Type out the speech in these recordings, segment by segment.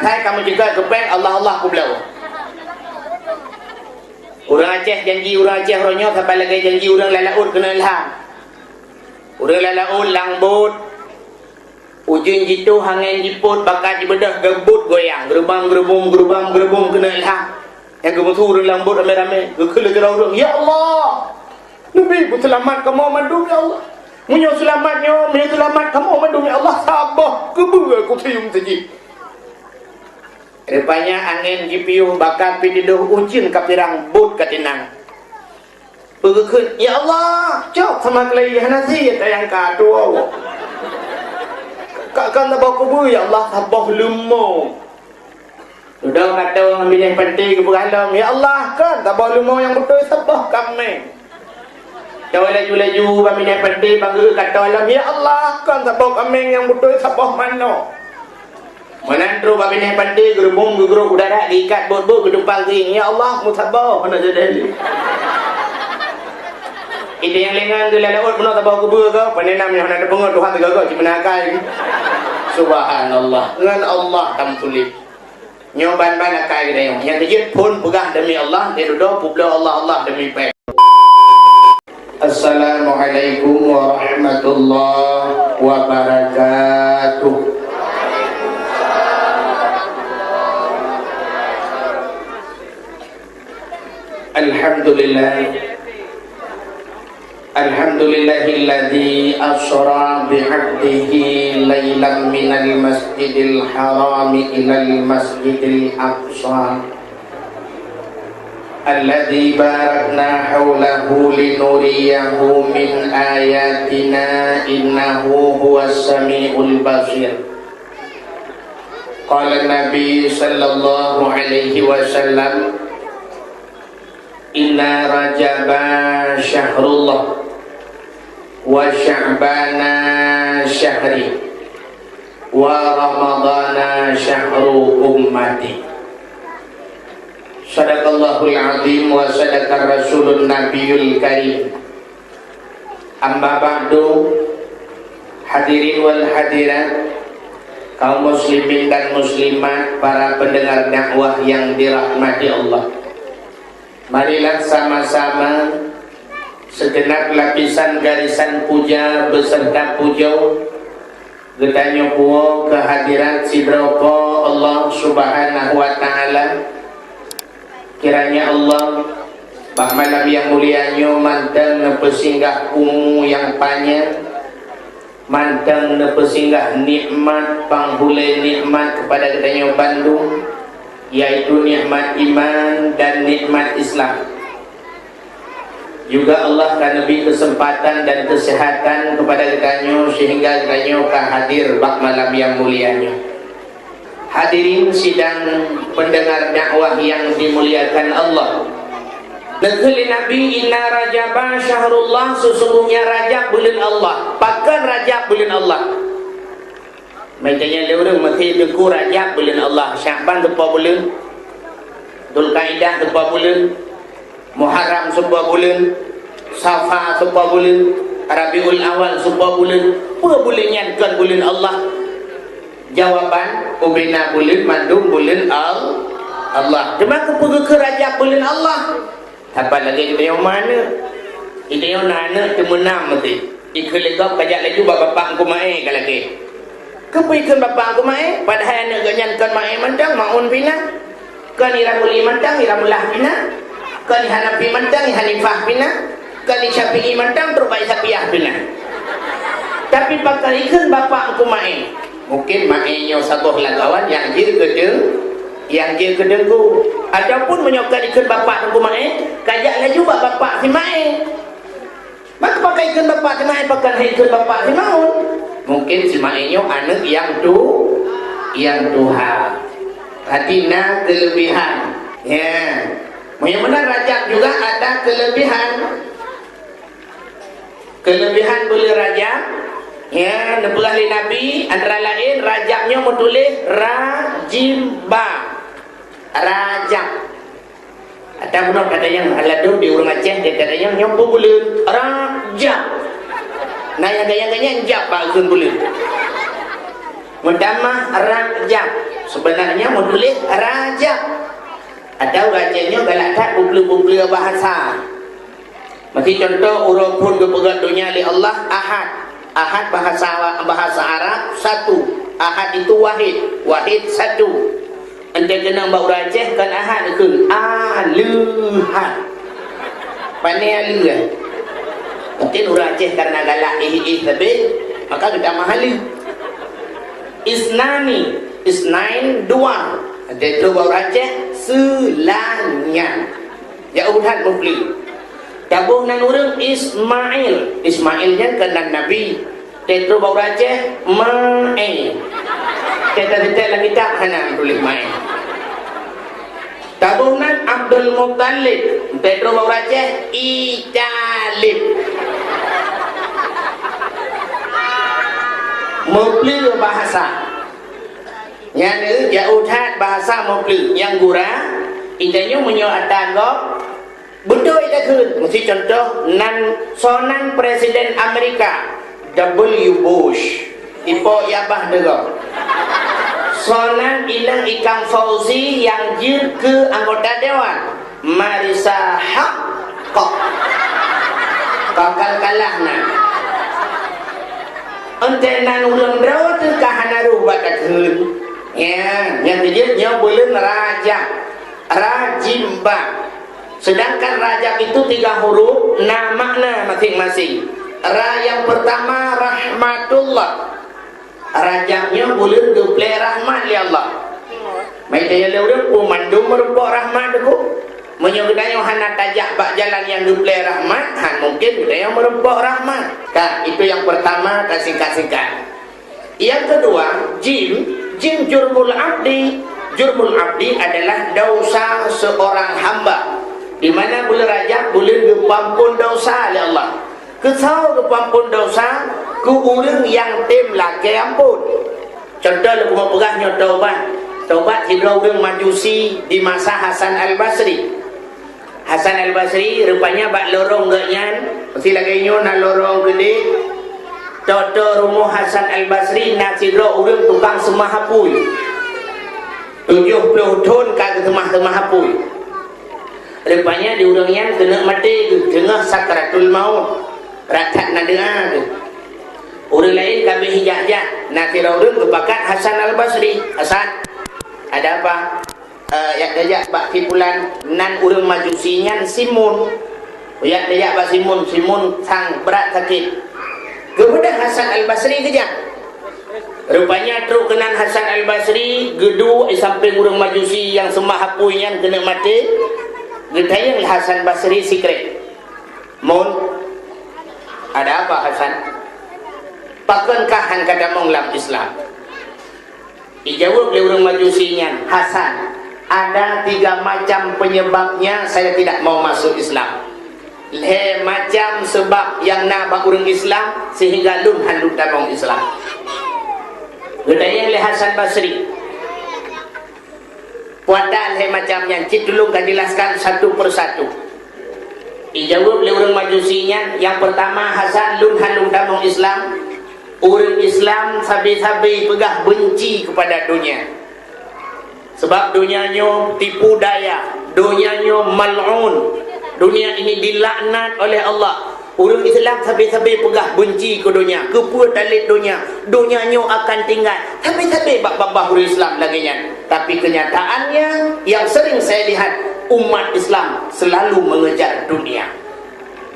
Thai kamu juga kepeng Allah ku belau. Orang Aceh janji orang Aceh ronyo sampai lagi janji orang lalaut kena ilham. Orang lalaut langbut. Ujung jitu hangin jiput bakat dibedah gebut goyang gerbang kena ilham. Yang kemudian orang lambut rame-rame kekele ke orang, ya Allah Nabi pun selamat kamu mandum ya Allah munyo selamatnya munyo selamat kamu mandum ya Allah sabah kebua aku tium saji. Rupanya angin jipiuh bakat pididuh ucin kapirang but katinang pegekun ya Allah cok sama kelaihan nasi tayang kado kakkan tabak kebu ya Allah sabah lumo. Sudah kata orang ambil yang penting ke berhalam, ya Allah kan tak boleh mau yang betul sabah kami. Jauh laju-laju ambil yang penting bangga kata alam, ya Allah kan sabah kami yang betul sabah mana. Menandru ambil yang penting gerbung gegeruk udara diikat bot-bot gedupal ting, ya Allah musabah mana jadi. Ide yang lengan tu lalaut pun tak bawa kubur ke, penenam yang ada pengut Tuhan tegak ke cimenakai. Subhanallah, dengan Allah tam tulis. Nyoban ban akai dia yang terjit pun pegah demi Allah dia duduk pula Allah demi baik. Assalamualaikum warahmatullahi wabarakatuh. Alhamdulillahilladzi asra bi'abdihi laylan minal masjidil harami ilal masjidil aqsa alladzi barakna hawlahu linuriyahu min ayatina innahu huwas sami'ul basir. Qala Nabi sallallahu alaihi wasallam inna rajaba syahrullah wa sya'bana syahri wa ramadana syahru ummati. Sadaqallahul azim wa sadaqar rasulun nabiyul karim. Amma ba'du, hadirin wal hadirat, kaum muslimin dan muslimat, para pendengar dakwah yang dirahmati Allah. Marilah sama-sama segenap lapisan garisan puja beserta pujau getanyo puo kehadiran sidropo Allah subhanahu wa ta'ala. Kiranya Allah bah malam yang mulianyo manteng nepesinggah umu yang panjang, manteng nepesinggah nikmat panghule nikmat kepada getanyo Bandung, yaitu nikmat iman dan nikmat Islam. Juga Allah akan lebih kesempatan dan kesehatan kepada kita sehingga kita hadir bak malam yang mulianya. Hadirin sidang pendengar dakwah yang dimuliakan Allah. Negeri Nabi inna rajaba syahrullah, sesungguhnya Rajab bulan Allah. Pakan Rajab bulan Allah. Macamnya lewat masih deku Rajab bulan Allah, Syaban sebuah bulan, Dzulqa'dah sebuah bulan, Muharram sebuah bulan, Safar sebuah bulan, Rabiul Awal sebuah bulan. Apa bulannya kan bulan Allah? Jawaban ubina bulan mandum bulan Allah. Cuma aku pergi ke Rajab bulan Allah. Apa lagi kita yang mana? Kita yang nana temenam mesti. Ikut kajak lagi bapak aku mai kalau lagi. Kepikan bapa aku mai padahal anak ganyankan mai mantang maun pina kan iramuli mantang iramulah pina kan Hanafi mantang Hanifah pina kan Syafi'i mantang terbaik Syafi'ah pina. Tapi pakal ikan bapa aku mai mungkin mainnya sabuh lagawan yang jir kedengku ataupun menyokan ikan bapa aku mai kajak lagi bapa si mai maka pakai ikan bapa si mai pakai ikan bapa si maun. Mungkin si mainyo anak yang Tuhan hatina kelebihan ya. Yang benar Rajab juga ada kelebihan boleh Rajab ya. Nebulah Nabi antara lain Rajabnya menulis Rajimba Rajab. Ada benar kata yang aladu di orang Aceh dia kata yang nyampu bulan Rajab. Nah yang gaya-gaya jab bagun bulan. Mendamah Rajab sebenarnya mau tulis Rajab. Ada rajanya galak tak bukli-bukli bahasa. Mesti contoh urut pun kepegat dunia oleh Allah Ahad. Ahad bahasa Arab satu. Ahad itu wahid. Wahid satu. Anda kena bau rajah kan Ahad ke Aluhad. Pandai alu kan? Mungkin rajah karena galak tapi maka kita mahali. Isnani, isnain dua. Ada bau rajah selanya. Ya udah mufli. Tabuh nan urang Ismail. Ismailnya kena Nabi. Tetro bau rajah Ma'e. Kita lagi tak hana tulis Ma'e. Tabuh nan Abdul Muttalib. Tetro bau rajah Italib. Mufli bahasa. Yang jauh hat bahasa mufli. Yang gura intanya menyuatan kok. Betul itu kun. Mesti contoh nan sonan Presiden Amerika W. Bush. Ipo yabah dego. Sonan ilang Ikang Fauzi yang jir ke anggota dewan. Marisa Haq kok. Kakal kalah nan. Ente nan ulang berapa tu kahanaru bakat kun. Ya, yang kejutnya bulan Rajab. Rajimba. Sedangkan Rajab itu 3 huruf, nah makna masing-masing. Ra yang pertama rahmatullah. Rajabnya bulan geplek rahmat ya Allah. Mai dia leureum pemandum merupakan rahmat tu. Menyebutnya hana tajak bak jalan yang geplek rahmat, han mungkin dia merupakan rahmat. Kak, itu yang pertama singkat-singkat. Yang kedua, jim jurmul abdi. Jurmul abdi adalah dosa seorang hamba. Di mana bulan Rajab bulan kepampun dosa oleh Allah. Kesau kepampun dosa ku urang yang tim laki ampun. Contoh lu mau pegahnya taubat. Taubat hidra urang Majusi di masa Hasan Al-Basri. Hasan Al-Basri rupanya bak lorong genyan, mesti lagi nyo na lorong gede. Toto rumah Hasan Al-Basri nak hidra urang tukang semah hapui. 70 tahun kagak temah-temah hapui. Rupanya di urangnya kena mati tengah sakratul maut. Rakat nadea tu. Orang lain kami hijak-hijak. Nak kira orang kepakat Hasan Al-Basri. Hasan, ada apa? Yang dajak bak tipulan nan urang Majusinya Simun. Yang dajak bak Simun sang berat sakit. Kemudian Hasan Al-Basri kejap. Rupanya truk kenan Hasan Al-Basri gedu samping urang Majusi yang sembah hapuinya kena mati. Gedayang Hasan Basri secret. Mun ada apa Hasan? Pakankah han kada monglam Islam? Dijawab oleh orang Majusinya, Hasan, ada 3 macam penyebabnya saya tidak mau masuk Islam. Le macam sebab yang nak bak orang Islam sehingga lun han damong Islam. Gedayang oleh Hasan Basri. Wadal macam yang tolong kan jelaskan satu persatu. Dijawab oleh orang Majusinya. Yang pertama, Hasan lun halung damong Islam. Orang Islam sabi-sabi pegah benci kepada dunia. Sebab dunianya tipu daya, dunianya mal'un. Dunia ini dilaknat oleh Allah. Orang Islam sabi-sabi pegah benci ke dunia, kepua talit dunia. Dunianya akan tinggal. Sabi-sabi bak-babah orang Islam lagi nya. Tapi kenyataannya yang sering saya lihat, umat Islam selalu mengejar dunia.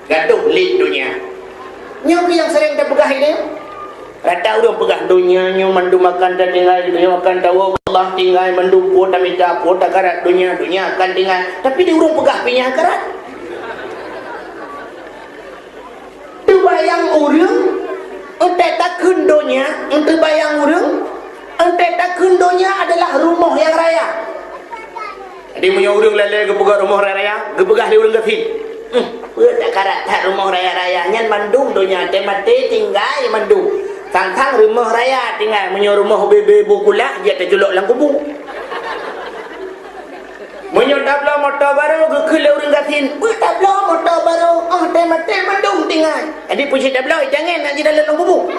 Gaduh lid dunia. Nyobi yang sering kita pegah ini. Rata orang pegah dunianya, mandu makan dan tinggal, dunia makan tahu Allah tinggal, mandu pun tak minta pun tak karat dunia akan tinggal. Tapi dia orang pegah punya karat. Bayang urang ente tak kundonya, ente bayang urang ente tak kundonya adalah rumah yang raya. Jadi punya urang lele gepegah rumah raya, gepegah dia urang gafin. Tak karat tak rumah raya-raya nyan mandung donya te mati tinggal mandung. Tang-tang rumah raya tinggal punya rumah bebe bukulah dia terjuluk dalam kubur. Punya tabla motor baru gekele urang gafin. Tabla motor baru te mati mandung tinggal. Jadi puji tabla jangan nak di dalam kubur.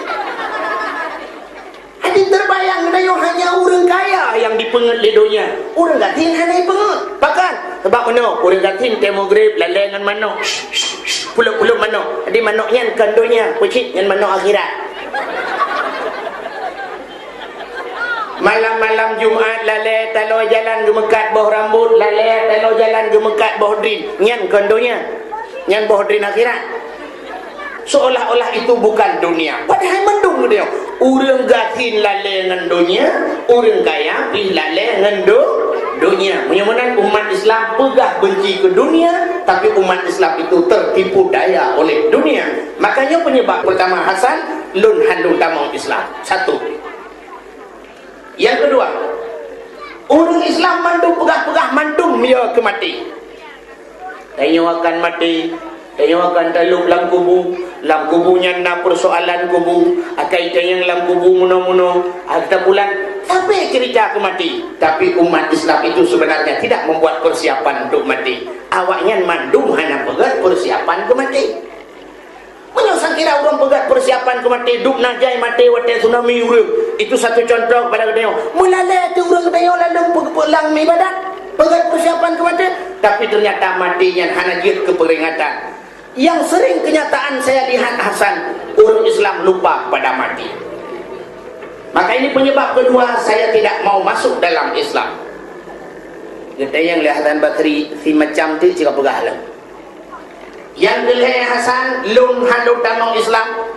Ada Hati terbayang dayo hanya orang kaya yang dipenget ledonya. Orang gatin hanya penget. Bahkan sebab mana? Orang gatin temo grip lalai dengan manok. Puluk-puluk manok. Jadi manoknya kandonya pecit dengan manok akhirat. Malam-malam Jumaat lalai talo jalan gemekat bawah rambut, lalai talo jalan gemekat bawah drin. Nyan kandonya. Nyan bawah drin akhirat. Seolah-olah itu bukan dunia. Padahal mendung dia. Orang gatin lalai dengan dunia, orang kaya ih lalai dengan dunia. Mudah-mudahan umat Islam pegah benci ke dunia, tapi umat Islam itu tertipu daya oleh dunia. Makanya penyebab pertama Hasan lun handung tamang Islam. Satu. Yang kedua, orang Islam mandung pegah-pegah mandung dia ke mati. Tanya akan mati. Tanya akan taluk lam kubunya na persoalan kubu, akai tanya lam kubu muno-muno, ada bulan. Tapi cerita ke mati. Tapi umat Islam itu sebenarnya tidak membuat persiapan untuk mati. Awaknya mandung hanya pegat persiapan ke mati. Menyusah kira orang pegat persiapan ke mati, duk najai mati wate tsunami urang. Itu satu contoh pada dia. Mulai tu urang dia lalu pulang mi badan, pegat persiapan ke mati, tapi ternyata matinya hanya jid ke peringatan. Yang sering kenyataan saya lihat Hasan, orang Islam lupa pada mati. Maka ini penyebab kedua saya tidak mau masuk dalam Islam. Kita yang lihat Hasan Basri si macam tu jika pegah lah. Yang kelih Hasan lung handuk tamang Islam.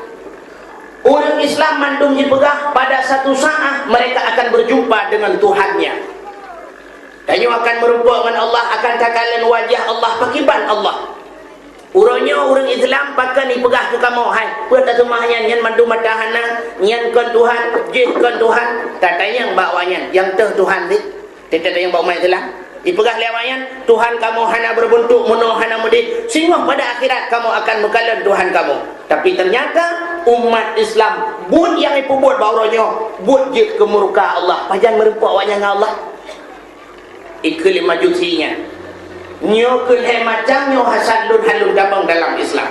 Orang Islam mandung dipegah pada satu saat mereka akan berjumpa dengan Tuhannya. Dan akan merupakan Allah, akan takalan wajah Allah, pakiban Allah. Urangnya orang Islam pakai ni pegah ke kamu hai pada semahnya nyan mandu matahana nyan kon Tuhan jih kon Tuhan tak tayang bawanya yang teh Tuhan ni tidak ada yang bawa mai Islam dipegah lewayan Tuhan kamu hana berbentuk mono hana mudi sehingga pada akhirat kamu akan mekalan Tuhan kamu. Tapi ternyata umat Islam buat yang ipu buat bawanya buat jih ke murka Allah pajan merupa wajah Allah iklim majusinya nyo kelih macam nyo Hasan lun halun gabang dalam Islam.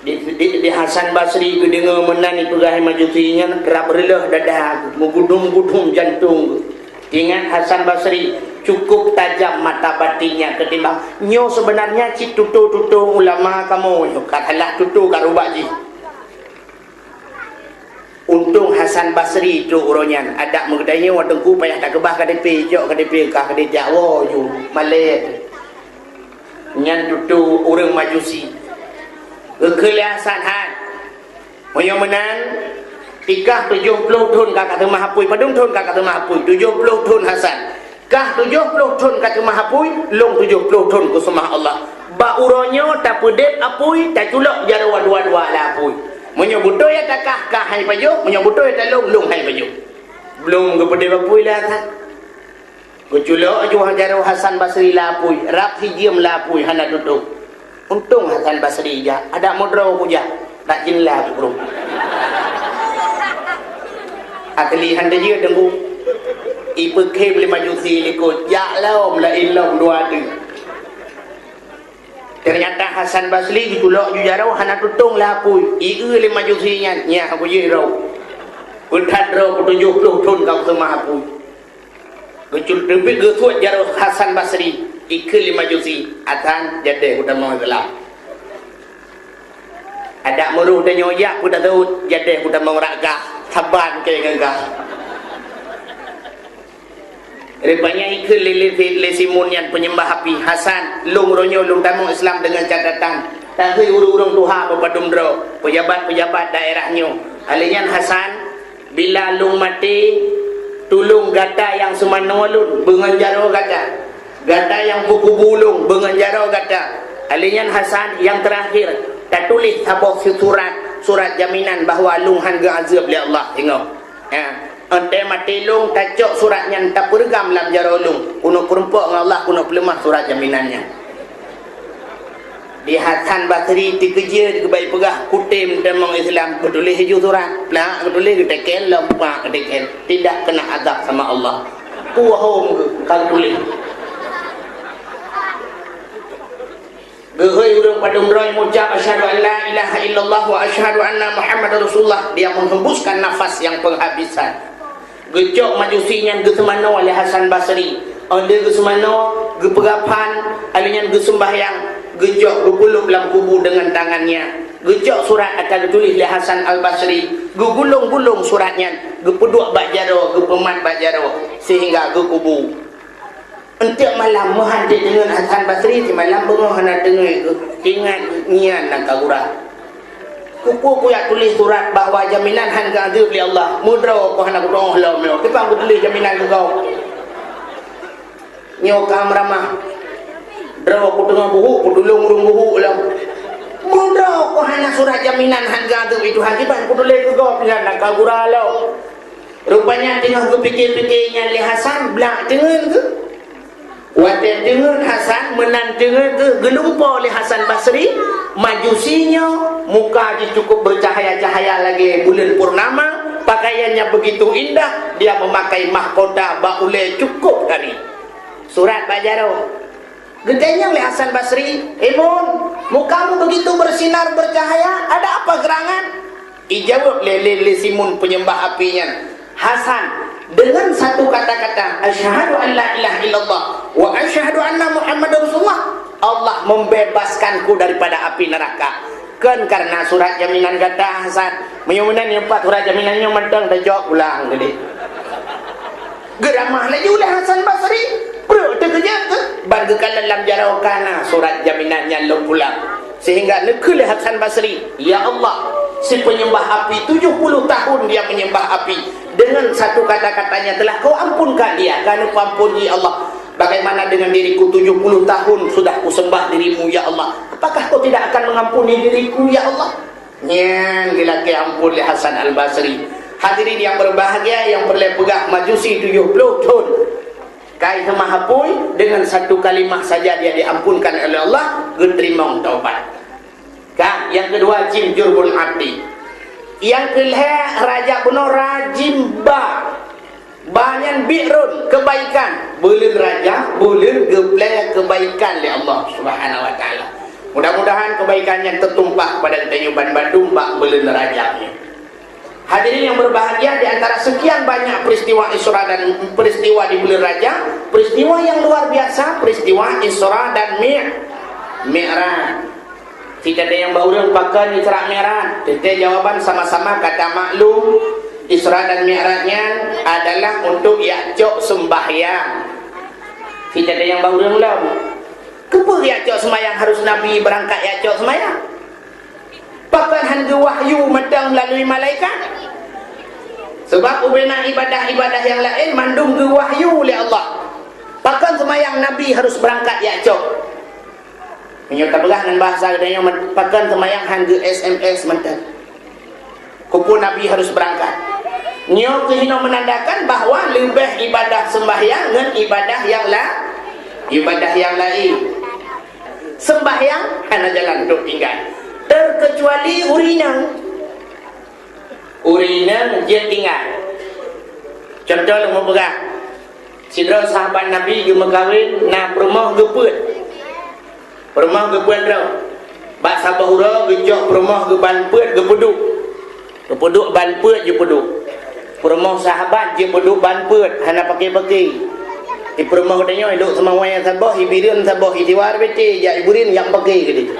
Di Hasan Basri ke dengar menani pegah majusinya rap relah dadah mengudum-gudum jantung. Ingat Hasan Basri cukup tajam mata batinnya ketimbang nyo sebenarnya cik tutu-tutu ulama kamu nyo katalah tutu karubaji. Untung Hasan Basri itu uronyan ada mengadanya wadengku payah tak kebah KDP jok KDP kah KDP Jawa ju Malay nyan tutu orang majusi kekeliasan han moyo menan tikah 70 tahun kakak mahapui padung tahun kakak mahapui 70 tahun Hasan kah 70 tahun kakak mahapui long 70 tahun ku semah Allah ba uronyo tak pedep apui tak culok jarwa dua-dua lah apui menyebuto ya takah kah hai pajuk menyebuto ya talung lung hai pajuk belum kepada bapui lah kan keculok aju hajaru Hasan Basri lapui rap hijim lapui hana tutup untung Hasan Basri ja ada modro puja tak jinlah bro akli handa je tenggu ipe ke boleh maju si likut ya laum la illam dua tu. Ternyata Hasan Basri ditulak jujarau hana tutung lah pun ieu le majusinya nya aku ye rau udah rau 70 tahun kau semah aku kecul tepi gesuat jarau Hasan Basri ikut le majusi atan jade udah mau gelap ada muruh dan nyoyak udah tahu jade udah mau rakah saban ke gagah rupanya ikut lesimunian penyembah api Hasan lung ronyo lung tamu Islam dengan catatan tahui urung-urung tuha berpadumdro pejabat-pejabat daerahnya alian Hasan bila lung mati tulung gata yang semana lun benganjaro gata yang buku bulung benganjaro gata alian Hasan yang terakhir tak tulis sabok surat jaminan bahawa lung hangga azab oleh Allah tengok ya ante mati lung tacok suratnya tak pergam lam jarolung kuno perempuan dengan Allah kuno pelemah surat jaminannya di Hasan Basri dikejar kebaik pegah kutim dan orang Islam betulis hijau surat nah betulis kita kelam pak kedekan tidak kena azab sama Allah puahom kalau tulis Gehoi urang padung roy mengucap asyhadu an la ilaha illallah wa asyhadu anna Muhammadar Rasulullah, dia menghembuskan nafas yang penghabisan. Gejok majusinya gesemano oleh Hasan Basri. Ada gesemano geperapan alinyan gesembahyang, gejok gepulup dalam kubu dengan tangannya. Gejok surat akan ditulis oleh Hasan Al-Basri, gulung-gulung suratnya, gepeduk bak jaro, gepemat bak jaro sehingga gekubu. Untuk malam menghadir dengan Hasan Basri, di malam bengah nak dengar ingat nian nak kagura. Kuku yang tulis surat bahawa jaminan han kagir oleh Allah. Mudra ko han aku dong lah meo. Kita aku tulis jaminan kau. Nyo kam ramah. Draw aku tengah buhu, aku dulung urung buhu lah. Mudra ko han surat jaminan han kagir itu hakibat aku tulis kau pilihan nak kagura lah. Rupanya tengah aku fikir-fikirnya oleh Hasan belak dengar ke? Waktu dengan Hasan menandengar ke gelumpa oleh Hasan Basri, majusinya muka dia cukup bercahaya-cahaya lagi bulan purnama, pakaiannya begitu indah, dia memakai mahkota baule cukup tadi. Surat Bajaro. Gedenya oleh Hasan Basri, "Mun, mukamu begitu bersinar bercahaya, ada apa gerangan?" Ijawab lele Simun penyembah apinya, "Hasan, dengan satu kata-kata asyhadu an la ilaha illallah wa asyhadu anna Muhammadar Rasulullah, Allah membebaskanku daripada api neraka." Kan karena surat jaminan kata Hasan, menyunan yang 4 surat jaminannya mentang dah jawab ulang tadi. Geramah lagi oleh Hasan Basri. Bro, terkejut ke? Bagaikan dalam jarawakana surat jaminannya lo pulang. Sehingga nekul Hasan Basri, ya Allah, si penyembah api 70 tahun dia menyembah api. Dengan satu kata-katanya telah kau ampunkan dia. Karena kau ampuni Allah. Bagaimana dengan diriku 70 tahun sudah ku sembah dirimu ya Allah. Apakah kau tidak akan mengampuni diriku ya Allah? Nyan gila ke ampun Hasan Al-Basri. Hadirin yang berbahagia, yang boleh pegang majusi 70 tahun. Kai mahapui dengan satu kalimah saja dia diampunkan oleh Allah, diterima taubat. Kak, yang kedua jim jurbul abdi. Yang kelih raja benar rajim ba. Banyak birun kebaikan. Boleh raja, boleh gepleh kebaikan oleh Allah Subhanahu wa taala. Mudah-mudahan kebaikan yang tertumpah pada Tanyuban Bandung bak boleh rajanya. Hadirin yang berbahagia, di antara sekian banyak peristiwa Isra dan peristiwa di bulan Rajab, peristiwa yang luar biasa, peristiwa Isra dan Mi'raj. Tidak ada yang baru pakai Isra Mi'raj. Kita jawaban sama-sama kata maklum, Isra dan Mi'rajnya adalah untuk yakcok sembahyang. Tidak ada yang baru belum. Kenapa yakcok sembahyang harus Nabi berangkat yakcok sembahyang? Bahkan hanya wahyu matang melalui malaikat. Sebab ubena ibadah-ibadah yang lain mandung ke wahyu oleh Allah. Bahkan semayang Nabi harus berangkat yakcok. Menyerta berah dengan bahasa adanya bahkan semayang hanya SMS matang. Kupu Nabi harus berangkat. Nyo kehino menandakan bahawa lebih ibadah sembahyang dengan ibadah yang lain. Sembahyang hanya jalan untuk tinggal. Terkecuali urina dia tinggal. Contoh lu berah sidra sahabat Nabi dia megawin na perumah geput dah bak sabahura gejok perumah ge banput gepeduk banput je peduk perumah sahabat je peduk banput hana pakai di perumah katanya duduk sama wayang sabah hibirin sabah hitiwar bete ya iburin yang pakai ke dia.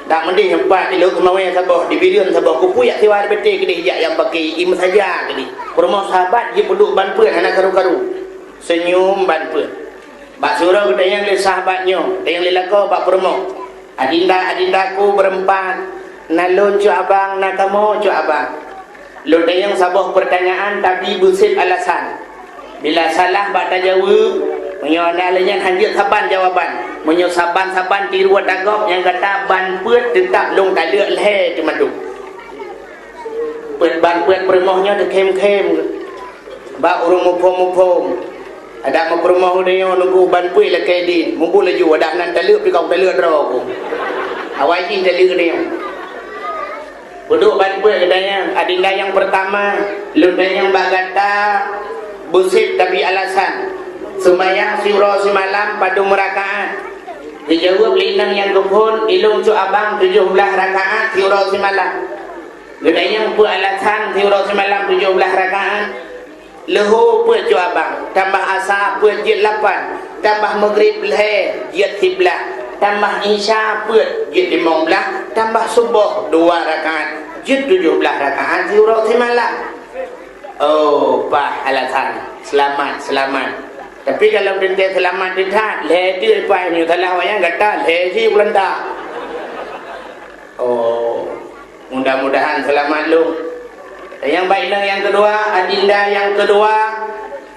Tak mending empat di laut kemauan sabah di bilion sabah kupu yak tiwar betul ke dia yang pakai im saja ke dia. Perumah sahabat dia penduk banput anak karu-karu. Senyum banput. Bak surau kita yang le sahabatnya, yang le lako bak perumah. Adindaku berempat. Nalun cu abang, nak kamu cu abang. Lu yang sabah pertanyaan tapi busip alasan. Bila salah bak tajawab menyonalnya hanjir saban jawaban. Menyo saban-saban tiru dagop yang kata ban puet tetap long tak lek leh di madu. Puet ban puet permohnya de kem-kem. Ba urung mupom. Ada mau permoh dia nunggu ban puet la kedin. Mumpu laju ada nan tak lek pi kau tak lek dro aku. Awai ji tak lek dia. Duduk ban puet katanya adinda yang pertama, lunda yang bagata busip tapi alasan. sembahyang siro semalam pada rakaat. Dijawab linang yang kebun ilung cu abang 17 rakaat siro semalam. Gedayang pu alasan siro semalam 17 rakaat. Lehu pu cu abang tambah asar pu jid 8 tambah maghrib leh jid 11 tambah isya pu jid 15 tambah subuh 2 rakaat jid 17 rakaat siro semalam. Oh, pak alasan selamat. Tapi kalau dia selamat dia ledi apa ni salah wayang kata ledi belanda. Oh, mudah-mudahan selamat lu. Yang baiklah yang kedua, adinda yang kedua,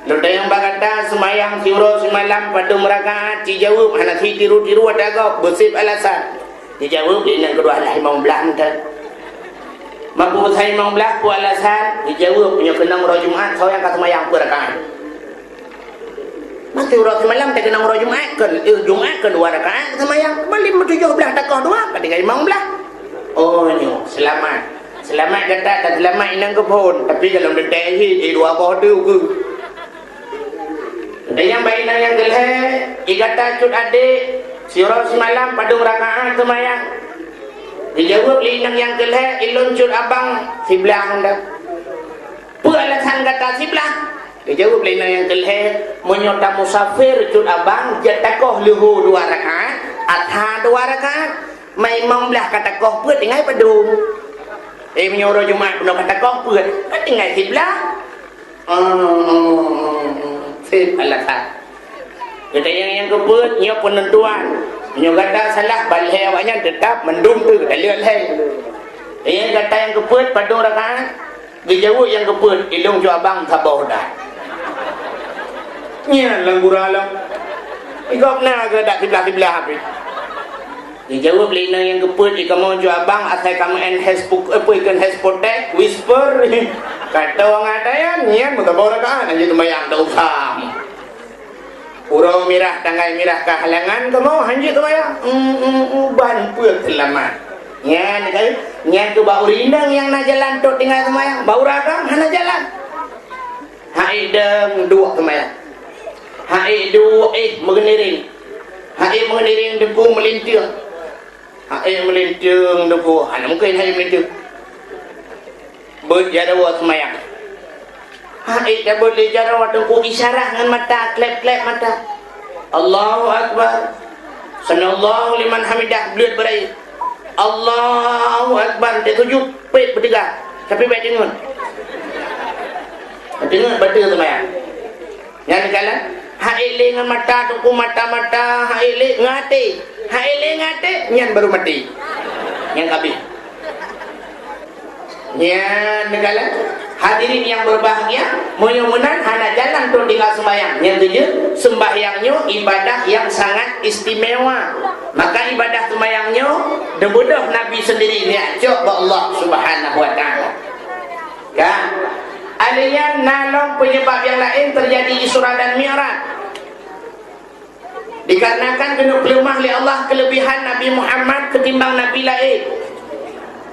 lu yang berkata semayang siro semalam pada rakaat dijawab anak si tiru-tiru ada kau bersih alasan. Dijawab yang kedua lah imam belah mudah. Mampu saya imam belah pu alasan dijawab punya kena murah Jumaat saya kata semayang rakaat. Mesti urut semalam tak kena urut Jumaat kan Jumaat kan 2 rakaat semayang balik 17 takah 2 pada imam belah. Oh nyo selamat kata dan selamat inang kebun. Tapi kalau dia tehi 2 bodoh ke. Dan yang baik yang geleh ikata cut adik siro semalam pada rakaat semayang. Dijawab linang yang geleh ilun cut abang sebelah anda. Apa alasan kata sebelah? Dijawab linang yang geleh menyota musafir cut abang jatakoh luhu 2 rakaat atha 2 rakaat mai imam belah kata koh put tinggal padung. Menyuruh Jumaat penuh kata koh put kan tinggal sebelah. Sip alasan. Kata yang keput nyo penentuan. Nyo kata salah balik awaknya tetap mendung tu kita lihat leh. Yang kata yang keput pada rakaat dijawab yang keput ilung ju abang sabar dah. Nya langguralam. Igop na ke dak sebelah habis. Dijawab lina yang keput jika mau ju abang asal kamu Facebook ikan hashtag whisper. Kata orang ada ya nian sabar rakaat aja tu bayang dak usah. Urau mirah tanggai mirah kehalangan kamu hanjit tu bayang. Ban puak selamat. Nyan tu bau rindang yang nak jalan tu tinggal semayang. Bau ragam hana jalan. Hai deng dua semayang. Hai dua mengeniring. Hai mengeniring debu melintir. Hai melintir debu. Hana mungkin hai melintir. Berjadawa semayang. Hai dah boleh jadawa debu isyarat dengan mata klep-klep mata. Allahu Akbar. Sanallahu liman hamidah belut berai. Allahu Akbar dia tujuh pet bertiga. Tapi baik dengar. Dengar betul semayang. Yang kala hai dengan mata tuku mata-mata hai ngate nyan baru mati. Yang habis. Yang kala hadirin yang berbahagia, mudah-mudahan hana jalan tu tinggal sembahyang. Yang tujuh, sembahyangnya ibadah yang sangat istimewa. Maka ibadah sembahyangnya debudah Nabi sendiri ni'ajak ba Allah Subhanahu wa taala. Kan? Alian nalong penyebab yang lain terjadi Isra dan Mi'raj. Dikarenakan kena pelemah oleh Allah kelebihan Nabi Muhammad ketimbang Nabi lain.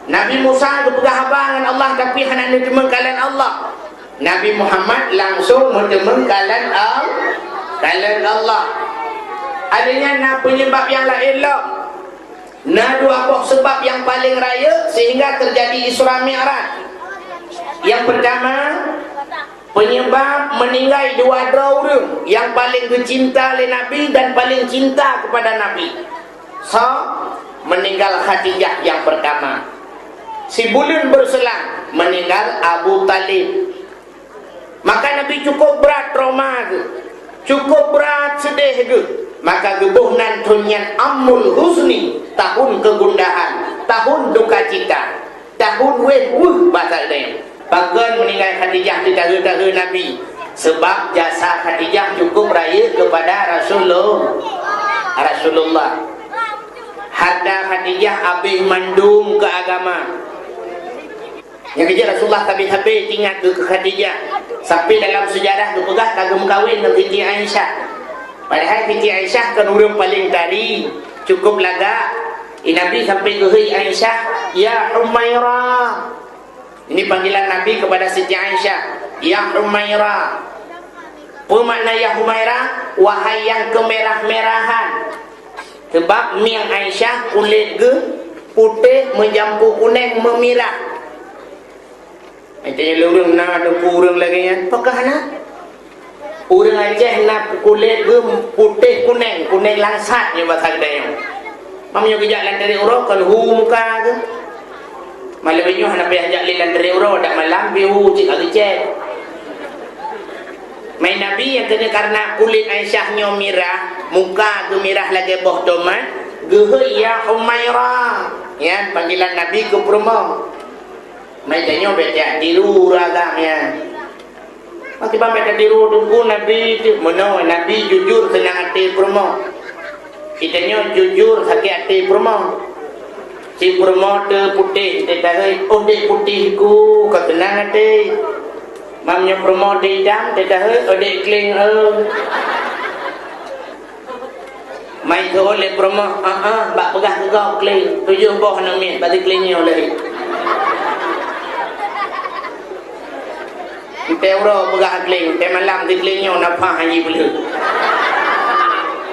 Nabi Musa berpegah dengan Allah tapi hanya bertemu kalian Allah. Nabi Muhammad langsung bertemu kalian Allah. Adanya na penyebab yang lain lah. Na dua buah sebab yang paling raya sehingga terjadi Isra Mi'raj. Yang pertama, penyebab meninggal 2 orang yang paling dicinta oleh Nabi dan paling cinta kepada Nabi. So, meninggal Khadijah yang pertama. Si bulan berselang meninggal Abu Talib. Maka Nabi cukup berat trauma ke, cukup berat sedih ke. Maka gebuhnan tunyan Ammul Huzni, tahun kegundahan, tahun duka cita, tahun bahasa dia. Bahkan meninggal Khadijah di tahun-tahun Nabi. Sebab jasa Khadijah cukup raya kepada Rasulullah. Hatta Khadijah habis mandum ke agama. Yang kerja Rasulullah habis ingat ke Khadijah. Sampai dalam sejarah tu pegah kagum kahwin dengan Siti Aisyah. Padahal Siti Aisyah kan orang paling tadi, cukup laga. Nabi sampai ke Aisyah, ya Umairah. Ini panggilan Nabi kepada Siti Aisyah, ya Umairah. Pemakna ya Humairah, wahai yang kemerah-merahan. Sebab miang Aisyah kulit ke putih menjampu kuning memirah. Macamnya orang nak ada kurang lagi kan? Apakah nak? Orang Aceh nak kulit ke putih kuning, kuning langsat ni bahasa Kedayu. Mamanya kejap lantari urut kan muka ke. Malam ini nak pergi ajak lantari urut dak malam biu cik Aceh. Mai Nabi yang kena karena kulit Aisyahnya mirah, muka tu mirah lagi boh tomat, gehe ya Humairah. Ya, panggilan Nabi ke perempuan. Mai tanya beca tiru ragamnya. Mati bang beca tiru tunggu Nabi tu mana Nabi jujur senang hati perempuan. Kitanya jujur sakit hati perempuan. Si perempuan tu putih, dia tahu oh dia putih ku, kau tenang hati. Mamnya promo di jam, dia dah odek kling mai tu oleh promo, bak pegah ke kau kling, 7 boh nak min, bagi klingnya oleh. Kita euro pegah kling, dia malam di klingnya nafah haji beli.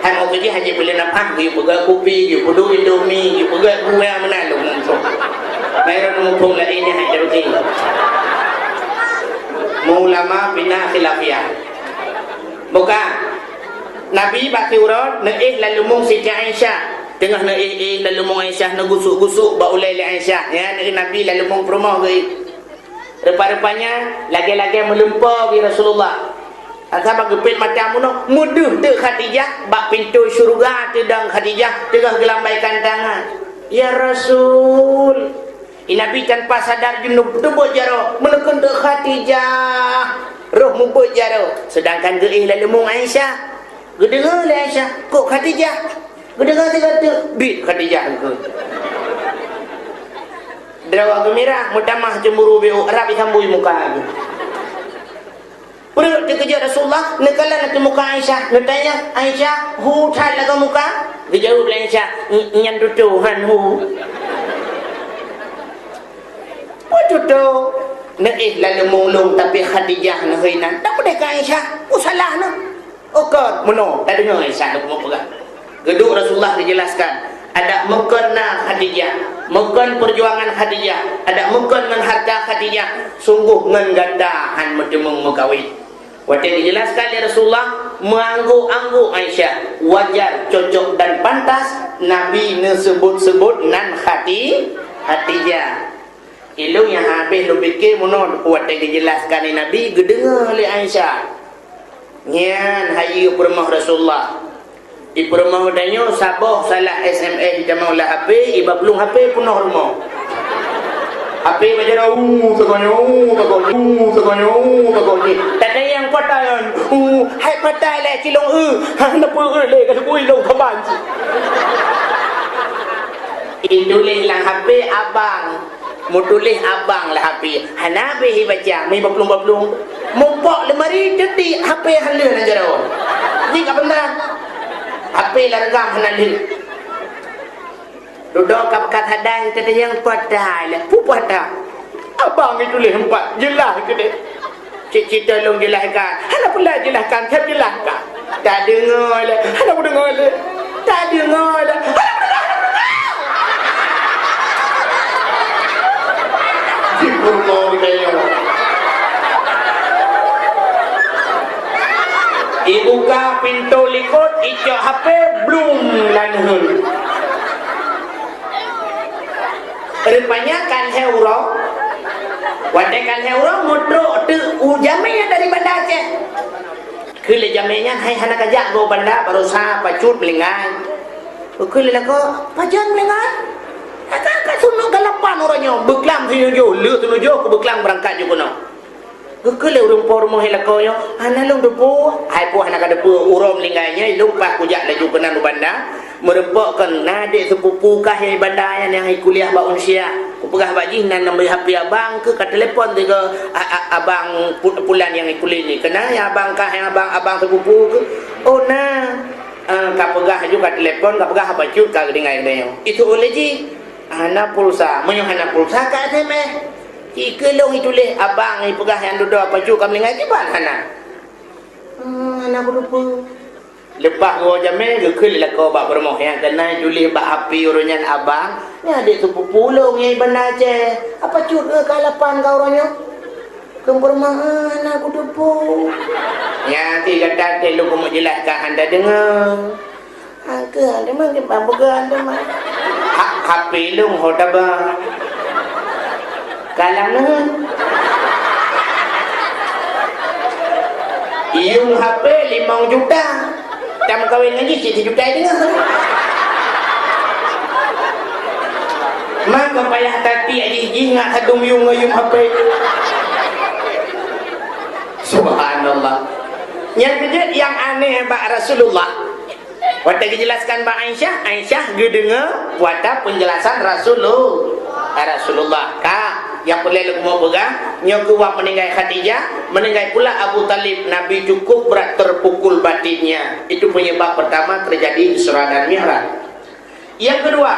Hai mau kerja haji beli nafah, dia pegah kopi, dia pedu indomie, dia pegah buah mana lu nonton. Mai orang mumpung lah ini hai terus. Ulama bina khilafiyah. Bukan Nabi baki urut naik lalu mung Siti Aisyah. Tengah naik lalu mung Aisyah nak gusuk-gusuk ba ulai Aisyah ya Nabi lalu mung perumah ke. Rupa-rupanya lagi-lagi melempar ke Rasulullah. Asal gepit mata amun muduh tu Khadijah bak pintu syurga tu dang Khadijah tengah gelambaikan tangan. Ya Rasul, Nabi tanpa sadar junub tebuk jaro menekan ke Khadijah roh mubuk jaro sedangkan geih lalu mung Aisyah gedengar le Aisyah kok Khadijah gedengar dia kata bit Khadijah ke drawa gemirah mutamah cemburu beu rabi sambui muka ke perut dikejar Rasulullah nekalan ke muka Aisyah tanya Aisyah hu thal laga muka dia jawab Aisyah nyan tutuhan hu Tutup naik lalu mulung tapi Khadijah nak hinan tak boleh ke Aisyah oh salah nak okor mana tak dengar Aisyah nak mau pegang geduk Rasulullah dijelaskan ada mukana Khadijah mukan perjuangan Khadijah ada mukan dengan harta Khadijah sungguh ngan gadahan medemung mekawin waktu dijelaskan oleh Rasulullah menganggu-anggu Aisyah wajar cocok dan pantas Nabi sebut-sebut nan Khadijah. Ilu yang habis lu fikir munon kuat dijelaskan ni Nabi gedengar oleh Aisyah. Nyan hayi permah Rasulullah. Di permah danyo sabah salah SMS jamaah lah HP, iba belum HP penuh rumah. HP macam takoni. Tak ada yang patayan. Hai patai le kilong nak le kat bui long kaban. Indulis lang HP abang. Mutulis abang lah HP. Hanabi baca, mi baplung-baplung. Mumpok lemari jadi HP halus nak jaro. Ni kat benda. HP lah regam hanan. Duduk kat bekat hadai kita yang padai lah. Pupada. Abang itu tulis 4 jelas ke dia. Cik tolong jelaskan. Hana pula jelaskan, saya jelaskan. Tak dengar lah. Hana pun dengar lah. Tak dengar lah. Ibuka pintu likut icok HP belum lanhul. Rupanya kan heuro wadah kan heuro mudro tu ujamnya dari Banda Aceh kele jamenya hai hana kajak go Banda baru sa pacut melingai kele lah ko pajan melingai kata sunuk galapan orangnya beklam tunujo lu tunujo ko beklam berangkat juga no kele urang por mo helako yo hana long depo hai po hana ka depo urom lingainya lupa kujak laju kena nu Banda merempokkan nadik sepupu kah yang Banda yang kuliah ba unsia ku pegah baji nan nombor HP abang ke telefon ke abang pulan yang kuliah ni kena ya abang kah yang abang sepupu ke oh nah ka pegah juga telefon ka pegah bacut ka dengai dia itu oleh ji hana pulsa menyo hana pulsa ka SMS ikelong itulah abang ni pegah yang duduk apa juga kam lengai ban hana Anak lupa. Lepas gua jamil gekul lah kau bak bermoh yang kena Juli bak api urunyan abang. Ni adik tu pulung yang benar je. Apa cut ke kalapan kau orangnya? Kempermaan aku lupa. Ya nanti kata lu mau jelaskan anda dengar. Angka anda mah kembang buka anda mah. HP lu hoda bang. Kalang nah. Yung HP 5 juta. Dah kawin lagi 7 juta dengar. Maka payah tati aja ingat hadung yung HP. Subhanallah. Yang kedua yang aneh bak Rasulullah. Waktu dijelaskan bak Aisyah gedengar wata penjelasan Rasulullah. Kak, yang boleh mau pegang, nyokuwa meninggal Khadijah, meninggal pula Abu Talib. Nabi cukup berat terpukul batinnya. Itu penyebab pertama terjadi Isra dan Mi'raj. Yang kedua,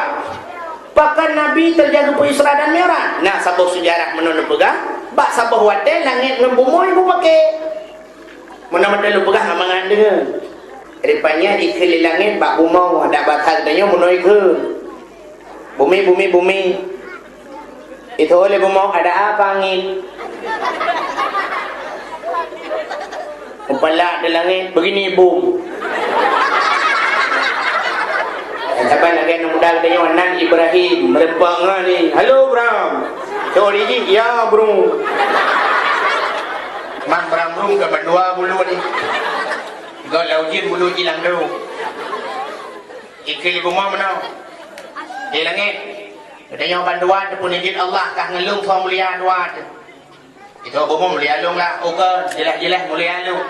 bahkan Nabi terjadi Isra dan Mi'raj. Nah, sabah sejarah menurut pegang, bak sabah wate langit ngebumoy ibu pakai. Mana-mana lu pegang amangan dengan. Rupanya di keli langit bak bumau ada batal tanya menoi ke. Bumi. Itu oleh bumau ada apa angin? Kepala di langit begini boom. Siapa lagi yang muda katanya Wanan Ibrahim merempang ni. Halo Bram. Sorry ji, ya bro. Mak Bram ke berdua bulu ni. Kau laujin bulu hilang dulu. Ikil ibu mau mana? Di langit. Katanya banduan tu pun izin Allah kah ngelung suam mulia dua tu. Itu ibu mau mulia lung lah. Oke, jelas mulia lung.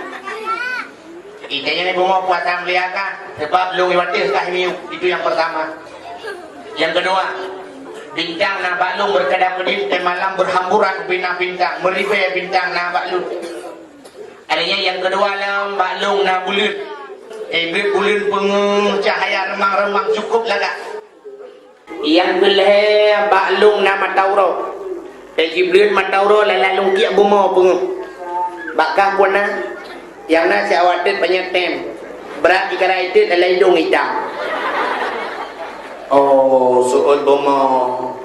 Itanya ibu mau puasa mulia kah? Sebab lung iwatis kah miu. Itu yang pertama. Yang kedua, bintang na baklung berkedap-kedip dan malam berhamburan bintang-bintang. Meribai bintang na baklung. Adanya yang kedua lah baklung na bulut. Bulut pengung cahaya remang-remang cukup lah tak? Yang kelih baklung na matauro. Bulut matauro lalalung kiak bumau pengung. Bakah pun na yang na si awatit banyak tem. Berat ikara itu dalam hidung hitam. Oh, suul bumau.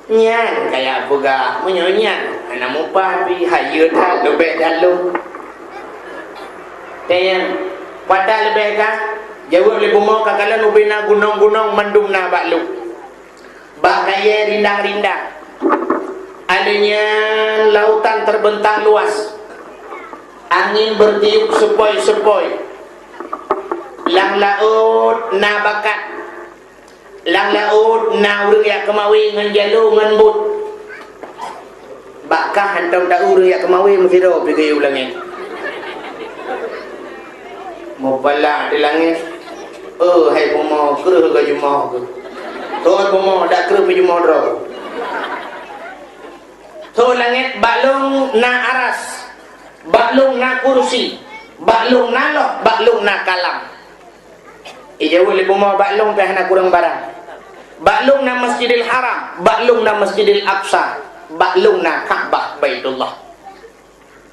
Nyan kayak buga menyonya anak mupa pi hayat dah lebih dalu. Tayang pada lebih kah jawab le bumau kakalan ubina gunung-gunung mendum na baklu. Bak raya rindang-rindang. Adanya lautan terbentang luas. Angin bertiup sepoi-sepoi. Lang laut na bakat. Lang laut na urang yak kemawi ngan jalu ngan but. Bakah hantam tak urang yak kemawi mesti ro pergi ulangin. Mau bala di langit. Hai bomo kereh ke jumaah ke. Tuan bomo dak kereh pergi jumaah ro. So langit baklung na aras. Baklung na kursi. Baklung na loh, baklung na kalam. Ijau le bomo baklung pe hana kurang barang. Baklung na Masjidil Haram, baklung na Masjidil Aqsa, baklung na Ka'bah Baitullah.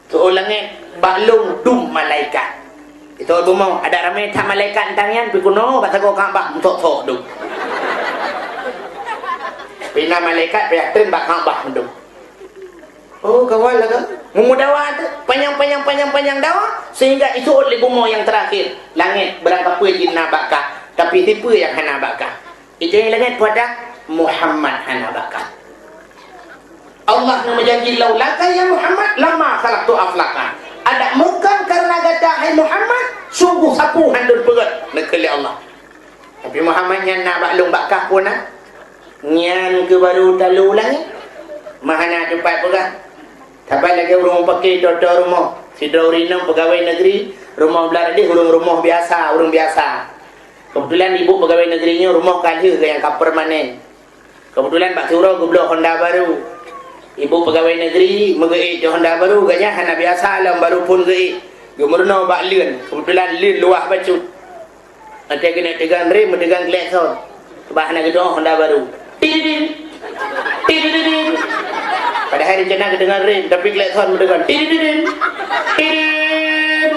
Tu langit baklung dum malaikat. Itu ibu mau ada ramai tak malaikat tangan pi kuno kata ko Ka'bah tok dum. Bina malaikat prihatin bak Ka'bah dum. Oh kawan lah kan? Memudawa tu panjang dawa sehingga itu oleh ibu yang terakhir. Langit berapa jin nabakah tapi tipe yang hana bakah. Itu yang langit pada Muhammad hana bakah. Allah nama janji laulaka ya Muhammad lama khalaqtu aflaka. Ada mukan karena kata hai Muhammad sungguh sapu handur pegat nekeli Allah. Tapi Muhammad yang nak baklung bakah pun ah. Nyan ke baru talu langit. Mahana cepat pegat. Sampai lagi orang pakai doktor rumah. Si Daurinam pegawai negeri, rumah belah dia rumah biasa, orang biasa. Kebetulan ibu pegawai negerinya rumah kalih ke yang permanen. Kebetulan Pak Surau gublo Honda baru. Ibu pegawai negeri mengait Honda baru ganya hana biasa alam baru pun gait. Gemurno bak lien. Kebetulan lien luah bacut. Nanti kena tegang rem, tegang klakson. Sebab hana gedong Honda baru. Tidin. Tidin. Pada hari jenah kedengar rem tapi klakson mendengar tidin. Tidin.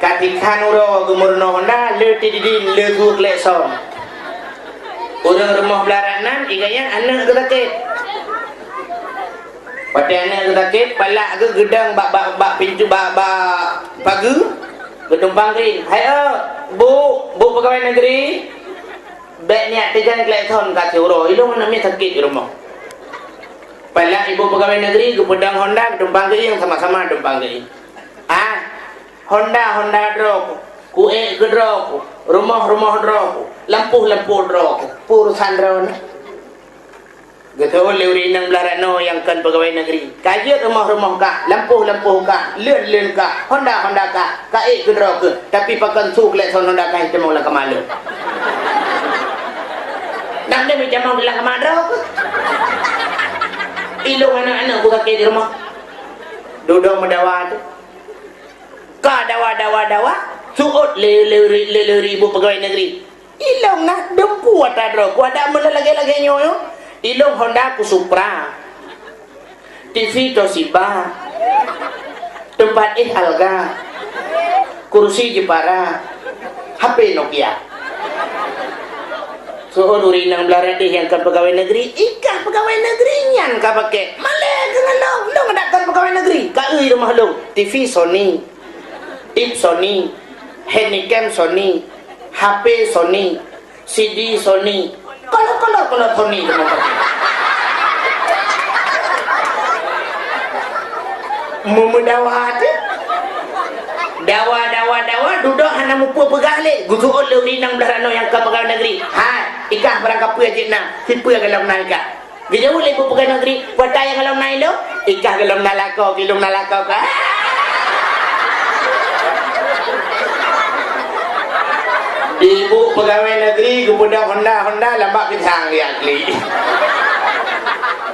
Katikan uro gumurno Honda le tididin le guk le son. Urang rumah belaranan iganya anak ke sakit. Pada anak ke sakit palak ke gedang bak pintu bak pagi gedung pangkring. Hai bu pegawai negeri. Baik niat tejan kelekson kat uro. Ilung namanya sakit di rumah. Palak ibu pegawai negeri ke pedang Honda gedung pangkring sama-sama gedung pangkring. Honda drop, kue ke drop, rumah drop, lampu drop, urusan drone. Betul leuri nang belarano yang kan pegawai negeri. Kajian rumah kah, lampu kah, luen kah, Honda kah, kue ke drop ke. Tapi pakai suk lekson Honda kah itu mau lah kemalu. Nak dia macam mau bilang kemana drop ke? Ilung anak-anak buka ke di rumah. Duduk mendawa tu. Ka dawa suut le ibu pegawai negeri ilong nak dempu atadro ku ada mula lagi nyoyo ilong Honda ku Supra TV Toshiba tempat Alga kursi Jepara HP Nokia suut urinang belarati yang kan pegawai negeri ikah pegawai negeri nyan ka pakai malek ngalong lo ngadakan pegawai negeri ka rumah lo TV Sony tip Sony, handycam Sony, HP Sony, CD Sony. Kalau Sony tu memudawa tu. Dawa duduk hana mupu pegah le. Gusuul le urinang belarano yang ke pegawai negeri. Hai, ikah barang kapu ya cik na. Siapa yang galau naik kah? Gejauh le ibu pegawai negeri. Wata yang galau naik lo. Ikah galau nalakau, kilung nalakau kah? Ibu pegawai negeri kepada Honda lambat pisang dia kli.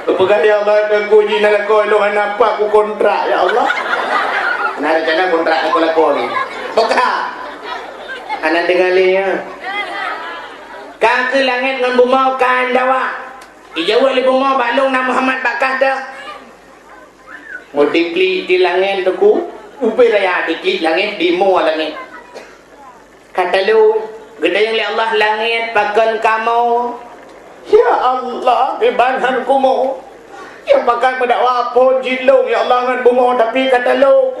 Pegawai Allah aku ji nak lakon lo apa aku kontrak ya Allah. Nak rencana kontrak aku lakon. Poka. Anak dengar le ya. Ka ke langit ngan bumau kan dawa. Ijawal le bumau balung na Muhammad bakah dah. Multipli di langit tu upai raya dikit langit di mo langit. Kata lu gede yang Allah langit pakan kamu ya Allah ibanan kumu yang pakai mendakwa pun jilung ya Allah ngan bunga tapi kata lu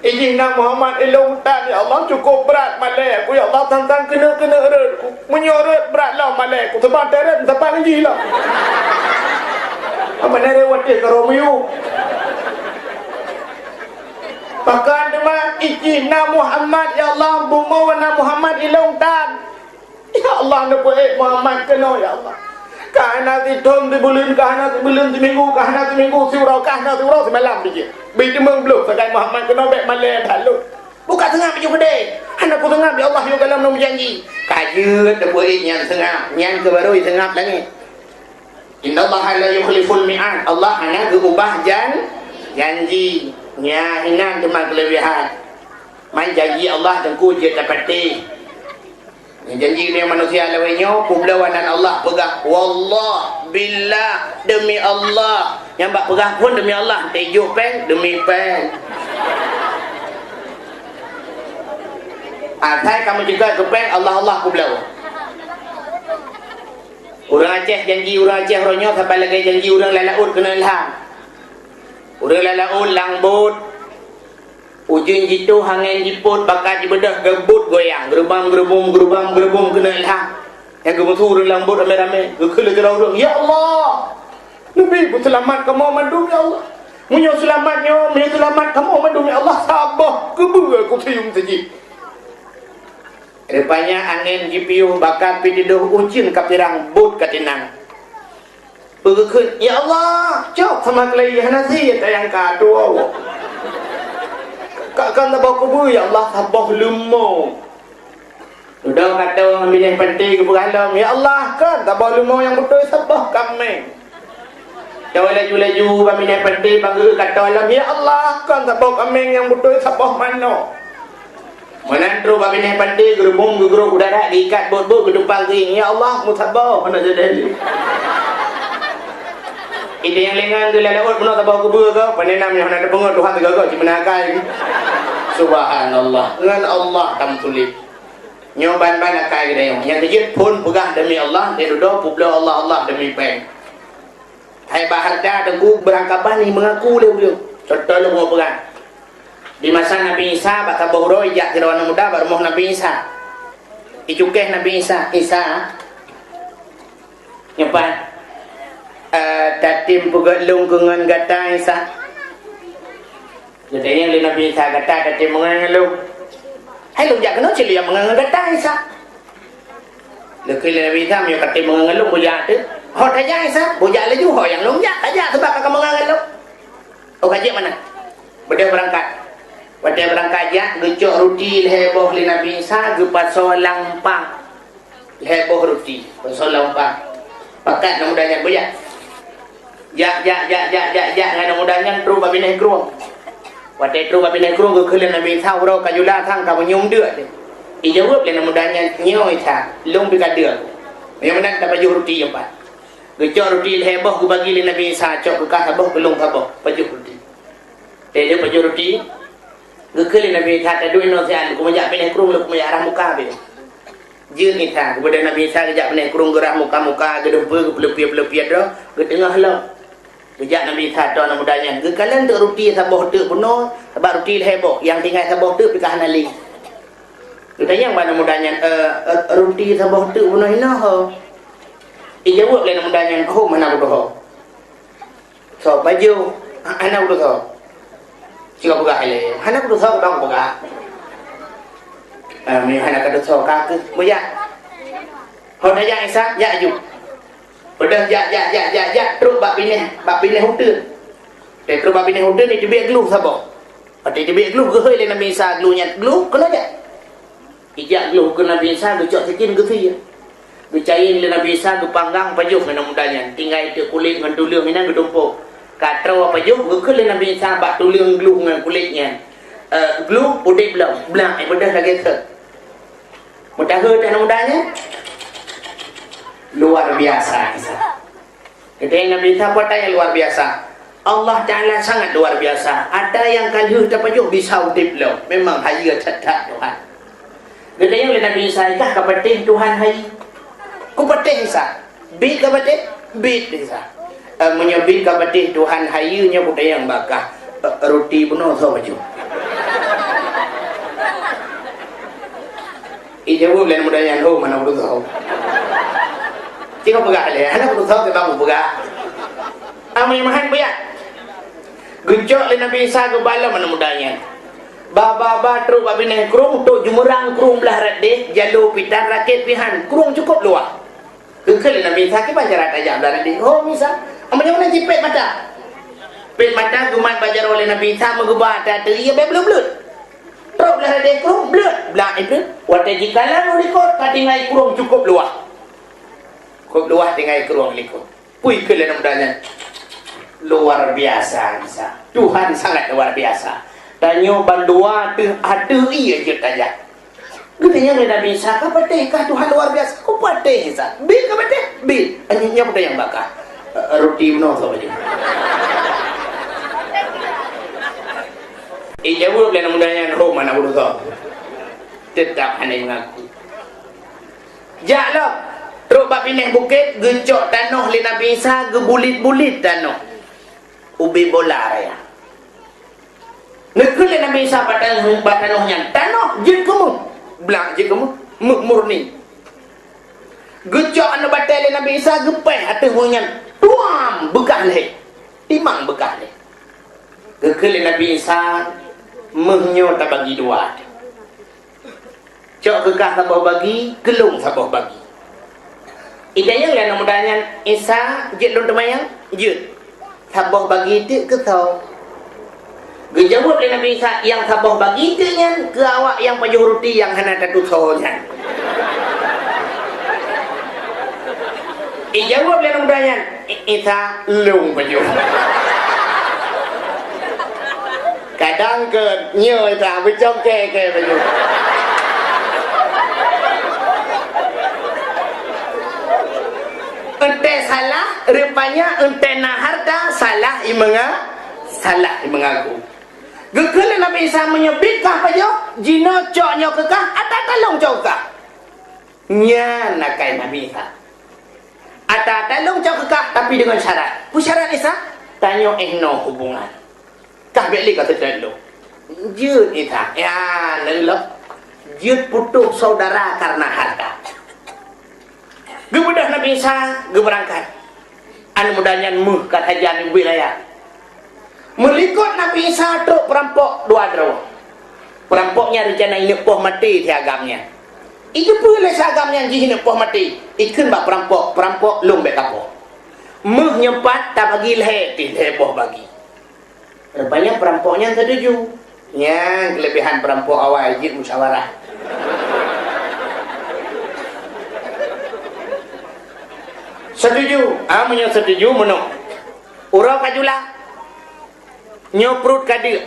izina Muhammad ilung tan ya Allah cukup berat malai aku ya Allah tantang kena eret menyorot berat lah malai aku sebab teret sebab gila apa nare wati karomiu bahkan dengan izina Muhammad ya Allah bunga warna Muhammad ilung tan ya Allah nak buat Muhammad kena ya Allah kahana tidom di bulan kahana di bulan di minggu kahana di minggu surau semalam biji biji mengbelum sekai Muhammad kena baik malai dalu buka tengah biji gede anak ku tengah ya Allah yo dalam nom janji kajut nak buat yang tengah yang kebaru tengah langit inna Allah la yukhliful mi'ad Allah hanya berubah janji nya hinan cuma kelebihan main janji Allah tengku je dapati janji ni manusia lawainya publawanan Allah pegah wallah billah demi Allah yang bak pegah pun demi Allah tejuk pen demi pen Atai kamu juga ke pen Allah publaw orang Aceh janji orang Aceh ronyo sampai lagi janji orang lalaut kena ilham orang lalaut langbut ujung jitu hangin jiput bakal jibedah gebut goyang gerubam kena ilham yang gemutu orang lambut rame-rame gekele kerau orang ya Allah lebih pun selamat kamu mandum ya Allah munyo selamat kamu mandum ya Allah sabah kebu aku cium saji rupanya angin jipiuh bakal pididuh ucin kapirang but katinang begekun ya Allah cok sama kelaihan nasi tayang kado kakak tak bawa kubu ya Allah sabah lumo sudah kata ambil yang penting kebu alam ya Allah kan tak bawa lumo yang betul sabah kami jauh laju kami yang penting bangga kata alam ya Allah kan tak bawa kami yang betul sabah mana menandru kami yang penting gerubung geruk udara diikat bot-bot ke depan ring ya Allah mutabah mana jadi Ide yang lengan tu lalat benar tak bawa kubur ke? Panenam yang ada pengut Tuhan tegak cik menakai. Subhanallah. Dengan Allah tam tulip. Nyoban ban akai dia yang kejit pun pegah demi Allah, dia duduk pula Allah demi pen. Hai baharda tengku berangkapan ni mengaku dia. Contoh lu mau pegang. Di masa Nabi Isa bakal bohro ijak kira muda baru mau Nabi Isa. Icukeh Nabi Isa nyepan tatim pugat lung kungan gata Isa. Jadi yang Nabi Isa gata tatim mengan lung. Hai lung jak kena cili yang mengan gata Isa. Lekil Nabi Isa yang tatim mengan lung bujak tu. Ho tajak Isa, bujak laju ho yang lung jak tajak sebab kakak mengan lung. Oh kaji mana? Beda berangkat. Pada berangkat ya, gecok roti heboh li Nabi Isa, gepat solang pang. Heboh roti, solang pang. Pakat nak mudahnya boyak. Ya, ngana mudahnya tru babineh kruang. Pada tru babineh kruang ke kelen Nabi Isa ro kajula thang ka nyum deut. Ijawab le nak mudahnya nyoi tha, lung bi kadeur. Yang mana tak baju roti yang pat. Gecok roti heboh ku bagi li Nabi Isa, cok ke kaboh ke lung kaboh, baju roti. Dia baju roti. Gekali Nabi Isa tak duit nasihat, aku majak pindah kerung, aku majak arah muka dia. Jin Isa, kepada Nabi Isa kejak pindah kerung gerak muka-muka, gedempa, kepelepia-pelepia dah, ke tengah lah. Kejak Nabi Isa tak nak mudahnya. Gekalan tu roti saboh tu penuh, sebab roti heboh, yang tinggal saboh tu pikah nali. Kita yang mana mudahnya, roti saboh tu penuh hina ho. Jawab lah nak mudahnya, oh mana aku ho. So baju, anak aku ho. Jika buka hele, anak aku tahu dong buka. Ni anak aku tahu kaki, buya. Hona ya Isa, ya ju. Udah ya, terus bab pineh hotel. Terus bab pineh hotel ni dibek glue sabo. Ati dibek glue ke hele Nabi Isa glue-nya glue kena je. Ijak glue ke Nabi Isa gecok sikit ke fi. Gecain le Nabi Isa gepanggang pajuh kena mudahnya. Tinggal itu kulit dengan tulang mina gedumpuk. Kata apa je, gekal Nabi Isa bak tulang glue dengan kulitnya. Glue putih belum, bedah lagi ke. Mudah ke dan mudahnya? Luar biasa Isa. Kita yang Nabi Isa kata yang luar biasa. Allah Ta'ala sangat luar biasa. Ada yang kalian terpajuk bisa putih belum. Memang hanya cetak Tuhan. Kita yang Nabi Isa ikah kepetih Tuhan hai. Ku petih Isa. Bid kepetih? Bid Isa. Menyebut kepada Tuhan hayunya budaya yang bakah roti penuh so baju. Ijawab lain budaya yang mana butuh tahu. Jika pegah le, anak butuh tahu kita mau pegah. Amai mahan buya. Gencok le Nabi Isa ke bala mana mudahnya. Baba tru babineh krung tu jumurang krung belah radeh jalur pitan rakit pihan krung cukup luar. Kekal Nabi Isa ke bajaran aja belah radeh. Oh misal macam mana jipet mata? Pet mata guman bajar oleh Nabi Isa mengubah data ia belum belut. Terus belah ada kurung belut. Belah itu wadah jikalan ulikot tinggal kurung cukup luah. Cukup luah tinggal kurung likot. Pui kalian mudahnya. Luar biasa Isa. Tuhan sangat luar biasa. Tanya bandua tu ada ia je tanya. Katanya Nabi Isa kah patihkah Tuhan luar biasa? Kau patih Isa. Bil kah patih? Bil. Hanya pada yang bakar. Roti penuh tu aja. Jawab lah mudahnya roh mana bodoh tu. Tetap hanya mengaku. Jaklah. Terus bab pindah bukit, gencok tanah li Nabi Isa, gebulit-bulit tanah. Ubi bola raya. Nekul li Nabi Isa pada tanahnya. Tanah jin kamu. Belang jin kamu. Murni. Gencok anak batal li Nabi Isa, gepeh atas bunyian. Tuam bekah leh. Timang bekah leh. Gekali Nabi Isa menyo tak bagi dua. Cok kekah sabah bagi, gelung sabah bagi. Ida yang lain mudahnya Isa jet lon temayang, jet. Sabah bagi itu ke tau. Gejawab oleh Nabi Isa yang sabah bagi itu nyan ke awak yang pajuh roti yang hana tatu soalnya. Jawab lain mudahnya Isa lung pajuh. Kadang ke nyo Isa becok ke pajuh. Ente salah rupanya entena harta salah mengaku. Gekala Nabi Isa menyebut kah pajo jino coknya kekah atau talong cokah nya nakai Nabi Isa atau talong cok kekah tapi dengan syarat. Pu syarat Isa tanyo no hubungan kah beli kata telo jut Isa ya lelo jut putus saudara karena harta. Gebudah Nabi Isa geberangkat anu mudahnya muh kat hajian wilayah melikut Nabi Isa truk perampok dua draw. Perampoknya rencana ini poh mati di agamnya. Itu boleh seagamnya jihina poh mati. Ikun bak perampok lung bek kapo. Muh nyempat tak bagi leh ti poh bagi. Rupanya perampoknya setuju. Ya, kelebihan perampok awal jid musyawarah. Setuju, amunya setuju menuk. Urau kajulah. Nyoprut kadir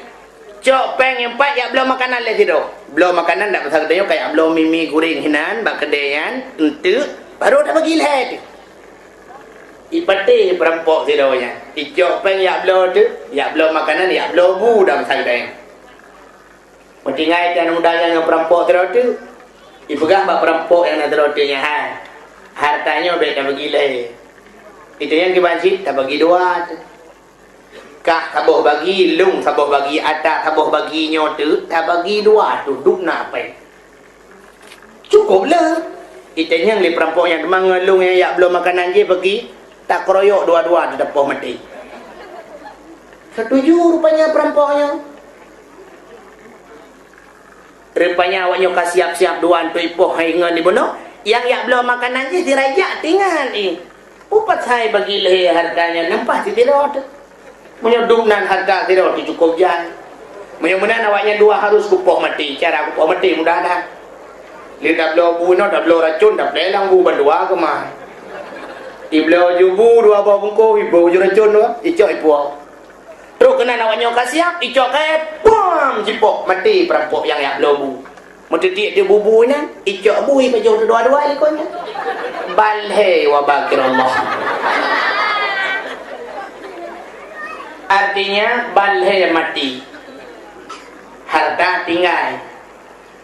cok peng empat ya belum makanan lagi tu belum makanan tak pasal katanya kayak belum mimi goreng hinan bak kedayan untuk baru dah bagi leh ipati perampok tidonya icok peng ya belum tu ya belum makanan ya belum bu dah pasal katanya mentingai dan mudah yang perampok tido tu ipegah bak perampok yang nak tidonya hartanya baik dah bagi leh itu yang dibanjir tak bagi dua tu kah tabuh bagi lung tabuh bagi atas tabuh bagi nyote tak bagi dua tu duk nak apa cukup lah kita yang li perampok yang demang lung yang yak belum makanan je pergi tak keroyok dua-dua di depan mati setuju rupanya perampoknya rupanya awaknya kasih siap-siap dua untuk ipoh haingan di bono yang yak belum makanan je dirajak tinggal upat saya bagi leh harganya nampak tidak ada menyedumnan harga tidak cukup jan. Menyurunan awaknya dua harus kupoh mati. Cara kupoh mati mudah dah. Lihat belo buno, dah belo racun, dah belang bu berdua ke mah. Iblo jubu dua buah bungku, ibu ju racun dua, icok ibu. Terus kena awaknya kasiap, icok kayak pom cipok mati perampok yang belo bu. Mesti dia bubunya, icok bui baju dua-dua ikonya. Balhe wa bakirullah. Artinya balhe mati harta tinggal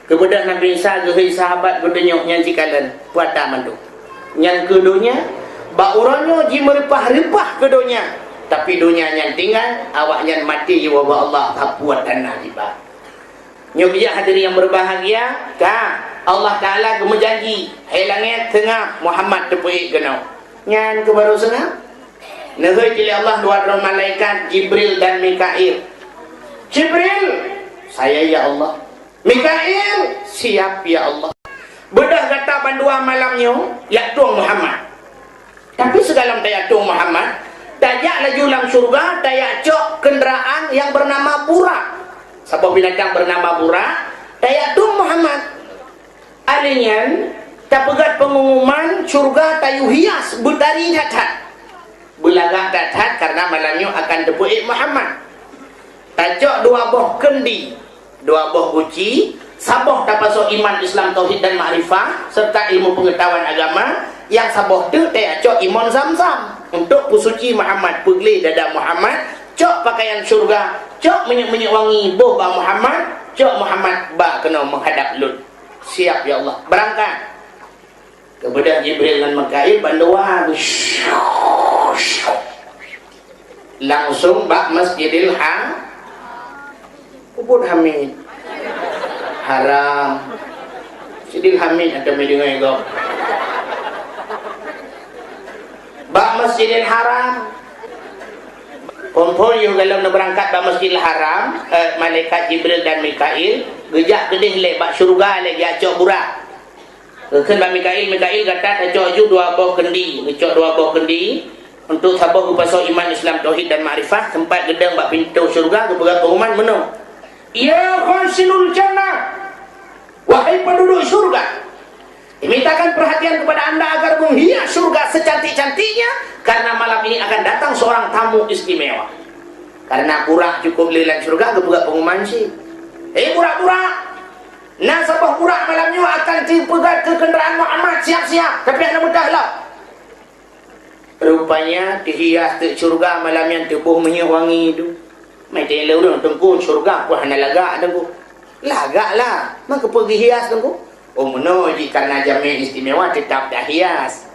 kemudian Nabi Isa gehi sahabat berdenyok yang cikalan puata mandu yang keduanya baurannya ji meripah-ripah keduanya tapi dunia yang tinggal awaknya mati ya Allah kapuat dan najibah nyobia hadirin yang berbahagia kah Allah Ta'ala berjanji hai langit tengah Muhammad tepui genau nyan ke baru sengah Nahai pilih Allah dua orang malaikat Jibril dan Mikail. Jibril, saya ya Allah. Mikail, siap ya Allah. Bedah kata bandua malamnya, ya Tuhan Muhammad. Tapi segala tayak Tuhan Muhammad, tayak laju lang surga, tayak cok kenderaan yang bernama Burak. Sebuah binatang bernama Burak, tayak Tuhan Muhammad. Alinya, tak pegat pengumuman surga tayu hias berdari datat. Belagak datat karena malamnya akan tepuik Muhammad. Tajak dua boh kendi, dua boh guci, saboh tapasok iman Islam tauhid dan ma'rifah serta ilmu pengetahuan agama yang saboh tu tajak iman Zamzam untuk pusuci Muhammad pegli dada Muhammad, cok pakaian surga, cok minyak-minyak wangi boh ba Muhammad, cok Muhammad ba kena menghadap Lut. Siap ya Allah, berangkat. Kemudian Jibril dan Mikail bandua langsung bak Masjidil Ubud Hamid haram Sidil Hamid ada medengai kau bak Masjidil Haram Pompol yang kalau nak berangkat bak Masjidil Haram malaikat Jibril dan Mikail gejak kedih lek bak syurga lek dia cok burak kan bak Mikail kata cok ju dua buah kendi cok dua buah kendi untuk sabar upasau iman Islam tauhid dan ma'rifah tempat gedang bak pintu syurga kepada pengumuman menung ya khasinul jannah wahai penduduk syurga dimintakan perhatian kepada anda agar menghias syurga secantik-cantiknya karena malam ini akan datang seorang tamu istimewa karena burak cukup lilang syurga kepada pengumuman sih burak-burak nah sabah burak malamnya akan dipegat ke kenderaan Muhammad siap-siap tapi anda mudahlah Rupanya dihias tu syurga malam yang tubuh minyak wangi tu. Mai tele urang tengku syurga ku hana lagak tengku. Lagak lah. Maka pergi hias tengku. Oh meno ji karena jamin istimewa tetap dah hias.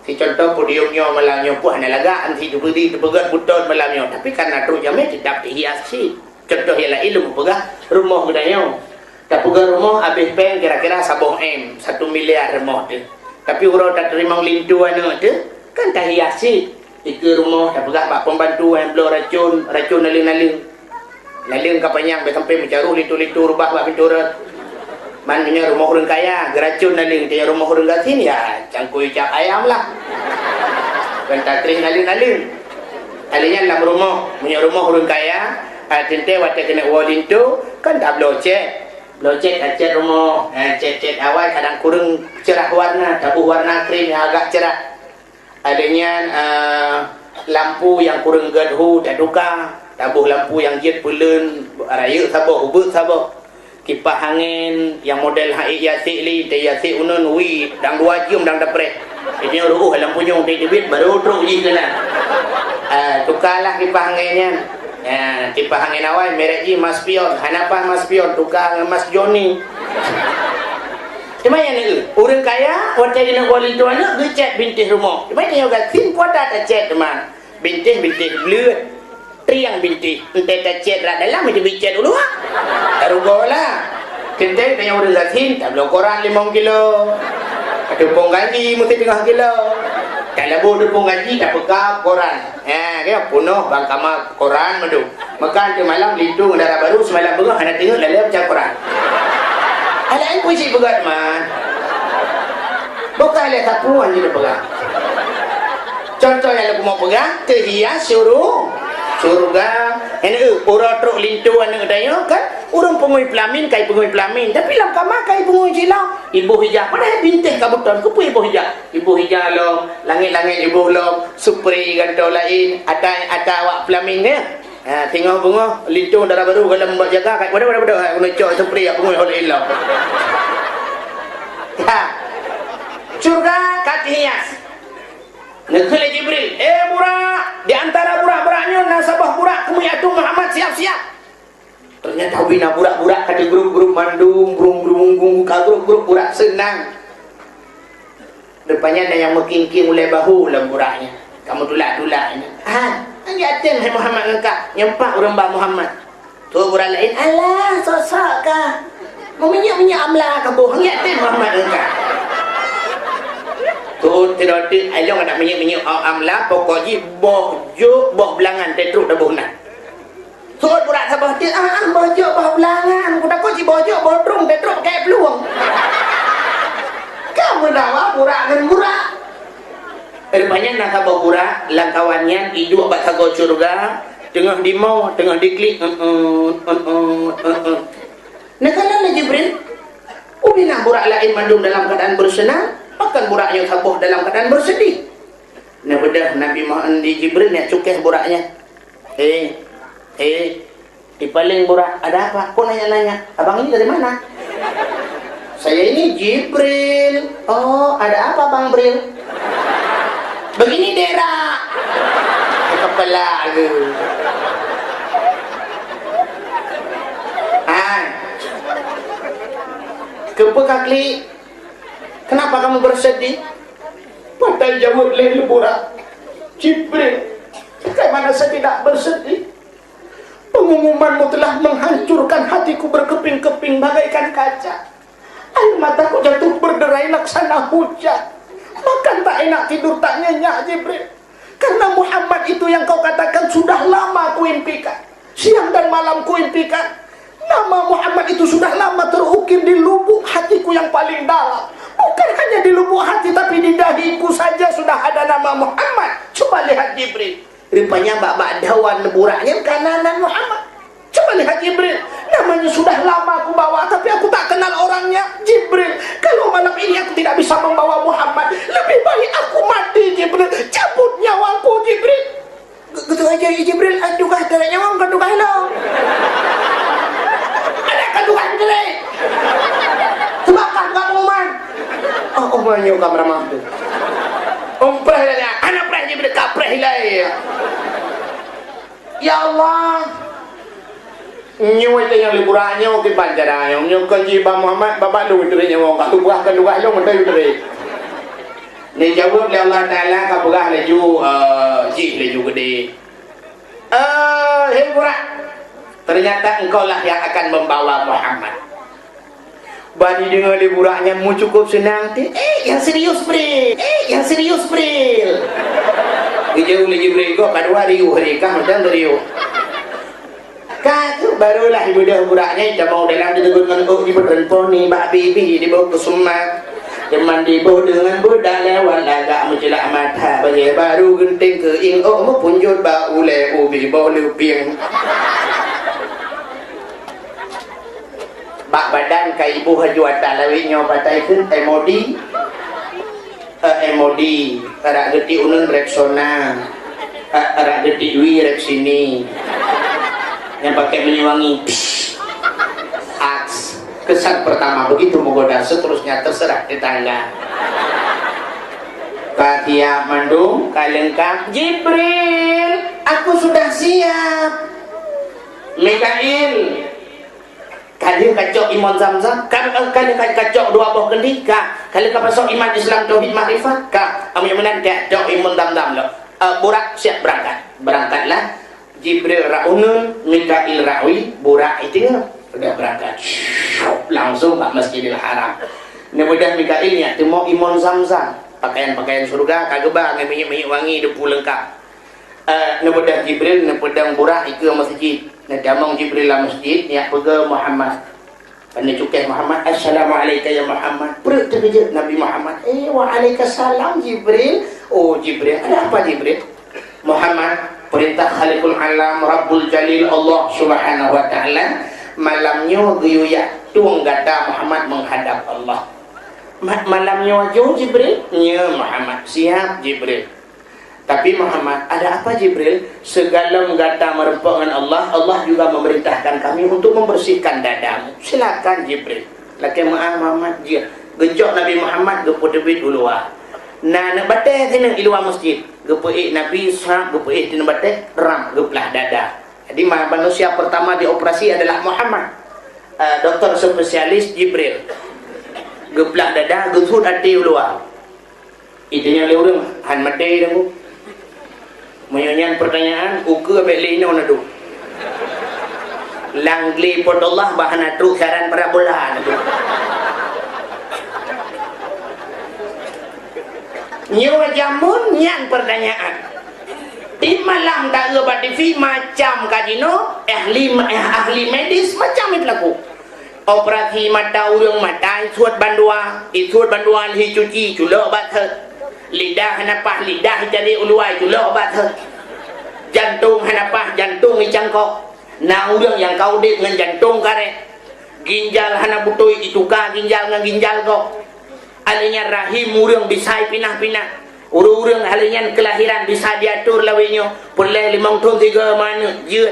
Si contoh podiumnya malamnya ku hana lagak anti tu berdiri tu pegat buton malamnya. Tapi karena tu jamin tetap dihias si. Contoh ialah ilmu pegah rumah gedanya. Tak pegah rumah habis peng kira-kira 1 M, 1 miliar rumah tu. Tapi orang tak terima lintuan tu. Kan tak hiasi tiga rumah dah pegang bak pembantu yang belum racun naling-naling kapanyang sampai mencaruh litu-litu rubah bak pintu rat mannya rumah orang kaya geracun naling dia rumah orang gatin ya cangkui cap ayam lah kan tak kering naling-naling alinya dalam rumah punya rumah orang kaya tente waktu kena walin tu kan tak blocek cat rumah cat awal kadang kurang cerah warna tabuh warna krim yang agak cerah adanya lampu yang kurang gadhu tak tukar tabuh lampu yang jet pulen raya sabah ubut sabah kipas angin yang model haik yasik li te yasik unun wi dang 2 jam dang dapre ini lampunya untuk debit baru truk je kena tukarlah kipas anginnya kipas angin awal merek je Mas Pion hanapa Mas Pion tukar dengan Mas Joni. Cuma yang ni, orang kaya, waktu dia nak kuali tu anak, dia cat bintis rumah. Cuma dia juga thin kuada tak cat teman. Bintis belut, triang bintis. Entah tak cat rak dalam, dia bicat dulu lah. Tak rugol lah. Kentai dia orang thin, tak belum koran 5 kilo. Tepung gaji mesti 3 kilo. Tak labu tepung gaji, tak pegang koran. Dia penuh bangkama koran madu. Makan ke malam, lintung darah baru, semalam bengah, anak tengok lalai macam koran. Alain puisi pegat man. Bukan oleh kapuan je dia pegang. Contoh yang aku mau pegang, terhias suruh surga. Ini orang truk lintu anak daya kan. Orang pengui pelamin, kai pengui pelamin. Tapi lam kamar kai pengui silau. Ibu hijau, padahal bintih kabutan. Kupu ibu hijau. Ibu hijau long, langit-langit ibu long, supri gantau lain. Ada awak pelamin dia. Tengok bunga lintung darah baru kalau membuat jaga kat pada guna cok sepri aku ngoi oleh ilau. Surga kaki hias. Negeri Jibril, burak di antara burak-buraknya nasabah burak kemuyatu Muhammad siap-siap. Ternyata bina burak-burak kata grup-grup mandung, burung-burung grup-grup burak senang. Depannya ada yang mengking-king oleh bahu dalam buraknya. Kamu tulak-tulaknya. Yatim hai Muhammad engkau nyempak orang Mbak Muhammad tu orang lain alah sosok kah meminyak-minyak amla ke bohong yatim Muhammad engkau tu tidak ayong ada minyak-minyak amla pokoknya bojo boh belangan tetruk dah bohnan tu budak sabah dia bojo boh belangan aku takut si bojo bodrung tetruk kayak peluang kamu dah burak dengan burak. Rupanya nasabah burak langkawannya hidup abad sago surga tengah dimau tengah diklik nakala Jibril ubina burak lain mandung dalam keadaan bersenang akan buraknya sabuh dalam keadaan bersedih. Nah bedah Nabi Muhammad di Jibril nak cukeh buraknya di paling burak ada apa kau nanya-nanya abang ini dari mana? Saya ini Jibril. Oh ada apa Bang Bril? Begini daerah kepala ke kepekakli kenapa kamu bersedih? Padahal jawab lain leburak Jibril bagaimana saya tidak bersedih? Pengumumanmu telah menghancurkan hatiku berkeping-keping bagaikan kaca. Air mataku jatuh berderai laksana hujan. Makan tak enak, tidur tak nyenyak Jibril. Karena Muhammad itu yang kau katakan sudah lama ku impikan. Siang dan malam ku impikan. Nama Muhammad itu sudah lama terukir di lubuk hatiku yang paling dalam. Bukan hanya di lubuk hati tapi di dahiku saja sudah ada nama Muhammad. Coba lihat Jibril. Rupanya bak-bak dawan leburaknya kananan Muhammad. Coba lihat Jibril. Namanya sudah lama aku bawa tapi aku tak kenal orangnya. Jibril, kalau malam ini aku tidak bisa membawa Muhammad, lebih baik aku mati Jibril. Cabut nyawaku Jibril. Gitu aja Jibril. Aduh kah tak nyawa kan tukah lo. Ada kan tukah Jibril. Tebakan kamu man. Oh banyak kamera mampu. Preh anak preh Jibril kapreh hilai. Ya Allah. Nyo itu yang liburannya ke panjara, nyo kaji Bang Muhammad bapak lu itu nyo kat buah kan luah lu mentai itu. Ni jawab oleh Allah Taala ka berah laju ji laju gede. Hei burak. Ternyata engkau lah yang akan membawa Muhammad. Bani dengar liburannya mu cukup senang. Yang serius Bril. Yang serius Bril. Dijauh oleh Jibril kau kedua riuh mereka macam riuh. Katu barulah ibu dah buraknya kita mau dalam ditegur di berempon ni bak bibi dibawa ke sumat mandi bau dengan budak lewat lagak mencelak mata bagi baru genting ke ing mau punjut bau le ubi bau luping bak badan kai ibu haju atas lawinyo patai kun emodi arak geti unun Rexona arak geti dwi Rex sini yang pakai menyewangi aks kesan pertama begitu menggoda seterusnya terserah tetangga Katia mandung kalengkap Jibril aku sudah siap Mikail kalian kacok iman zam-zam kalian kacok dua buah kendika kalian kapasok iman Islam tauhid makrifat kak amin kacok iman zam-zam lo burak siap berangkatlah Jibril ra'unun, Mikail ra'wi, burak itu udah berangkat langsung ke Masjidil Haram. Ini mudah Mikailnya temu imun zam-zam pakaian-pakaian surga kageba minyak-minyak wangi depu lengkap. Ini mudah Jibril, ini pedang burak itu masjid. Ini damang Jibril lah masjid, ni pega Muhammad. Ini cukeh Muhammad, Assalamualaikum ya Muhammad. Perut terkejut Nabi Muhammad. Waalaikumsalam Jibril. Oh Jibril, ada apa Jibril? Muhammad perintah Khaliqul Alam Rabbul Jalil Allah Subhanahu wa taala malamnya guyuyak tuang gata Muhammad menghadap Allah. Malamnya aja Jibril? Ya Muhammad, siap Jibril. Tapi Muhammad, ada apa Jibril? Segala gata merempuk dengan Allah, Allah juga memerintahkan kami untuk membersihkan dadamu. Silakan Jibril. Laki Muhammad dia gejok Nabi Muhammad gepu debit dulu nak batai tinang iluwa masjid gepu Nabi Ishaq gepu tinang batai ram geplah dada. Jadi manusia pertama dioperasi adalah Muhammad. Dokter spesialis Jibril geplah dada gesut hati luar. Itunya leureung han mati dah bu. Menyanyian pertanyaan uke beli ini onadu. Langli pot Allah bahana truk saran para bola. Nyawa jamun nyan pertanyaan. Di malam tak lebat TV macam kajino ahli medis macam itu laku. Operasi mata urang mata suat bandua, suat bandua hi cuci culok bat lidah hanapah lidah jadi uluai culok bat jantung hanapah jantung hi cangkok. Na urang yang kau dit dengan jantung kare. Ginjal hana butoi itu ka ginjal dengan ginjal kok. Alinya rahim urang bisa pinah-pinah. Urang alinya kelahiran bisa diatur lawinyo. Boleh 5 tahun 3 mana jeut.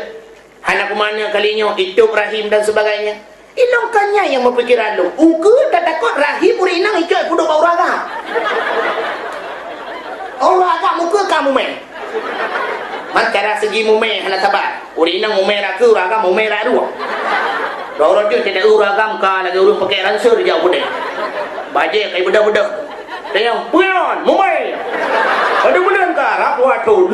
Anak mana kalinya itu rahim dan sebagainya. Ilongkannya yang mempikiran lu. Uke tak takut rahim urinang ikut kudu bau raga. Raga muka kamu meh. Makara segi mume hana sabar. Urinang mume raku raga mume radu. Dorong je tidak uragam ka lagi urang pakai ransur jauh gede. Baje kayak budak-budak. Tayang puyon mume. Ada bulan ka rapu atul.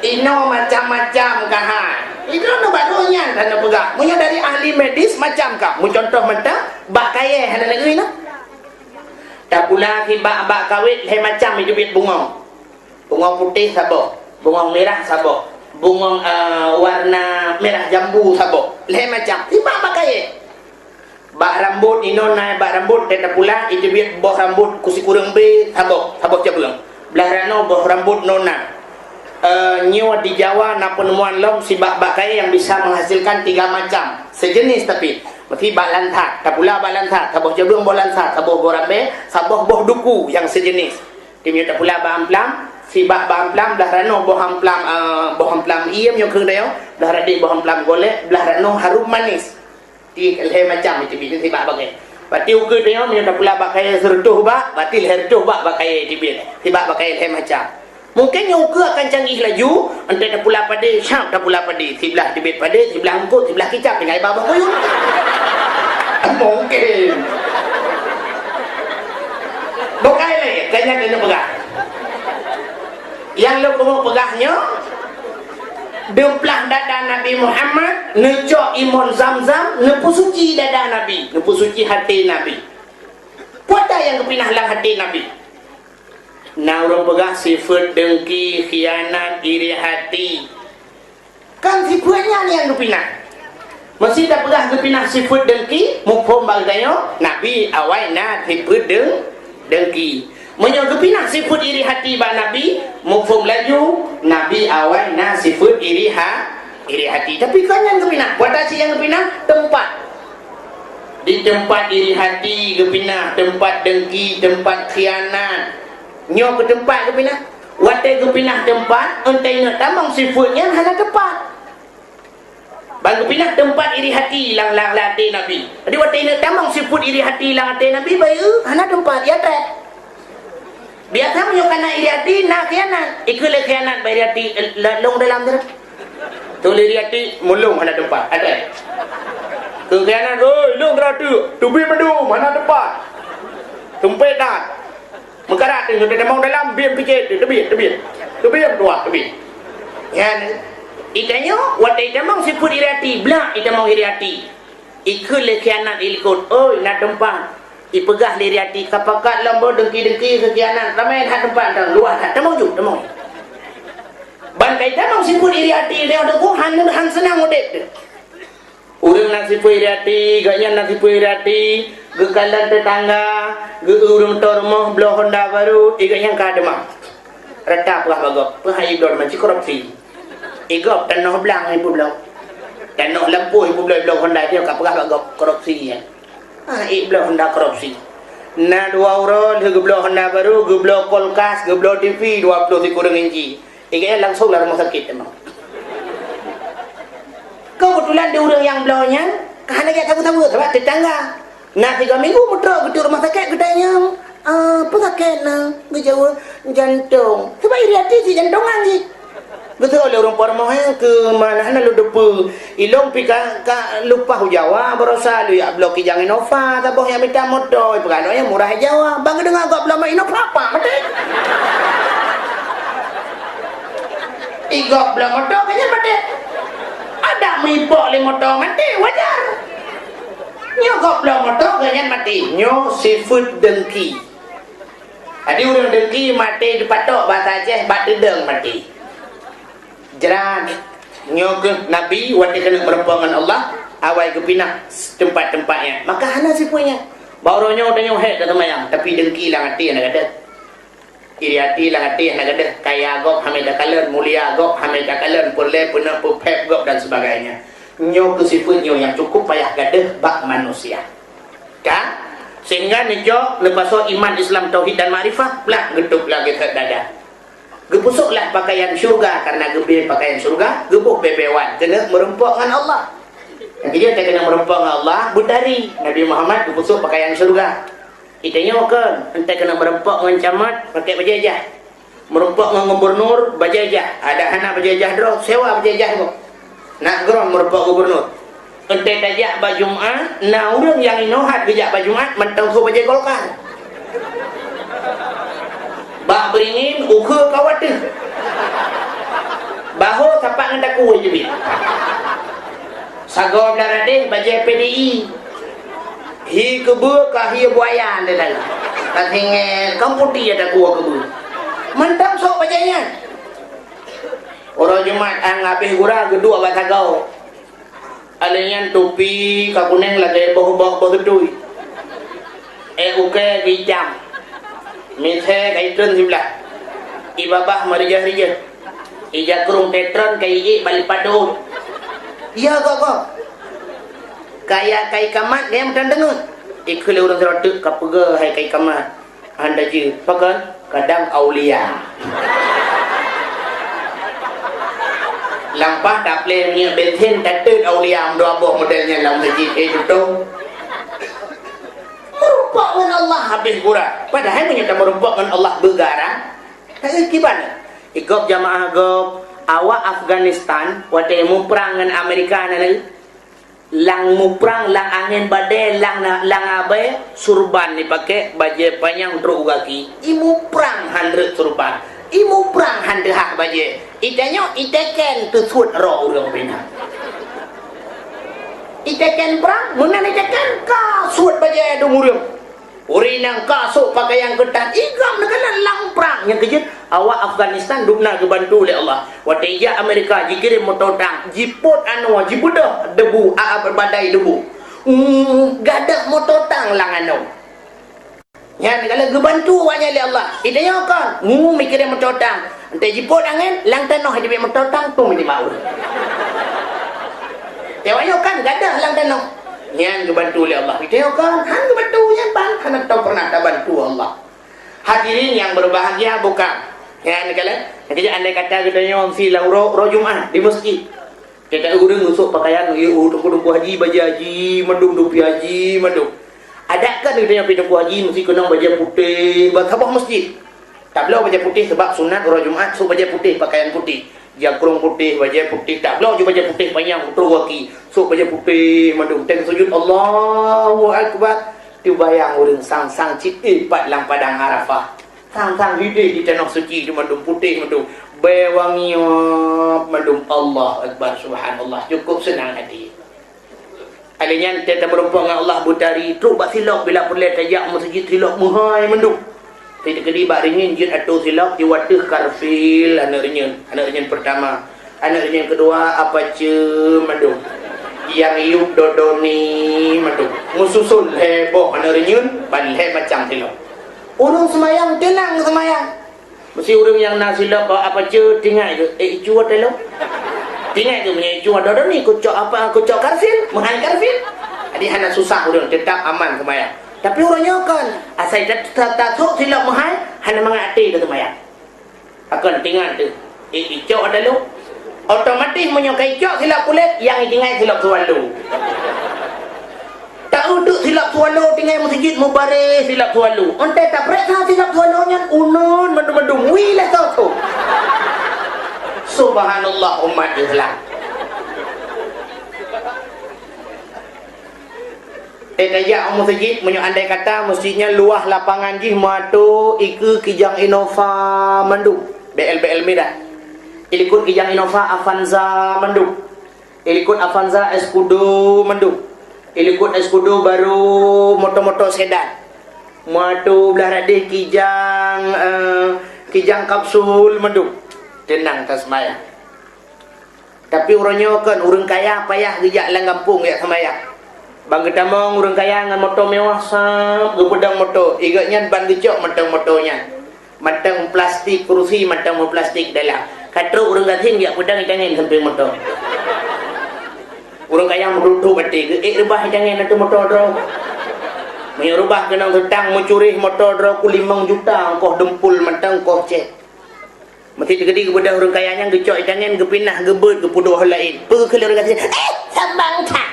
Ino macam-macam kahan. Itu no barunya hana pegang. Munya dari ahli medis macam ka. Mu contoh mentah bak kaya hana negeri no. Tak pula ki bak kawit he macam itu bit bungong. Bungong putih sabo, bungong merah sabo, bungong warna merah jambu sabo. Le macam ti bak kaya. Bak rambut ino naik bak rambut tak pula itu bit boh rambut kusi kurang be sabo, sabo jabung. Belah rano boh rambut nona. Nyawa di Jawa na penemuan lom si bak kaya yang bisa menghasilkan 3 macam sejenis tapi mesti bak lantat tak pula bak lantat saboh jabung boh lantat saboh boh rambe saboh boh duku yang sejenis timnya tak pula bak amplam si bak amplam belah rano boh amplam iem yang kering dayo belah radik boh amplam golek belah rano harum manis ti le macam itu si bak bagai Pati ukur dia minta pula pakai sertuh bak, batil hertuh bak pakai tibit. Tiba pakai leh macam. Mungkin yang ukur akan canggih laju, entah dah pula pada, syam dah pula pada. Sebelah tibit pada, sebelah angkut, sebelah kicap dengan ibu abah koyun. Mungkin. Bukai leh, kayaknya kena pegah. Yang lu kamu pegahnya, demplah dada Nabi Muhammad, necok imun zam-zam, nepu suci dada Nabi, nepu suci hati Nabi. Puata yang kepinah lang hati Nabi. Nah orang pegah sifat dengki, khianat, iri hati. Kan sifatnya ni yang kepinah. Mesti dah pegah kepinah sifat dengki, mufhum bagainya Nabi awal na sifat dengki. Menyo kepinah sifat iri hati ba Nabi, mufhum laju Nabi awal na sifat iri hati. Tapi kan yang kepinah, buat si yang kepinah tempat. Di tempat iri hati kepinah, tempat dengki, tempat khianat. Nyo ke tempat kepinah. Watai kepinah tempat, entai nak tamang sifatnya hanya tempat. Bang kepinah tempat iri hati lang hati Nabi. Jadi watai nak tamang sifat iri hati lang hati Nabi bayu hanya tempat ya tak. Biasa menyukai nak iri hati, nak khianat. Ikulah khianat iri hati, long dalam tu. Tulis iri hati, mulung mana tempat. Ada. Khianat, oi, long beratu. Tubi madu, mana tempat. Tumpet dah. Mengkarat tu, sudah mau dalam, biar pikir tu, tebit. Tebit dua, tebit. Yang, itanya, watai tamang sifut iri hati, belak itamang iri hati. Ikulah khianat ilikut, oi, nak tempat. Ipegah diri hati kapakat lambo dengki-dengki kekianan ramai hak tempat dah luar hak temau ju temau bantai temau siput iri hati dia ada ku han senang modep tu urang nak siput iri hati gaknya nak siput iri hati gekalan tetangga ge urang tormoh blo Honda baru igaknya ka demam rata plah bagok pahai dor manci korupsi igop tanah belang ibu blo tanah lampu ibu blo Honda dia ka pah bagok korupsi ya. Iblo Honda korupsi. Nah 2 euro geblo Honda baru, geblo kulkas, geblo TV 20 kurang inci. Ikatnya langsung lah rumah sakit emang. Kebetulan dia orang yang blonya, karena dia tahu-tahu sebab tetangga. Nah 3 minggu muter ke rumah sakit gedanya. Apa sakit nah? Gejala jantung. Sebab iri hati si jantungan sih. Betul oleh orang Parmah ke mana lu depu ilong pika lupa Jawa berosa lu ya blok jangan Innova taboh yang minta motor perkara yang murah Jawa bang dengar gak belum Innova apa mati igok belum motor kayaknya mati ada mipok le motor mati wajar nyo gok belum motor kayaknya mati nyo sifat dengki ada orang dengki mati dipatok bahasa Aceh bat dedeng mati jeran nyok Nabi wati kena berempangan Allah awal kepinah tempat-tempatnya maka hana sipunya barunya udah nyohet kata mayang tapi dengki lah hati nak ada iri hati lah hati nak ada kaya gop hamida kalen mulia gop hamida kalen pule puna pupep gop dan sebagainya nyok kesifutnya yang cukup payah gadah bak manusia kan sehingga nyok lepas iman Islam tauhid dan ma'rifah lah geduk lagi ke dada gepusuklah pakaian syurga karena gebe pakaian syurga gebuk bebewan kena merempok dengan Allah yang dia tak kena merempok dengan Allah budari Nabi Muhammad gepusuk pakaian syurga itanya kan entah kena merempok dengan camat pakai bajajah merempok dengan gubernur bajajah ada anak bajajah drop sewa bajajah kok nak geron merempok gubernur entah tajak bajumat nah orang yang inohat bijak bajumat mentang su bajaj golkar bak beringin ukur kawat tu bahu tapak ngendak kuih je bin sagor darah deh bajai PDI hi kebu kah hi buayan dia dalam katanya kamputi ada kuah kebu mentang sok bajainya orang Jumat ngapih gura kedua batagau alanya topi kakuneng lagi bau-bau gedui uke bijam misal kaitron sebelah ibabah marjah-rijah ija kurung tetron kai balik padu iya kok kaya kai kamat dia mutan dengut ikhle urang serotuk kapega hai kai kamat anda je pakan kadang aulia lampah daple punya benten tatut aulia mdo aboh modelnya lam masjid itu Allah habis gura. Padahal menyata merumpuk dengan Allah bergara. Tapi gimana? Ikut jamaah gop awak Afghanistan waktu mu perang dengan Amerika nanti. Lang mu perang, lang angin badai, lang abai, surban dipakai baju panjang teruk kaki. Imu perang 100 surban. Imu perang 100 hak baju. Itanya itaken tu sud roh orang bina. Itaken perang, mana itaken ka sud baju dumurum. Uri nang kasuk pakaian ketat igam negara lang perang yang kejut awak Afghanistan dukna kebantu oleh Allah. Waktu ia Amerika dikirim mototang jiput anu jibudah debu berbadai debu. Gadak mototang lang anu. Ya kalau kebantu awaknya oleh Allah. Idanya kan mikirin mototang. Ente jiput angin lang tanah di mototang tu mesti mau. Tewanya kan gadah lang tanah. Yang dibantu oleh Allah. Itu kan, hang dibantu yang bang, hang tahu pernah tak bantu Allah. Hadirin yang berbahagia bukan? Ya, ni kalian. Jadi andai kata kita nyom si lauro Jumat di masjid. Kita urang usuk pakaian, untuk haji baju haji, mendung dupi haji, mendung. Adakah kita yang pindah haji mesti kena baju putih, bertabah masjid? Tak boleh baju putih sebab sunat orang Jumat, so baju putih, pakaian putih. Jangkrung putih, baju putih, tak boleh juga baju putih panjang terus kaki. So baju putih madung tengok sujud Allahu Akbar. Tu bayang orang sang-sang cip pat lang padang Arafah. Sang-sang hidup di tanah suci di madung putih madung. Bewangi madung Allah Akbar subhanallah. Cukup senang hati. Alanya kita berumpah dengan Allah butari terus bak silap bila perlu tajak masjid silap muhai madung. Kita kedi bak ringin jin atau silap di watih karfil anak ringin pertama, anak ringin kedua apa madung yang iup dodoni madung mususul heboh anak ringin balhe macam silap urung semayang tenang semayang mesti urung yang nak silap apa tinggal itu icu atelo tinggal itu punya icu dodoni kucok apa kucok karfil menghai karfil jadi hana susah urung tetap aman semayang. Tapi orangnya kan asal tak tahu silap mahal hanya mengati tu semayang. Akan tinggal tu icok ada lu otomatis menyukai icok silap kulit yang tinggal silap sualu. Tak uduk silap sualu tinggal masjid mubarak silap sualu. Ontai tak periksa silap sualunya unon mendung-mendung wilah tu. Subhanallah umat Islam. Tajak masjid andai kata masjidnya luah lapangan jih matu iku kijang Innova mandung BL Medan ilikut kijang Innova Avanza mandung ilikut Avanza Escudo mandung ilikut Escudo baru motor sedan matu belah radih kijang kapsul mandung tenang tak semaya. Tapi orangnya kan orang kaya payah gejak lang kampung ya semaya. Bang ketamong orang kaya dengan motor mewah sam gepedang motor igaknya ban gecok motornya matang plastik kursi matang plastik dalam katro orang gathing dia pedang jangan samping motor orang kaya merutuh batik rubah jangan itu motor dro menyerubah kena tentang mencuri motor dro ku 5 juta kau dempul matang kau cek mesti digedi kepada orang kayanya gecok jangan gepinah gebut gepuduh lain pergi ke orang gathing sambang tak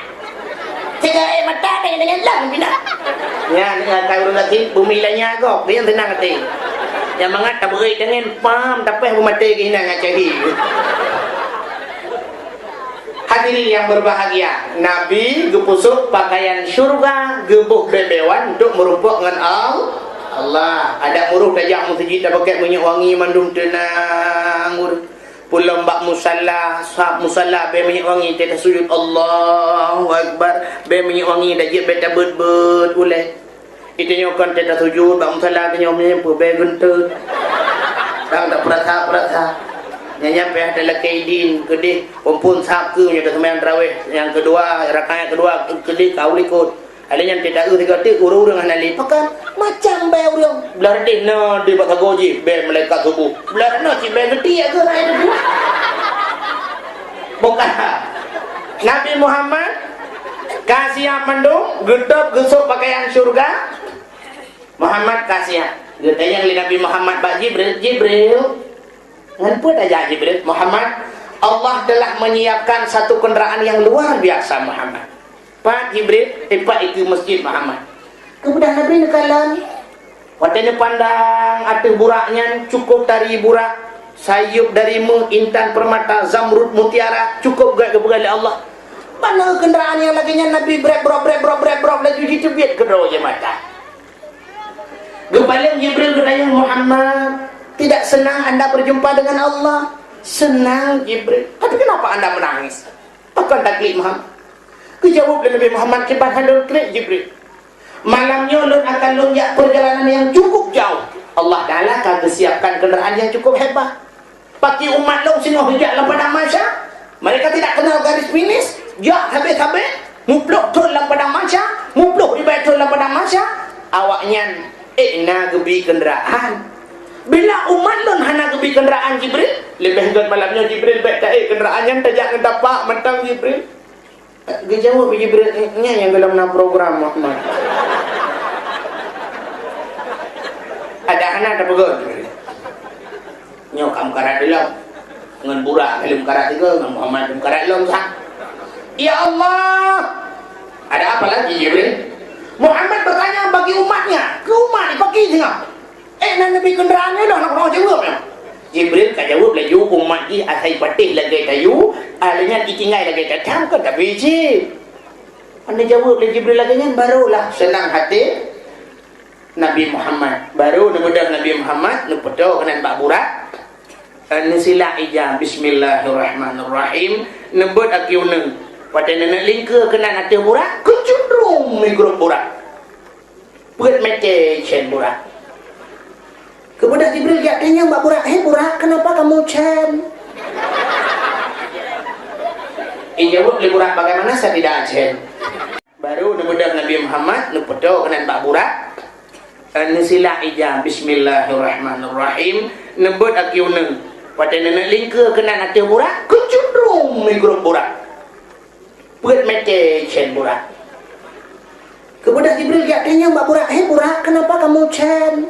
tiga mata dengan lang bina. Ya, dengan kau orang lagi bumi lainnya kok, dia tenang hati. Yang mangat tak beri dengan pam, tapi aku mati kena ngacahi. Hadirin yang berbahagia, Nabi gepusuk pakaian syurga, gebuh bebewan untuk merumpuk dengan Allah. Ada muruh tajak masjid tak pakai minyak wangi mandum tenang. Pulang bak musalla, sahab musalla be minyak wangi kita sujud Allahu Akbar be minyak wangi dah jib beta bet ulai. Itu nyokan kita sujud bak musalla ke nyomnya be gentut. Tak perasa. Nyanya pe ada lakaidin kedih umpun sahab ke nya sembahyang tarawih yang kedua rakaat kedua kedih kau ikut. Ada yang tidak tiga urang hanali pakan macam bay urang belar deh no di bak goji bay malaikat subuh belar no si bay gede ke rai tu bukan Nabi Muhammad kasih mandung gedap gesuk pakaian syurga Muhammad kasih gedanya Nabi Muhammad bak Jibril ngapa aja Jibril Muhammad Allah telah menyiapkan satu kendaraan yang luar biasa Muhammad Pak Jibril, Pak itu masjid Muhammad. Kemudian Nabi nekalan. Watanya pandang atas buraknya, cukup tari burak, sayup dari intan permata, zamrud mutiara, cukup gak kebegali Allah. Mana kenderaan yang laginya Nabi brek lagi ditebit ke roja mata. Kembali Jibril bertanya, Muhammad, tidak senang anda berjumpa dengan Allah? Senang Jibril. Tapi kenapa anda menangis? Bahkan taklid Muhammad. Kejawab Nabi Muhammad, kibat handul klik Jibril. Malamnya lun akan lunjak perjalanan yang cukup jauh. Allah Ta'ala akan siapkan kenderaan yang cukup hebat. Pakai umat long singoh hijak dalam padang mahsyar. Mereka tidak kenal garis finish. Jak habis-habis. Mupluk turun dalam padang mahsyar. Mupluk di bawah turun dalam padang mahsyar. Awaknya na gebi kenderaan. Bila umat lun hana gebi kenderaan Jibril, lebih gon malamnya Jibril baik tak kenderaan yang tajak ngetapak mentang Jibril. Dijawab Jibril nya yang dalam program Muhammad. Ada anak ada pegon. Nyokam karat dalam dengan burak dalam karat itu dengan Muhammad dalam karat dalam sah. Ya Allah, ada apa lagi Jibril? Muhammad bertanya bagi umatnya, ke umat ni pakai tengah. Nabi kenderaannya dah nak orang jawab ya. Jibril kat jawab lagi umat ni asai patih lagi kayu, alanya ditinggal lagi datang ke tak biji. Anda jawab lagi Jibril lagi kan barulah senang hati Nabi Muhammad. Baru mudah Nabi Muhammad nepedo kena bak burak. Sila ija bismillahirrahmanirrahim nebut akiuneng. Pada nenek lingka kena hati burak, kecundrung migrup burak. Buat mete cen burak. Kemudian Jibril dia tanya Mbak Burak, Burak, kenapa kamu cen? Jawab Burak, bagaimana saya tidak cen? Baru mudah Nabi Muhammad nepedo kena Mbak Burak. Sila ija bismillahirrahmanirrahim nebut akiuneng. Pada nenek lingka kena hati burak, kecundrung migrup burak. Buat mete cen burak. Kemudian Jibril dia tanya Mbak Burak, Burak, kenapa kamu cen?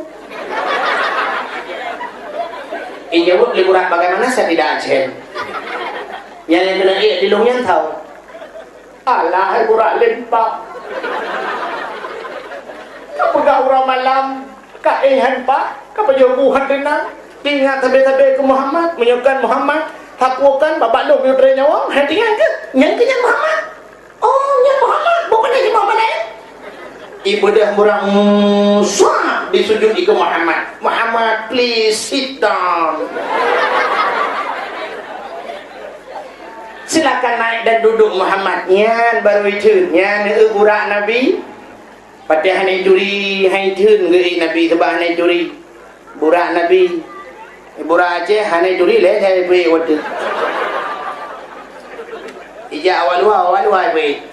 Jawab Burak, bagaimana saya tidak cen? Yang kena di lungnya tahu. Alah Burak lempak. Kapag orang malam, kaihan pa, kapag buhat renang, tinggal tabi-tabi ke Muhammad, menyukan Muhammad, hakukan, babak lu menyukai nyawa, hatinya ke? Yang ke Muhammad? Oh, yang Muhammad, bukan lagi Muhammad lain. Ibu dah murang suap disujud ke Muhammad. Muhammad, please sit down. Silakan naik dan duduk Muhammad. Nyan baru itu, nyan burak Nabi. Patih hanai juri, hanai tun ke Nabi sebab hanai juri. Burak Nabi. Burak Aceh hanai juri leh saya pergi waktu. Ija awal pergi.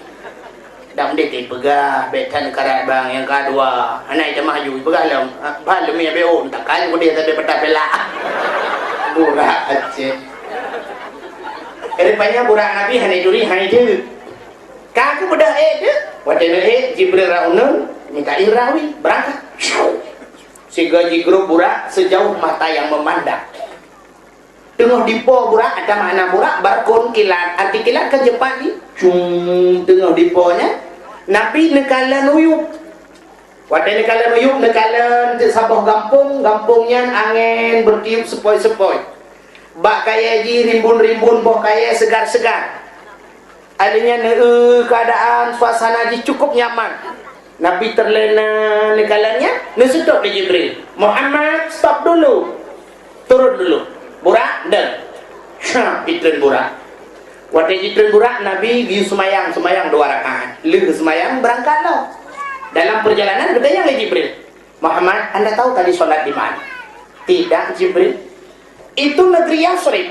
Dah mendek pegah betan karat bang yang kedua. Hanai jemaah ju pegah lam. Bal mi beo takkan ko dia tapi peta pela. Burak Aceh. Kerepanya burak Nabi hanai juri hanai tu. Kaku budak tu. Waktu Jibril raunun minta irawi berangkat. Sehingga Jibril burak sejauh mata yang memandang. Tengah dipo burak ada makna burak barkon kilat. Arti kilat ke Jepang ni. Tengah diponya Nabi nekalan uyup. Waktu nekalan uyup nekalan sabah gampungnya angin bertiup sepoi-sepoi. Bak kaya ji rimbun-rimbun boh kaya segar-segar. Adanya keadaan suasana ji cukup nyaman. Nabi terlena nekalannya, stop di Jibril. Muhammad, stop dulu. Turun dulu. Burak, dan itren burak. Waktu itren burak, Nabi pergi semayang 2 rakaat. Lalu semayang berangkatlah. Dalam perjalanan bertanya oleh Jibril, Muhammad, anda tahu tadi sholat di mana? Tidak Jibril. Itu negeri Yasrib,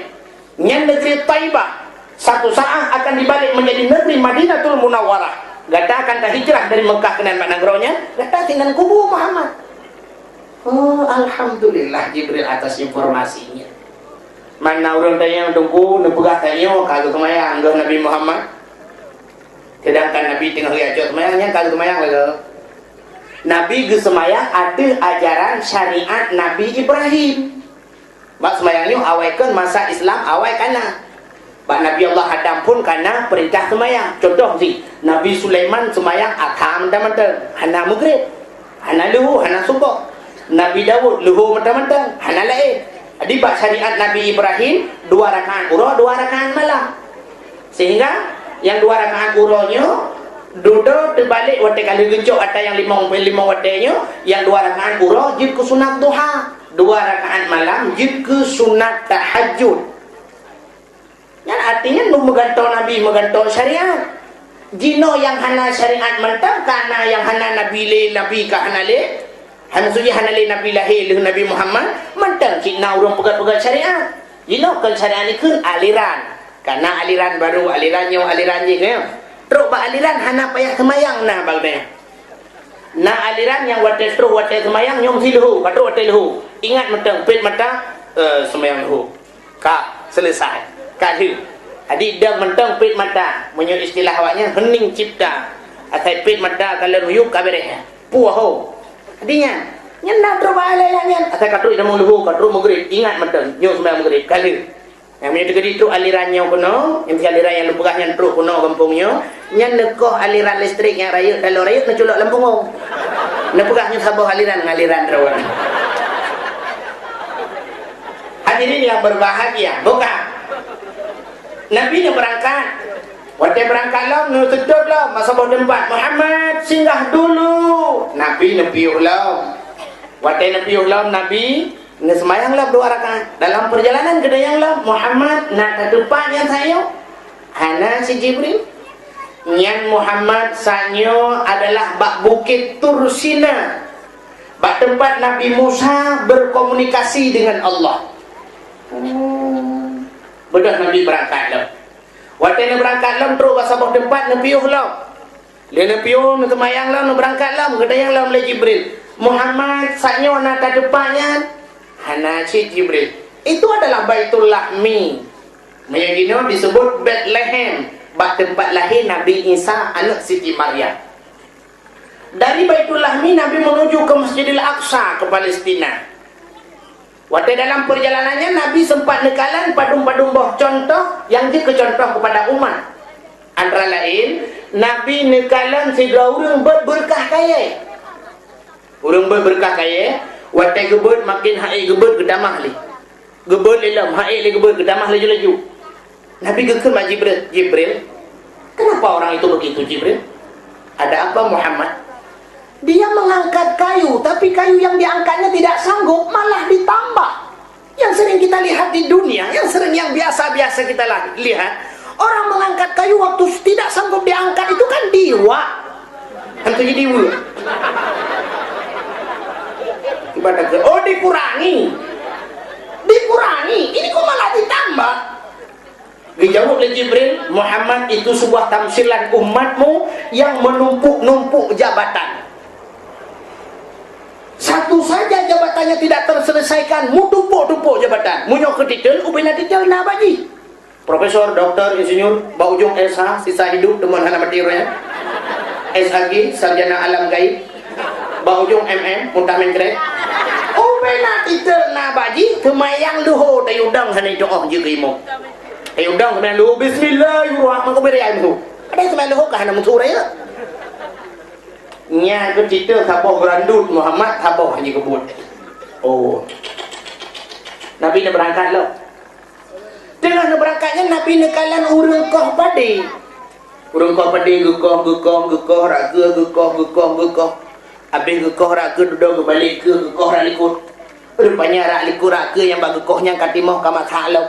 yang negeri Taibah. Satu saat akan dibalik menjadi negeri Madinatul Munawwarah. Gata akan tak hijrah dari Mekah ke Nagronya. Gata tinggal kubur Muhammad. Oh, alhamdulillah Jibril atas informasinya. Mana orang tanya tunggu nepegah tanya kagak kemayang ke Nabi Muhammad. Sedangkan Nabi tengah riacut semayangnya kagak kemayang lagi. Nabi ke semayang ada ajaran syariat Nabi Ibrahim. Bak semayangnya awaikan masa Islam awai kana. Bak Nabi Allah Adam pun karena perintah semayang. Contoh sih, Nabi Sulaiman semayang akam dan mantel hana maghrib. hana luhu, hana subuh. Nabi Daud luhu mentang-mentang, hana lain. Jadi bak syariat Nabi Ibrahim 2 rakaat urah, 2 rakaat malam. Sehingga yang 2 rakaat urahnya duduk terbalik wate kali gencok atau yang 5 watenya, yang 2 rakaat urah jid ke sunat duha, 2 rakaat malam jid ke sunat tahajud. Yang artinya nu megantong Nabi, megantong syariat. Jino yang hana syariat mentang kana yang hana Nabi le, Nabi ka hana le, hana suji hana le Nabi lahir le Nabi Muhammad mentang cina urang pegat-pegat syariat. Jino kan syariat ni kan aliran. Karena aliran baru, aliran je kan. Teruk ba aliran hana payah semayang nah bagnya. Nah aliran yang wate teruk wate semayang nyong siluhu, patut wate luhu. Ingat mentang pit mata semayang luhu. Kak selesai. Kak hu. Adi dah mentang pit mata, menurut istilah awaknya hening cipta. Atai pit mata kalau ruyuk kabeh. Puah ho. Adinya nyenda teruk ba aliran. Atai katru ida luhu, katru maghrib. Ingat mentang nyong semayang maghrib kali. Yang punya tegadi tu alirannya kuno, yang aliran yang lupugahnya teruk kuno kampungnya, yang nekoh aliran listrik yang rayut, kalau rayut nak culak lempung. Nepugahnya sabuh aliran ngaliran rawan. Hadirin yang berbahagia, bukan? Nabi ni berangkat. Waktu berangkat lah, nu tutup lah, masa bawa tempat Muhammad singgah dulu. Nabi nepiuh lah. Waktu nepiuh lah Nabi semayanglah 2 rakaat. Dalam perjalanan kedayanglah Muhammad nak ke depan yang saya hana si Jibril. Yang Muhammad sanyo adalah bak bukit Tursina, bak tempat Nabi Musa berkomunikasi dengan Allah. Bedah Nabi berangkat lah. Waktu Nabi berangkat lah terus bahasa bawah tempat nepiuh lah. Dia nepiuh nak semayang lah, nak berangkat lah, kedayang lah oleh Jibril. Muhammad sanyo nak ke depannya hana si Jibril. Itu adalah Baitul Lahmi. Yang disebut Bethlehem, bak tempat lahir Nabi Isa anak Siti Maryam. Dari Baitul Lahmi Nabi menuju ke Masjidil Aqsa ke Palestina. Waktu dalam perjalanannya Nabi sempat nekalan padung-padung bawah contoh yang dicontoh kepada umat. Antara lain Nabi nekalan segala urang berberkah kaya. Urang berberkah kaya. Waktu gebet makin hai gebet gedamah li. Gebet lelam hai li gebet gedamah laju-laju. Nabi geker mak Jibril. Kenapa orang itu begitu Jibril? Ada apa Muhammad? Dia mengangkat kayu, tapi kayu yang diangkatnya tidak sanggup, malah ditambah. Yang sering kita lihat di dunia, yang biasa-biasa kita lihat, orang mengangkat kayu waktu tidak sanggup diangkat itu kan diwa. Hantu jadi diwa. Oh dikurangi, ini kok malah ditambah. Dijawab oleh Jibril, Muhammad itu sebuah tamsilan umatmu yang menumpuk-numpuk jabatan. Satu saja jabatannya tidak terselesaikan, mu tumpuk-tumpuk jabatan. Munyok ketitel, upina titel na baji. Profesor, doktor, insinyur, bau ujung SH, sisa hidup teman hana materialnya. SHG, sarjana alam gaib. Bau ujung MM, muntah mengkret. Upina titel na baji, kemayang luho tayudang sana itu oh jikimo. Tayudang kemayang luho, bismillahirrahmanirrahim. Ada kemayang luho kah hana musurah ya? Nya ke cerita sabar berandut Muhammad sabar hanya kebut. Oh. Nabi nak berangkat lah. Tengah nak berangkatnya Nabi nekalan urang koh padi. Urang koh padi gekoh raga gekoh. Habis gekoh raga duduk balik ke gekoh rak likut. Rupanya rak likut raga yang bagi gekohnya katimah kamat halau.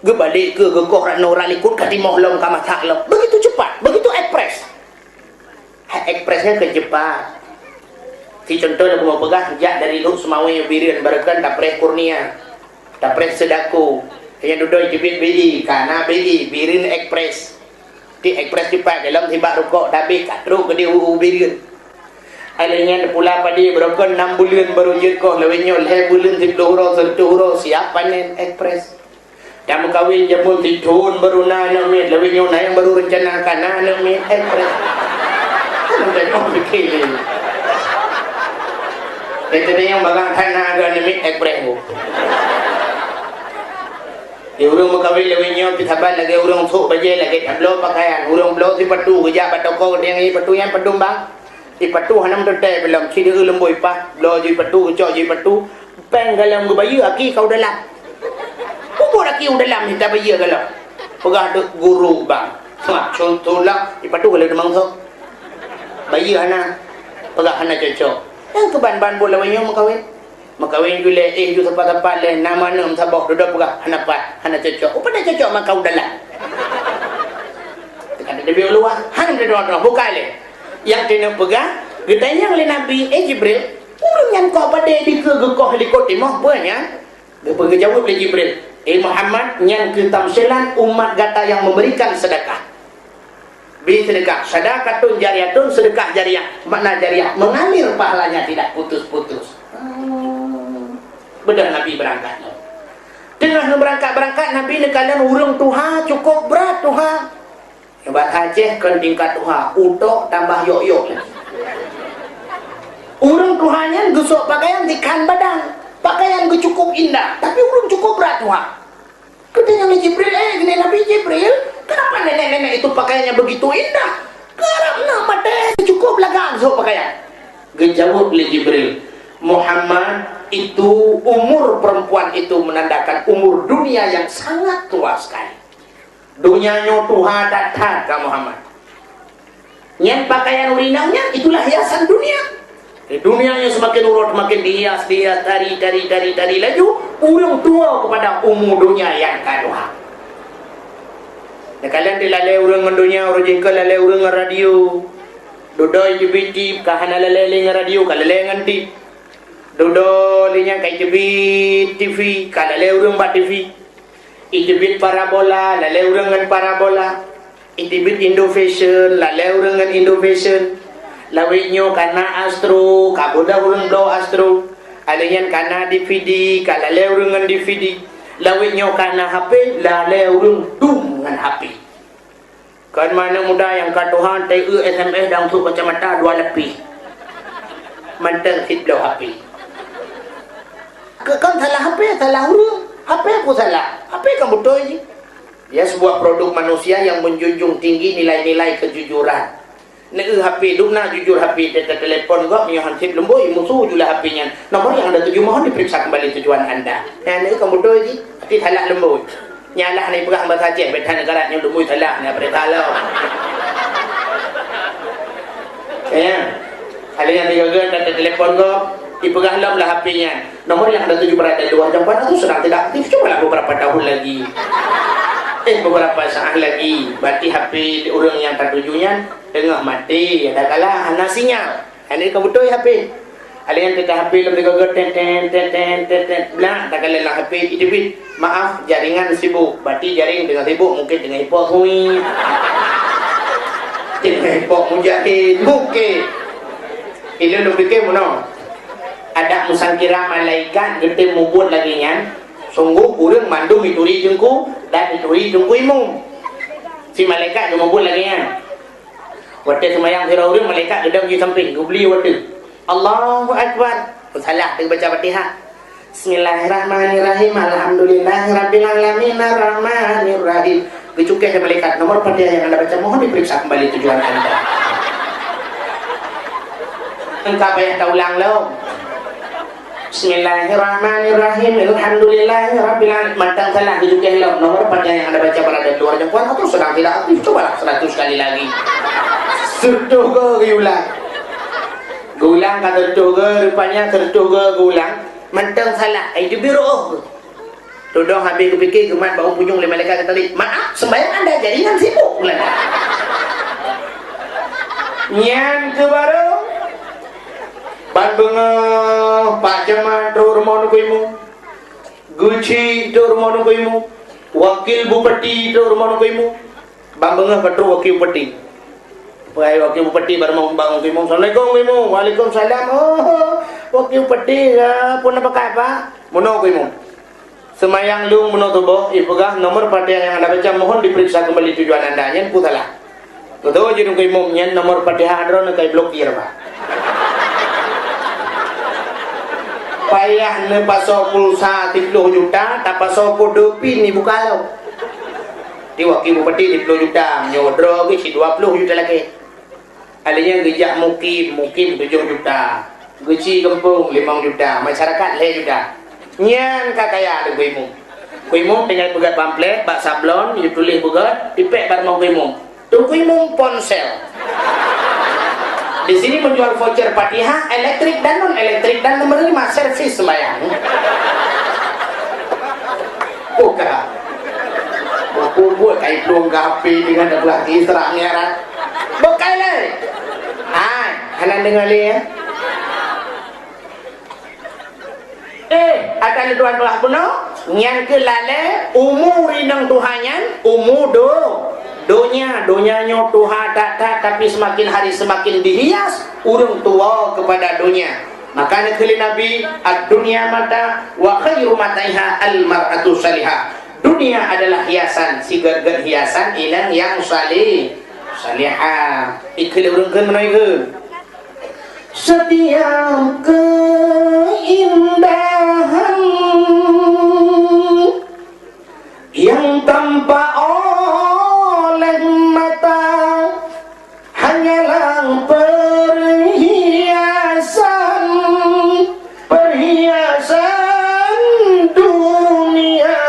Ge balik ke gekoh rak no rak likut katimah long kamat halau. Begitu cepat, begitu ekspres. Ekspresnya kecepat. Si contohnya aku mau pegang sejak dari Luk Semawi Birian Barakan Tapreh Kurnia Tapreh Sedaku yang duduk jebit BI karena BI Birin Ekspres di Ekspres cepat dalam tibak rukuk tapi katru ke dia Birian alanya pula pada Barakan 6 bulan baru jekah lewenya 2 bulan 10 huruf 1 huruf siap panen Ekspres jamu kawin jamu tidun baru nak mit lewenya yang baru rencanakan nak mit Ekspres. Menjadi complicated. Itu dia yang bagang tanah agak limit ekspres bu. Di urung makawin lewinyo pitaban lagi urung sok baje lagi tablo pakaian urung blow si patu kerja patoko yang ini patu yang pedum bang. Ipatu hanam tetai belum sini lemboi pa lo ji patu cok ji patu peng galam go bayi aki kau dalam ubur aki dalam kita bayi galam pegah dek guru bang contohlah ipatu galam demang so bayi hana pegah hana cocok yang keban-ban bola wanyo makawin gule ju tempat-tempat le nama nam sabok duduk pegah hana pat hana cocok upada cocok makau dalam tekan dia luar hang dia doa bukan le yang kena pegang getanya oleh Nabi Jibril urang yang kau pada di ke gekoh helikopter timah banyak dia pergi jawab oleh Jibril Muhammad yang ke tamsilan umat gata yang memberikan sedekah bi sedekah sedekatun jariyatun sedekah jariyah makna jariyah mengalir pahalanya tidak putus-putus benar Nabi berangkat tengah berangkat Nabi nekalian urang tuha cukup berat tuha Hebat Aceh kan tingkat tuha utok tambah yok-yok urang tuhannya gesok pakaian dikan badan pakaian ge cukup indah tapi urang cukup berat tuha katanya Jibril gini Nabi Jibril kenapa nenek-nenek itu pakaiannya begitu indah karena mata cukup lagang gesok pakaian gejawab oleh Jibril Muhammad itu umur perempuan itu menandakan umur dunia yang sangat tua sekali dunyanya Tuhan datang ke Muhammad yang pakaian urinanya itulah hiasan dunia dunianya semakin urut makin dihias tari laju urang tua kepada umur dunia yang kaduha kalian dilalai urang mendunia urang jengkel lalai urang radio dodoi jebiti kahana lalai radio kalalai nganti dodoi linya kai jebit TV kalalai urang bat TV itibit parabola lalai urangan parabola itibit Indo Fashion lalai urangan Indo Fashion lawinyo kana Astro kaboda urang do Astro alian kana DVD kalalai urangan DVD lawinyo kana HP lalai urang dum ngan HP kan mana muda yang katuhan TE SMS dang tu kacamata dua lebih mantel hidlo HP kan salah HP salah urang apa yang aku salah? Apa yang kamu tahu ini? Ya sebuah produk manusia yang menjunjung tinggi nilai-nilai kejujuran. Nek HP duna jujur HP telepon gak punya handset lemboi musuh julah HP-nya. Nomor yang ada tujuh mohon diperiksa kembali tujuan anda. Nek kamu tahu ini? Hati salah lemboi. Nyalah ni pegang bersaja betan negara yang lemboi salah ni apa tahu. Ya. Kalian digagal telepon gak dipegang lah HP-nya nomor yang ada 7 berada di luar jangkauan itu sedang tidak aktif cobalah beberapa tahun lagi beberapa saat lagi berarti HP orang yang tertujunya tengah mati ada kalah hana sinyal ini kamu tahu HP kalian kita HP lebih gagal ten blang tak kalian lah HP itu maaf jaringan sibuk berarti jaring dengan sibuk mungkin dengan hipok hui dengan hipok mujahid mungkin ini lu fikir mana ada musangkira malaikat gede mubut lagi nya sungguh urang mandum ituri jengku dan ituri jengku imum si malaikat yang mubut lagi nya waktu semayang sira urang malaikat gedang di samping gubli waktu Allahu Akbar salah dia baca Fatihah Bismillahirrahmanirrahim Alhamdulillahirabbil alamin arrahmanirrahim kecukai malaikat nomor Fatihah yang anda baca mohon diperiksa kembali tujuan anda engkau payah tak ulang lo Bismillahirrahmanirrahim Alhamdulillahirabbil alamin mantang salah juga hello nomor pada yang anda baca pada luar jangkauan atau sedang tidak aktif cobalah 100 kali lagi sertuh ke gulang kata sertuh ke rupanya sertuh ke gulang mantang salah itu biru dodong habis kepikir kemat bau punjung oleh malaikat tadi maaf sembahyang anda jaringan sibuk nyan ke baru Bandung Pak Jaman do rumah nukuimu Guci do rumah nukuimu Wakil Bupati do rumah nukuimu Bambengah katru wakil Bupati Pai wakil Bupati baru mau bangun nukuimu Assalamualaikum nukuimu Waalaikumsalam wakil Bupati pun apa kata Mono nukuimu Semayang lung mono tubuh ipegah nomor Fatihah yang anda baca mohon diperiksa kembali tujuan anda nyen putalah Tuh jadi nukuimu nyen nomor Fatihah adron kai blokir Pak payah ne paso pulsa 30 juta tak paso kodopi ni bukalo di wakil Bupati 30 juta nyodro ke si 20 juta lagi Adanya gejak mukim 7 juta. Geci Gempung 5 juta. Masyarakat 5 juta. Nyan kakaya ada kuimung tinggal pegat pamflet, bak sablon, you tulis pegat, dipek bar mau kuimung. Tu kuimung ponsel. Di sini menjual voucher Fatihah, elektrik dan non elektrik dan nomor 5 servis sembahyang. Buka. Buat kain pelung gapi dengan belah kisra ngerat. Bukai le. Hai, hanan dengar le ya. Akan tuan belah puno, nyan ke lale umur inang Tuhannya, umur donya Tuhan tak tapi semakin hari semakin dihias urung tua kepada dunia. Maka nekeli Nabi ad-dunya mata wa khairu mataiha al-mar'atu salihah. Dunia adalah hiasan, sigar-gar hiasan ilang yang salihah. Ikeli urung keun menoikeun. Setiap keindahan yang tampak oleh mata hanyalah perhiasan dunia.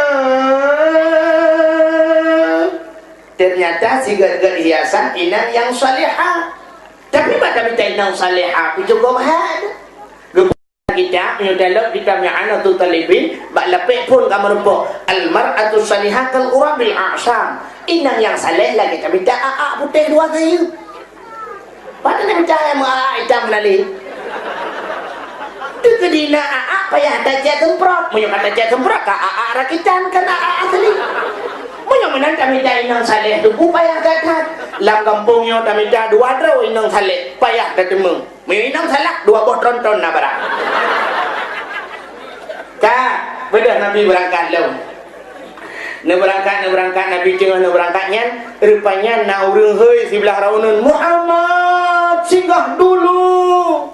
Ternyata sigar-gar hiasan inang yang salihah. Tapi pada kita inang salihah itu juga mahal. Kita menyudalah kita mi'anatul talibin bak lapik pun kamu rumpuk al-mar'atu salihah kal urabil a'sam. Inang yang salih lagi kita minta putih 2 kayu. Pada nak minta yang hitam lali. Tu kedina payah tajak temprot. Menyok tajak temprot ka rakitan kan asli. Menyok menan kami minta inang salih tu payah gagat. Lam kampungnya kami minta 2 draw inang salih payah ketemu. Minum salak 2 buah tronton nak barang. Kak, bedah Nabi berangkat lalu. Nak berangkat Nabi tengah nak berangkatnya, rupanya nak urang heuy sebelah raunun Muhammad singgah dulu.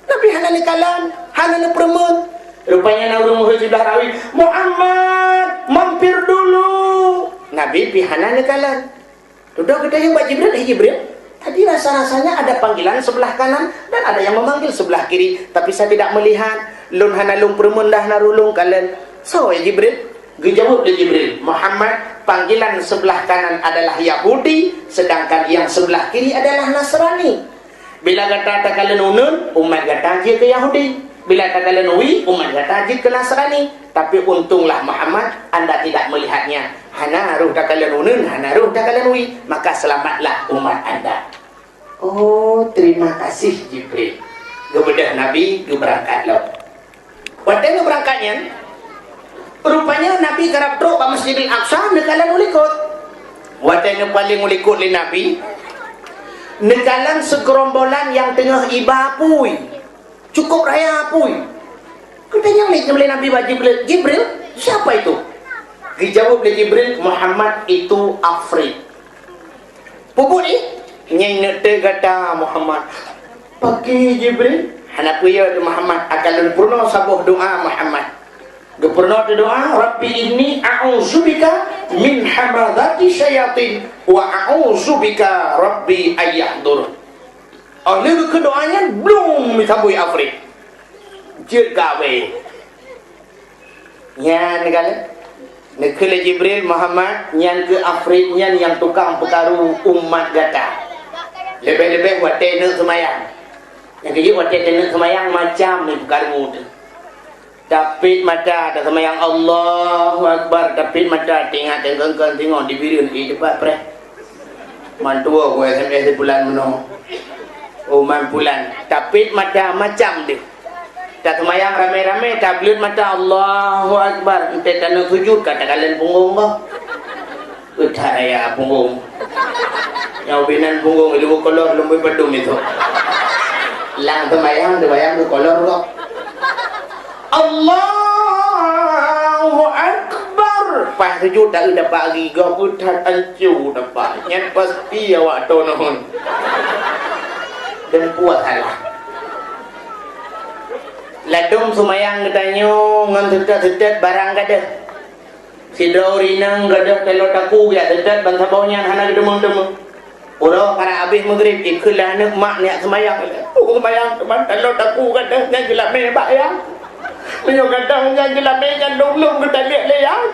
Nabi hana nikalan, hana nak perempuan. Rupanya nak urang heuy sebelah rawi Muhammad mampir dulu. Nabi pi hana nikalan. Duduk kita yang Jibril. Tadi rasa-rasanya ada panggilan sebelah kanan dan ada yang memanggil sebelah kiri, tapi saya tidak melihat. Lun hanalung permun dah narulung kalian. So ya Jibril, dijawab oleh Jibril, Muhammad, panggilan sebelah kanan adalah Yahudi, sedangkan yang sebelah kiri adalah Nasrani. Bila kata kalian unun, umat kata je ke Yahudi. Bila kata kalian ui, umat kata je ke Nasrani. Tapi untunglah Muhammad, anda tidak melihatnya. Hana ruh tak kalian unun, hana ruh tak kalian ui, maka selamatlah umat anda. Oh, terima kasih Jibril. Kebedah Nabi ke berangkat lo. Waktu berangkatnya, rupanya Nabi kerap truk ke Masjidil Aqsa, nekalan ulikut. Waktu paling ulikut li Nabi, nekalan segerombolan yang tengah iba apui, cukup raya apui. Katanya oleh Nabi Jibril, siapa itu? Dijawab oleh Jibril, Muhammad itu Afrik. Pupuk ni, nyai nete kata Muhammad. Pakai Jibril, hendak puya Muhammad akan purna sabuh doa Muhammad. Purna doa, Rabbi inni a'udzubika min hamadati syayatin wa a'udzubika Rabbi ayyahdur. Oleh kedoanya belum disambui Afrik. Jid gawe. Nya negala. Nekele Jibril Muhammad nyan ke Afrik nyan yang tukang perkaru umat gata. Lebih-lebih buat tenek semayang. Yang kejut buat tenek semayang macam ni perkaru tu. Tapi mata ada semayang Allahu Akbar, tapi mata tengok di birin di depan pre. Mantua ko SMS di bulan meno. Umat bulan. Tapi mata macam dia. Tak semayang rame-rame, tablet mata Allahu Akbar. Ente tanah sujud, kata kalian punggung kau. Udah ya punggung. Yang binan punggung, ilu kolor, lumbu pedum itu. Lang semayang, semayang ke kolor kau. Allahu Akbar. Pas sujud tak dapat lagi, kau udah ancu dapat. Yang pasti awak tahu nahun. Dan puas halah. Ladung sumayang katanya ngan tetet barang kada. Si Drawrinang kada telo taku ya tetet bangsa baunya hana gedemung-demung. Orang karena habis maghrib ikutlah anak mak niat semayang. Aku semayang teman kalau aku kata yang gelap mebak ya. Dia kata yang gelap yang dong kita lihat leyak.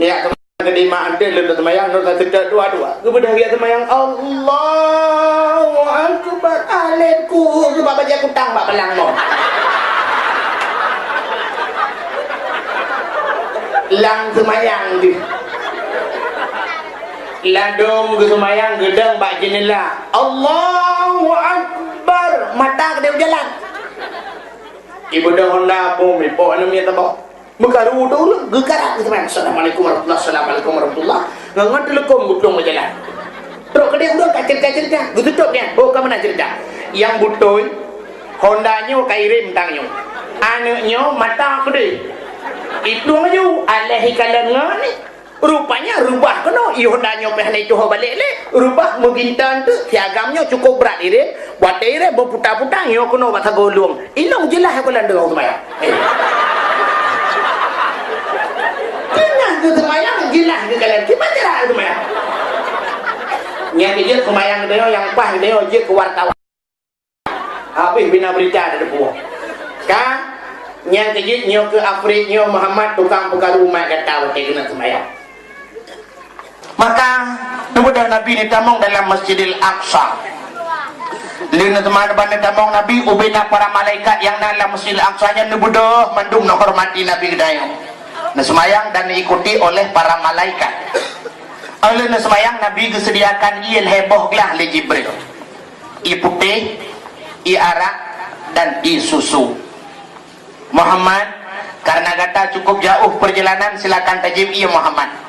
Niat semayang ke mak ada lalu semayang nak sedar dua-dua. Kemudian dia semayang Allahu akbar alaiku sebab baca kutang bak belang mo. Lang semayang dia. Ladung ke semayang gedang bak jendela Allahu akbar mata ke dia jalan ibu dah Honda pun mipo anu mi tabo mekaru dulu gegarak ke semayang assalamualaikum warahmatullahi assalamualaikum warahmatullahi ngangat telekom gudung berjalan terus ke dia udah kacir-kacir dah tutup dia oh kamu nak cerita yang butoy Hondanya kairim tangnya anaknya mata ke dia itu aja alahi kalangan ni rupanya rubah kena Yondanya pehne itu balik le rubah mugintan tu piagamnya cukup berat ire buat ire berputar-putar yo kena bahasa golong ilong jelas aku landang semaya jelas ke semaya jelas ke kalian gimana cara semaya yang dia semayang dia yang pas dia je ke wartawan habis bina berita ada buah kan yang kejit nyo ke Afrika Muhammad tukang perkara umat kata betul kena semayang. Maka kemudian Nabi ditamong dalam Masjidil Aqsa. Lina teman-teman ditamong Nabi ubina para malaikat yang dalam Masjidil Aqsa nya nubudoh mandum menghormati Nabi dayo. Nah semayang dan diikuti oleh para malaikat. Oleh semayang Nabi disediakan il heboh lah le Jibril. I putih, i arak dan i susu. Muhammad karena kata cukup jauh perjalanan silakan tajib ia Muhammad.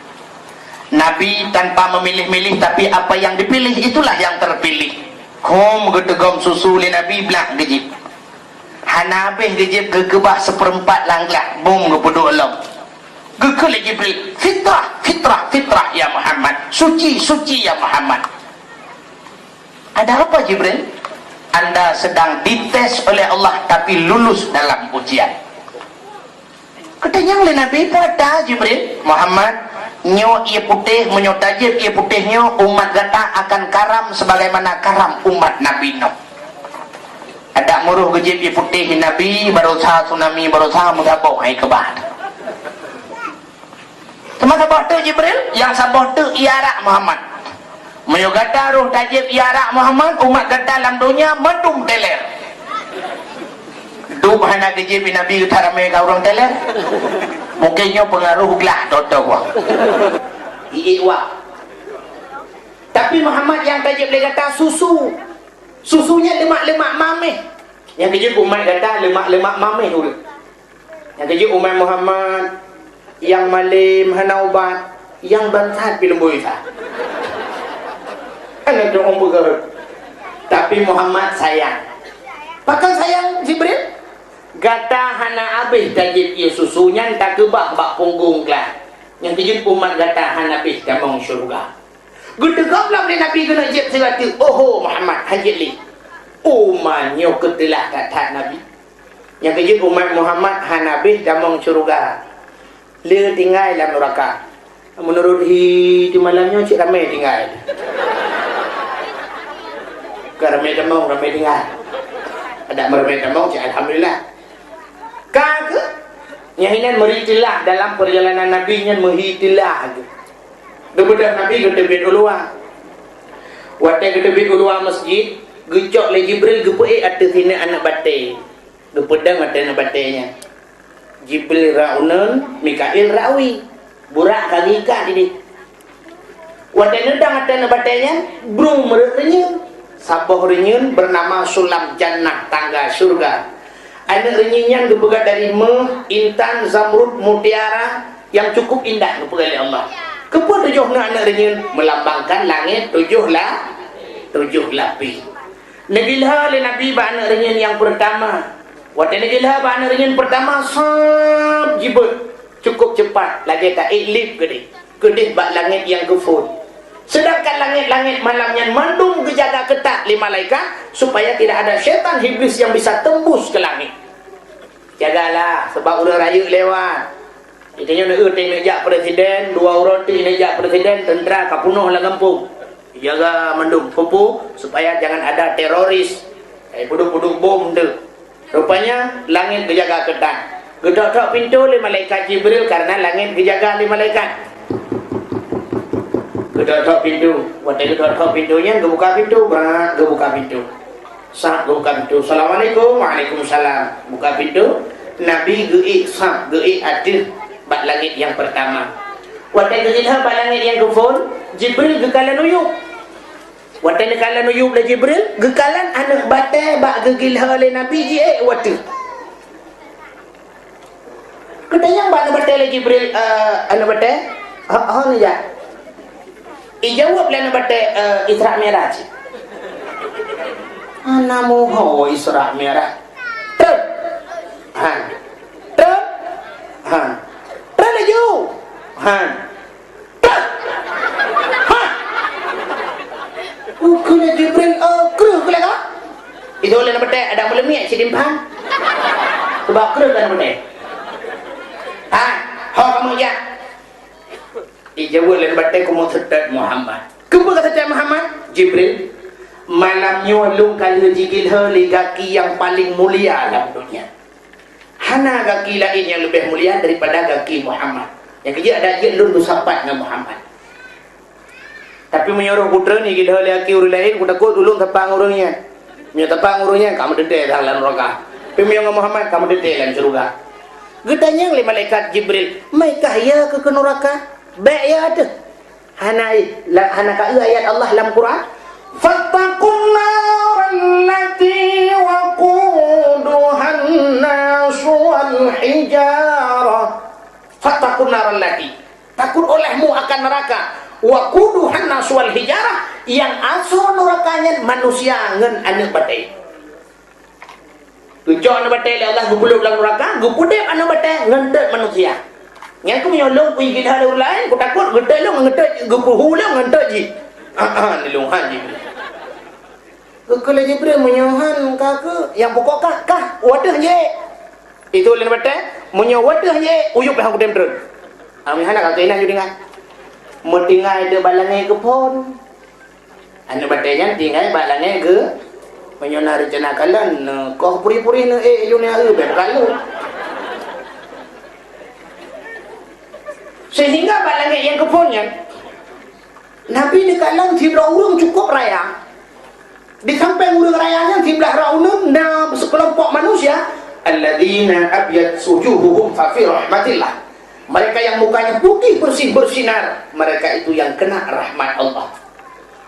Nabi tanpa memilih-milih tapi apa yang dipilih itulah yang terpilih. Kom gedegom susu li Nabi belak gejib. Hanabeh gejib gegebah seperempat langlah bum gepudu elom. Gegel Jibril fitrah fitrah fitrah ya Muhammad. Suci suci ya Muhammad. Ada apa Jibril? Anda sedang dites oleh Allah tapi lulus dalam ujian. Katanya oleh Nabi pada Jibril Muhammad nyo ia putih menyotajib ia putihnya umat gata akan karam sebagaimana karam umat Nabi Nuh. Ada muruh gejib ia putih Nabi berusaha tsunami berusaha menggabung hai kebah. Teman sabah tu Jibril yang sabah tu iarak Muhammad. Menyogata roh tajib iarak Muhammad umat gata dalam dunia mendum teler. Duk hana gejib Nabi taramai ka orang teler. Mungkinnya pengaruh gelah toto gua. Iiwa. Tapi Muhammad yang tajib dia kata susu. Susunya lemak-lemak mameh. Yang kejip umat kata lemak-lemak mameh dulu. Yang kejip umat Muhammad yang malim hana ubat, yang bansat film boisa. Kan ada orang bergerak. Tapi Muhammad sayang. Pakai sayang Jibril. Gata hana abis tajib ia susunya tak kebak bak punggung kelah. Yang kejut umat gata hana abis damang syurga. Gedegam lah boleh Nabi kena jib serata. Oh Muhammad hajit li. Umannya ketelah kata Nabi. Yang kejut umat Muhammad hana abis damang syurga. Le tinggal dalam neraka. Menurut di malamnya cik ramai tinggal. Ke ramai damang ramai tinggal. Ada ramai damang cik alhamdulillah. Kagak nyahinan meritilah dalam perjalanan Nabi nya meritilah kemudian Nabi gedebit ulua waktu gedebit ulua masjid gecok le Jibril gepu'i atas sini anak batai gepedang atas anak batainya Jibril raunan Mikail rawi burak kagika jadi waktu nedang atas anak batainya brung merenyun saboh renyun bernama Sulam Jannah tangga surga. Ada renyinya dipegat dari intan, zamrud, mutiara yang cukup indah dipegat oleh Allah. Kepada tujuh anak renyun melambangkan langit tujuh lapis. Negilha oleh Nabi anak renyun yang pertama. Waktu negilha anak renyun pertama sab jibut cukup cepat lagi tak iklip kedih bak langit yang kefur. Sedangkan langit-langit malamnya mandung kejaga ketat lima malaikat supaya tidak ada syaitan iblis yang bisa tembus ke langit. Jagalah sebab udah raya lewat. Itanya nak nejak presiden, dua orang tu nejak presiden, tentera kapunuh lah kampung. jaga mendung pupu supaya jangan ada teroris puduk-puduk bom tu. Rupanya langit dijaga ketat. Gedok-gedok pintu oleh malaikat Jibril karena langit dijaga oleh malaikat. Gedok-gedok pintu, waktu gedok-gedok pintunya gebuka pintu, berat gebuka pintu. Sah gebuka pintu. Assalamualaikum, waalaikumsalam. Buka pintu. Nabi geik sah geik adil bak langit yang pertama. Waktu geilha bak langit yang kefon, Jibril gekalan uyup. Waktu gekalan uyup le Jibril, gekalan anak batai bak geilha le Nabi waktu. Katanya bak anak batai le Jibril anak batai, ni ja. Ijawab le anak batai Isra Mi'raj. Anamu ho Isra Mi'raj. Han trớt han trớt là du han trớt ha kena Jibril kru kena ka itu oleh nama teh ada mulai miak sidimpan sebab kru kan nama teh ho kamu ya dijawab oleh nama teh kamu sedar Muhammad kamu kata sedar Muhammad Jibril malamnya lung kali jigil heli kaki yang paling mulia dalam dunia. Hana kaki lain yang lebih mulia daripada kaki Muhammad. Yang kerja ada je lun bersahabat dengan Muhammad. Tapi menyuruh putra ni gila laki orang lain, aku takut ulung tapang orangnya. Punya tapang orangnya kamu detik dalam neraka. Tapi menyuruh Muhammad kamu detik dalam surga. Gedanya oleh malaikat Jibril, "Mai kaya ke neraka?" Baik ya ada. Hana ka ayat Allah dalam Quran. Fattaqun nar allati waquduhan nas wal hijarah. Fattaqun nar allati. Takut olehmu akan neraka. Waquduhan nas wal hijarah, yang asal nerakanya manusia ngan anak batai. Tujuh anak batai Allah gubuluk dalam neraka, gupudep anak batai ngentet manusia. Yang aku menyolong pergi kita ada orang lain, aku takut ngentet lu ngentet gupuhu lu ngentet ji. Ni lunghan ji. Kalau Jibril menyohan kakak yang pokok kah wadah je. Itu lain batai menyo wadah je uyup yang aku dem terus. Ami hana kakak ina juga dengan. Mentinggal dia balangai ke pon. Anak batainya tinggal balangai ke menyona rencana kalian kau puri-puri na dunia berkalu. Sehingga balangai yang ke ponnya Nabi ni kalang tibra urung cukup raya. Di samping urung rayanya tiblah raunum na sekelompok manusia alladzina abyad sujuhuhum fa fi rahmatillah. Mereka yang mukanya putih bersih bersinar, mereka itu yang kena rahmat Allah.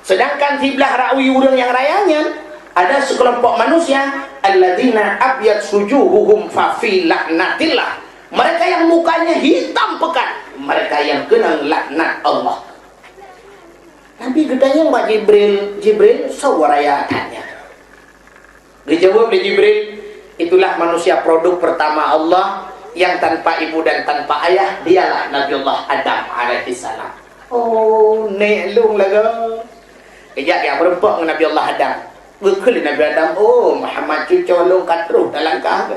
Sedangkan tiblah rawi urang yang rayanya ada sekelompok manusia alladzina abyad sujuhuhum fa fi laknatillah. Mereka yang mukanya hitam pekat, mereka yang kena laknat Allah. Nabi gedanya Mbak Jibril sawaraya tanya. Dijawab oleh Jibril, itulah manusia produk pertama Allah yang tanpa ibu dan tanpa ayah, dialah Nabiullah Adam alaihissalam. Oh, neklung laga. Kejap yang berempat dengan Nabiullah Adam. Bekal Nabi Adam, oh Muhammad cucolong katruh dalam kah.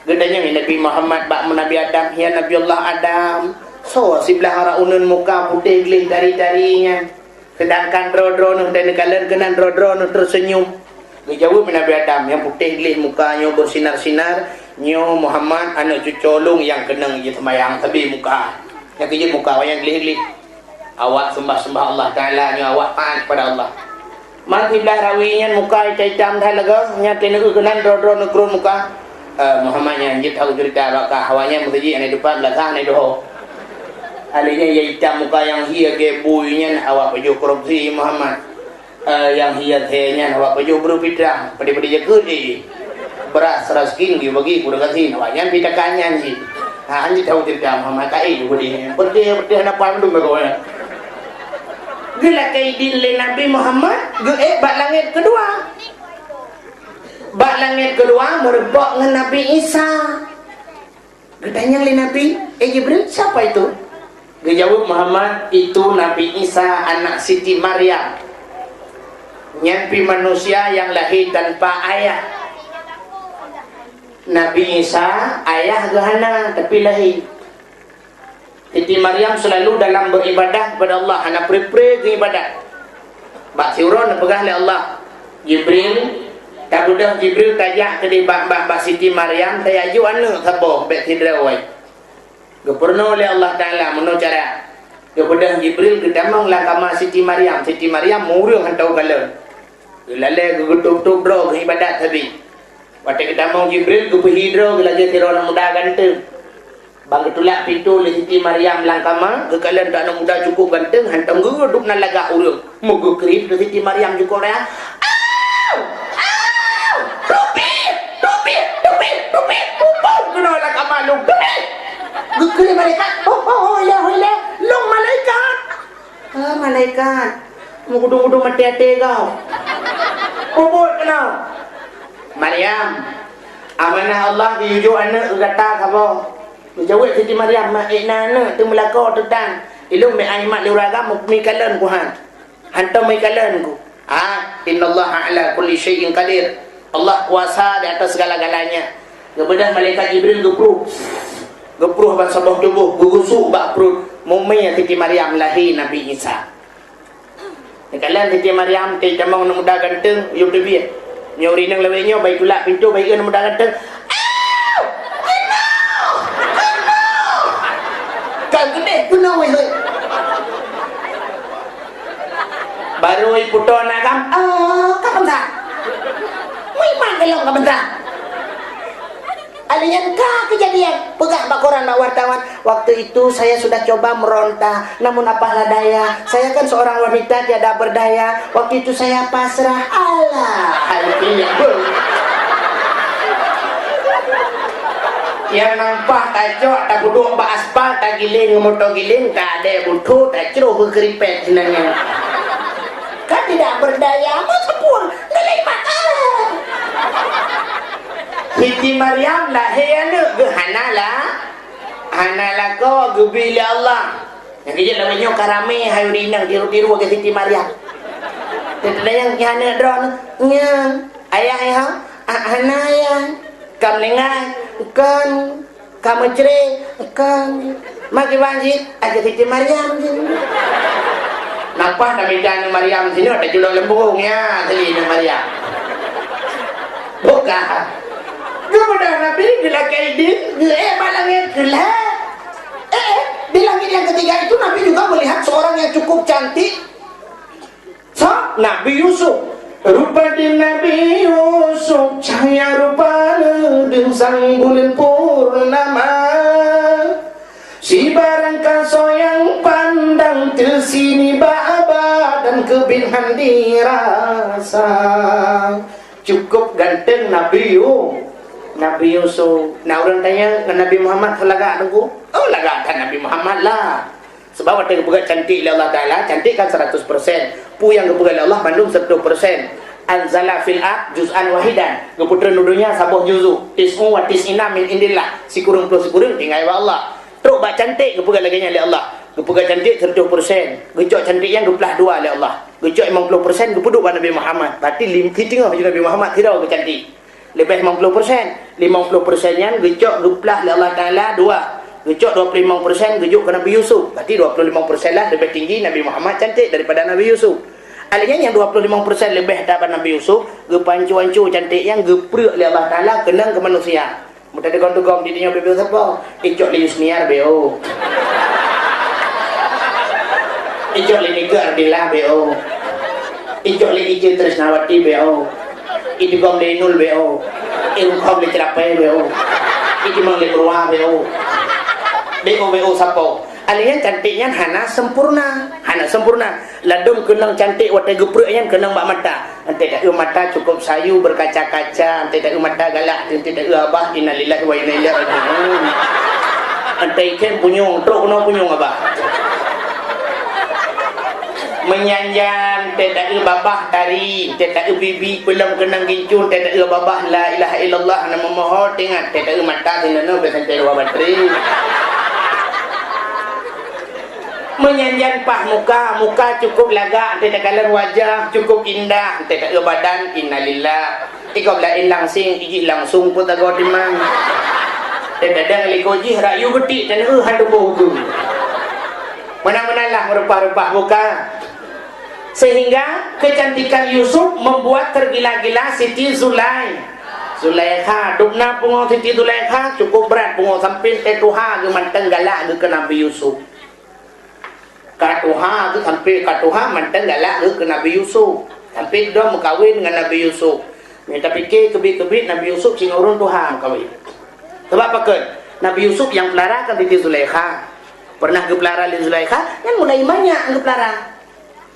Gedanya Nabi Muhammad bak Nabi Adam, ya Nabiullah Adam. So sebelah arah unun muka putih gelih dari-darinya. Sedangkan dro-dro dan kalian kena dro-dro tersenyum. Dijawab Nabi Adam yang putih gelih mukanya bersinar-sinar. Nyo Muhammad anak cucolong yang kena je semayang tebi muka. Yang kerja muka yang gelih-gelih. Awak sembah-sembah Allah Taala, nyo awak taat kepada Allah. Mati belah rawinya muka hitam dah lega, nyata nak kena dro-dro negrun muka. Muhammadnya dia tahu cerita bakal hawanya mesti ane depan belakang ane doh. Alinya ya hitam muka yang hia ke buynya awak baju korupsi Muhammad. Yang hia tehnya awak baju berfitrah pada-pada jaga di beras 100 kg bagi ku kasih awaknya pitakannya sih. Anji tahu cerita Muhammad kai juga dia. Berde nak paham dulu kau ya. Gila kaidin le Nabi Muhammad bak langit kedua. Bak langit kedua merebak dengan Nabi Isa. Gedanya le Nabi Jibril, siapa itu? Dia jawab Muhammad, itu Nabi Isa anak Siti Maryam. Nyampi manusia yang lahir tanpa ayah. Nabi Isa ayah gahana tapi lahir. Siti Maryam selalu dalam beribadah kepada Allah, anak pre-pre ke ibadat. bak siron pegah oleh Allah Jibril tak budak Jibril tajak ke di bak Siti Maryam tayaju anak sabo bet tidra wai gepurno oleh Allah Taala meno cara kepada Jibril kedamang lah kama Siti Maryam murung hantau kala lale gutuk-tuk dro ibadat tadi waktu kedamang Jibril gupihidro lagi tiron muda ganteng bang ketulak pintu le Siti Maryam langkama kekalan tak nak muda cukup ganteng hantang guduk na laga urang mugu kerip le Siti Maryam juga ya Tupi pupau kena langkama lu gukuri malaikat ya long malaikat malaikat mugudung mati-ati kau puput kena Maryam amanah Allah diujuk anak kata kau jawab Siti Maryam mak anak tu melaka tu dan ilmu me ai mak luragam mi kalan ku hantam mi kalan ku innallaha ala kulli syai'in qadir Allah kuasa di atas segala-galanya kepada malaikat Jibril gepruh ban sabah tubuh gugusuk bak perut mumai Siti Maryam lahir Nabi Isa kalan Siti Maryam teh jamang muda ganteng yo debi nyori nang lewenya baik tulak pintu baik muda ganteng guna weh baru iputo nakam kapan wih mangelong kapan alian kejadian pegah bakoran wartawan waktu itu saya sudah coba meronta namun apalah daya saya kan seorang wanita tiada berdaya waktu itu saya pasrah Allah yang nampak tajok tak duduk bak aspal tak giling motor giling tak ada butuh tak ceruh berkeripet senangnya kan tidak berdaya masa pun ngelipat Siti Maryam lahir anak ke Hanala ko gebili Allah yang kejap namanya karame hayu rinang tiru-tiru ke Siti Maryam tidak yang hana drone ayah Hanaya kam lengan kan kamu cerai kan maki banjir aja Siti Maryam napa kami jangan Maryam sini ada jual lembung ya tadi Maryam bukan kemudian Nabi bila kaidin malangnya gelah di langit yang ketiga itu Nabi juga melihat seorang yang cukup cantik Nabi Yusuf rupa di Nabi Yusuf cahaya rupa dengan sang bulan purnama si barang kaso yang pandang tersini baba dan kebinhan dirasa cukup ganteng Nabi Yusuf nah orang tanya ke Nabi Muhammad laga tunggu laga kan Nabi Muhammad lah sebab waktu kepegat cantik oleh Allah Ta'ala cantik kan 100% pu yang kepegat oleh Allah bandung 100% anzala fil ab juz'an wahidan keputra nudunya sabuh juzu tis'u wa tis'ina min indillah si kurung plus kurung tinggal Allah teruk bak cantik kepegat lagi oleh Allah kepegat cantik 100% gecok cantik yang 22 oleh Allah gecok 50% kepuduk pada Nabi Muhammad berarti tengah Nabi Muhammad kira cantik lebih 50% yang gecok 20 oleh Allah Ta'ala 2 gecok 25% gejuk ke Nabi Yusuf berarti 25% lah lebih tinggi Nabi Muhammad cantik daripada Nabi Yusuf alihnya yang 25% lebih daripada Nabi Yusuf gepancu-ancu cantik yang geprek oleh Allah Ta'ala kenang ke manusia mudah dikon-tukong didinya bebel siapa icok li Yusniar B.O. icok li Nigar Ardila B.O. icok li Ijin Trisnawati B.O. idugom li Nul B.O. ilkom li Cerapai B.O. idimang li Berwah B.O. B.O. sapo alihnya cantiknya hana sempurna ladung kenang cantik watai gepreknya kenang bak mata ante dak mata cukup sayu berkaca-kaca ante dak mata galak ante dak abah innalillahi wa inna ilaihi raji'un ante ikan punyung truk no punyung abah menyanjan tidak babah tari tidak bibi belum kenang gincun tidak babah la ilaha illallah nama mohon tengah tidak mata sinana besantai dua bateri menyanjan pah muka cukup lagak tidak kalan wajah cukup indah tidak badan innalillah ikab la langsing iji langsung pun tak dimang tidak ada likoji rayu geti dan handu buku mana-mana lah merupa-rupa muka Sehingga kecantikan Yusuf membuat tergila-gila Siti Zulaikha. Dukna pungo Siti Zulaikha cukup berat pungo sampai Tuha ge manteng galak ge ke Nabi Yusuf. Katuha ge sampai Katuha manteng galak ge ke Nabi Yusuf. Sampai dia mengkawin dengan Nabi Yusuf. Kita fikir kebit-kebit Nabi Yusuf sing urun Tuha kawin. Sebab apa ke? Nabi Yusuf yang pelarakan Siti Zulaikha. Pernah ge pelara li Zulaikha kan mulai banyak ge pelara.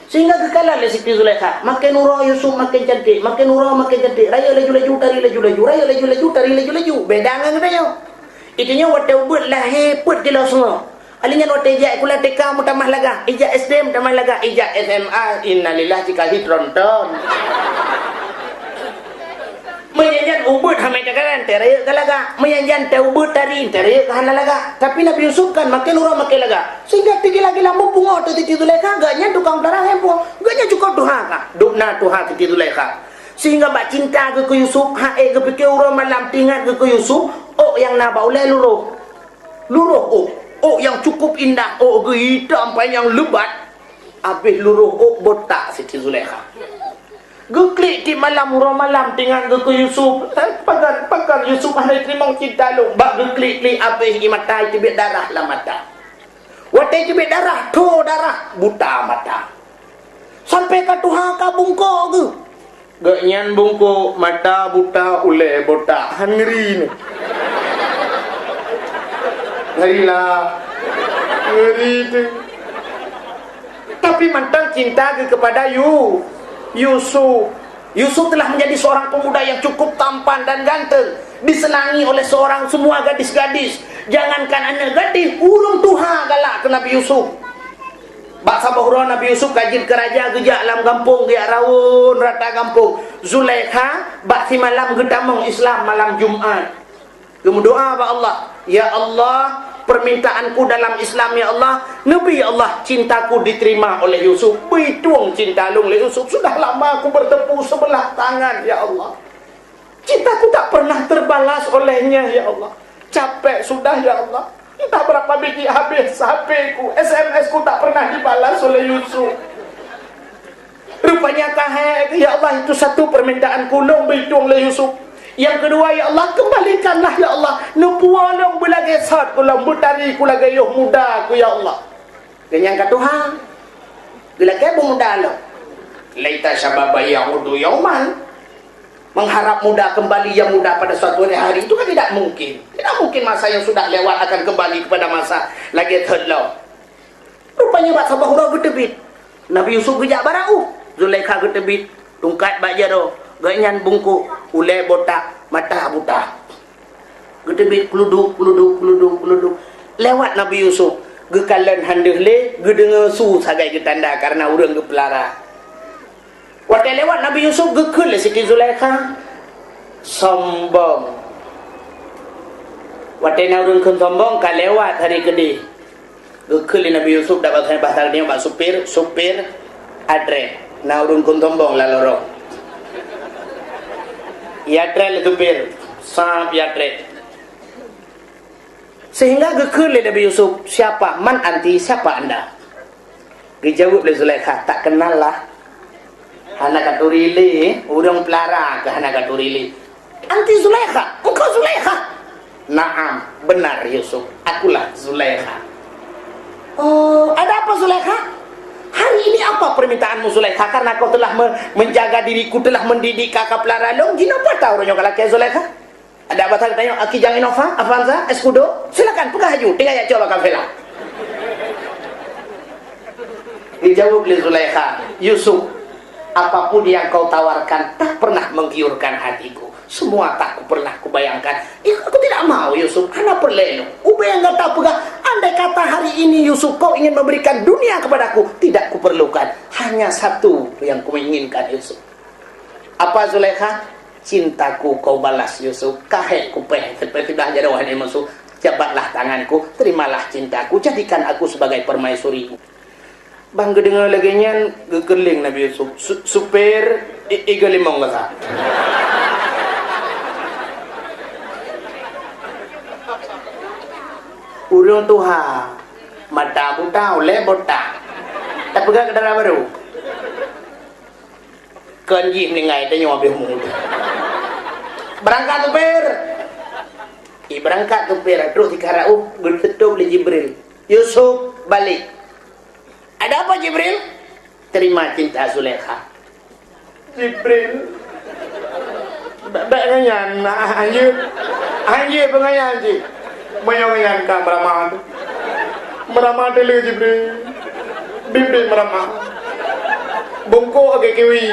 Sehingga kekalah oleh Siti Zulaikha. Makin nurah Yusuf makin cantik, makin nurah makin cantik. Raya laju-laju, tari laju-laju, raya laju-laju, tari laju-laju. Beda dengan dia. Itunya waktu ubud lahir put gila semua. Alinya waktu ijak kula TK mutamah laga, ijak SD mutamah laga, ijak SMA innalillah jika hitronton. Menyanyian ubud hamai cakaran teraya kalaga, menyanyian te ubud tari teraya kahana laga. Tapi Nabi Yusuf kan makin nurah makin laga. Sehingga lagi-lagi lampu bungo tu Siti Zulaikha gaknya tukang darah hempo, gaknya cukup Tuhan ka. Dukna Tuhan Siti Zulaikha. Sehingga bak cinta ke Yusuf, hae ke fikir urang malam tinggal ke Yusuf, oh yang naba oleh luruh. Oh yang cukup indah, oh ke hitam yang lebat. Habis luruh oh botak Siti Zulaikha. Geklik di malam urang malam tinggal ke Yusuf. Pagar Yusuf ada terima cinta lu. Bak geklik habis i mata tibet darah lah mata. Watai tibet darah, darah buta mata. Sampai ke Tuhan ka bungkuk ke. Gaknyan bungkuk mata buta ule botak ngeri ni. Ngeri tu. Tapi mantang cinta kepada Yusuf. Yusuf telah menjadi seorang pemuda yang cukup tampan dan ganteng, disenangi oleh seorang semua gadis-gadis. Jangankan anak gadis, urung Tuhan galak ke Nabi Yusuf. Baksa bahura Nabi Yusuf kajin ke raja gejak alam kampung, dia rawun rata kampung. Zulaikha bak si malam gedamong Islam malam Jumat. Kemudoa ba Allah, ya Allah, permintaanku dalam Islam ya Allah, Nabi ya Allah, cintaku diterima oleh Yusuf. Bituang cinta lu oleh Yusuf. Sudah lama aku bertepuk sebelah tangan ya Allah. Cintaku tak pernah terbalas olehnya ya Allah. Capek sudah ya Allah. Entah berapa biji habis HP-ku, SMS ku tak pernah dibalas oleh Yusuf. Rupanya kahek ya Allah, itu satu permintaan kulung bituang oleh Yusuf. Yang kedua ya Allah, kembalikanlah ya Allah nupualong belage sat kulang butari kulang gayuh muda ku ya Allah. Dan yang kedua gelage muda lo laita syababa yaudu yauman, mengharap muda kembali yang muda pada suatu hari itu kan tidak mungkin. Tidak mungkin masa yang sudah lewat akan kembali kepada masa lagi terlalu. Rupanya bahasa bahura getebit Nabi Yusuf gejak barau, Zulaikha getebit tungkat bajaro ganyan bungkuk ule botak mata buta gedebit keluduk lewat Nabi Yusuf gekalan handeh le gedenga su sagai getanda karena urang gepelara. Waktu lewat Nabi Yusuf gekul Siti Zulaikha sombong. Waktu na urang kun sombong ka lewat hari gede gekul Nabi Yusuf dapat saya bahasa dia bak supir adre na urang kun sombong la lorong. Yatre itu bir sab yatre. Sehingga gekul Nabi Yusuf, siapa man anti, siapa anda? Dijawab oleh Zulaikha, tak kenal lah. Hana katurili, urang pelara ke hana katurili. Anti Zulaikha, engkau Zulaikha. Naam, benar Yusuf, akulah Zulaikha. Oh, ada apa Zulaikha? Hari ini apa permintaanmu Zulaikha? Karena kau telah menjaga diriku, telah mendidik kakak pelara long. Gina apa tahu orang kalau kayak Zulaikha? Ada apa tanya? Aki jangan Innova, Avanza, Escudo. Silakan pegang haju. Tinggal ya coba kafela. Dijawab oleh Zulaikha, Yusuf, apapun yang kau tawarkan tak pernah menggiurkan hatiku. Semua tak pernah kubayangkan. Aku tidak mau Yusuf. Anak perleno. Ubay yang kata pegang. Andai kata hari ini Yusuf kau ingin memberikan dunia kepadaku, tidak kuperlukan. Hanya satu yang kuinginkan Yusuf. Apa Zulaikha? Cintaku kau balas Yusuf. Kahek kupeh seperti dah jadi wahai musuh. Jabatlah tanganku, terimalah cintaku, jadikan aku sebagai permaisurimu. Bang gedengar lagi nyan gekeling Nabi Yusuf. Supir iga limong kata. Urung Tuhan mata buta oleh botak tak pegang kendaraan baru Kenji meninggal tanya habis mu. Berangkat tu per. Berangkat tu per terus dikarau berteduh oleh Jibril. Yusuf balik. Ada apa Jibril? Terima cinta Zulaikha. Jibril. Baiknya anjir pengayan ji. Menyanyikan ka meramah dulu Jibril. Jibril meramah. Bungko agak kiwi.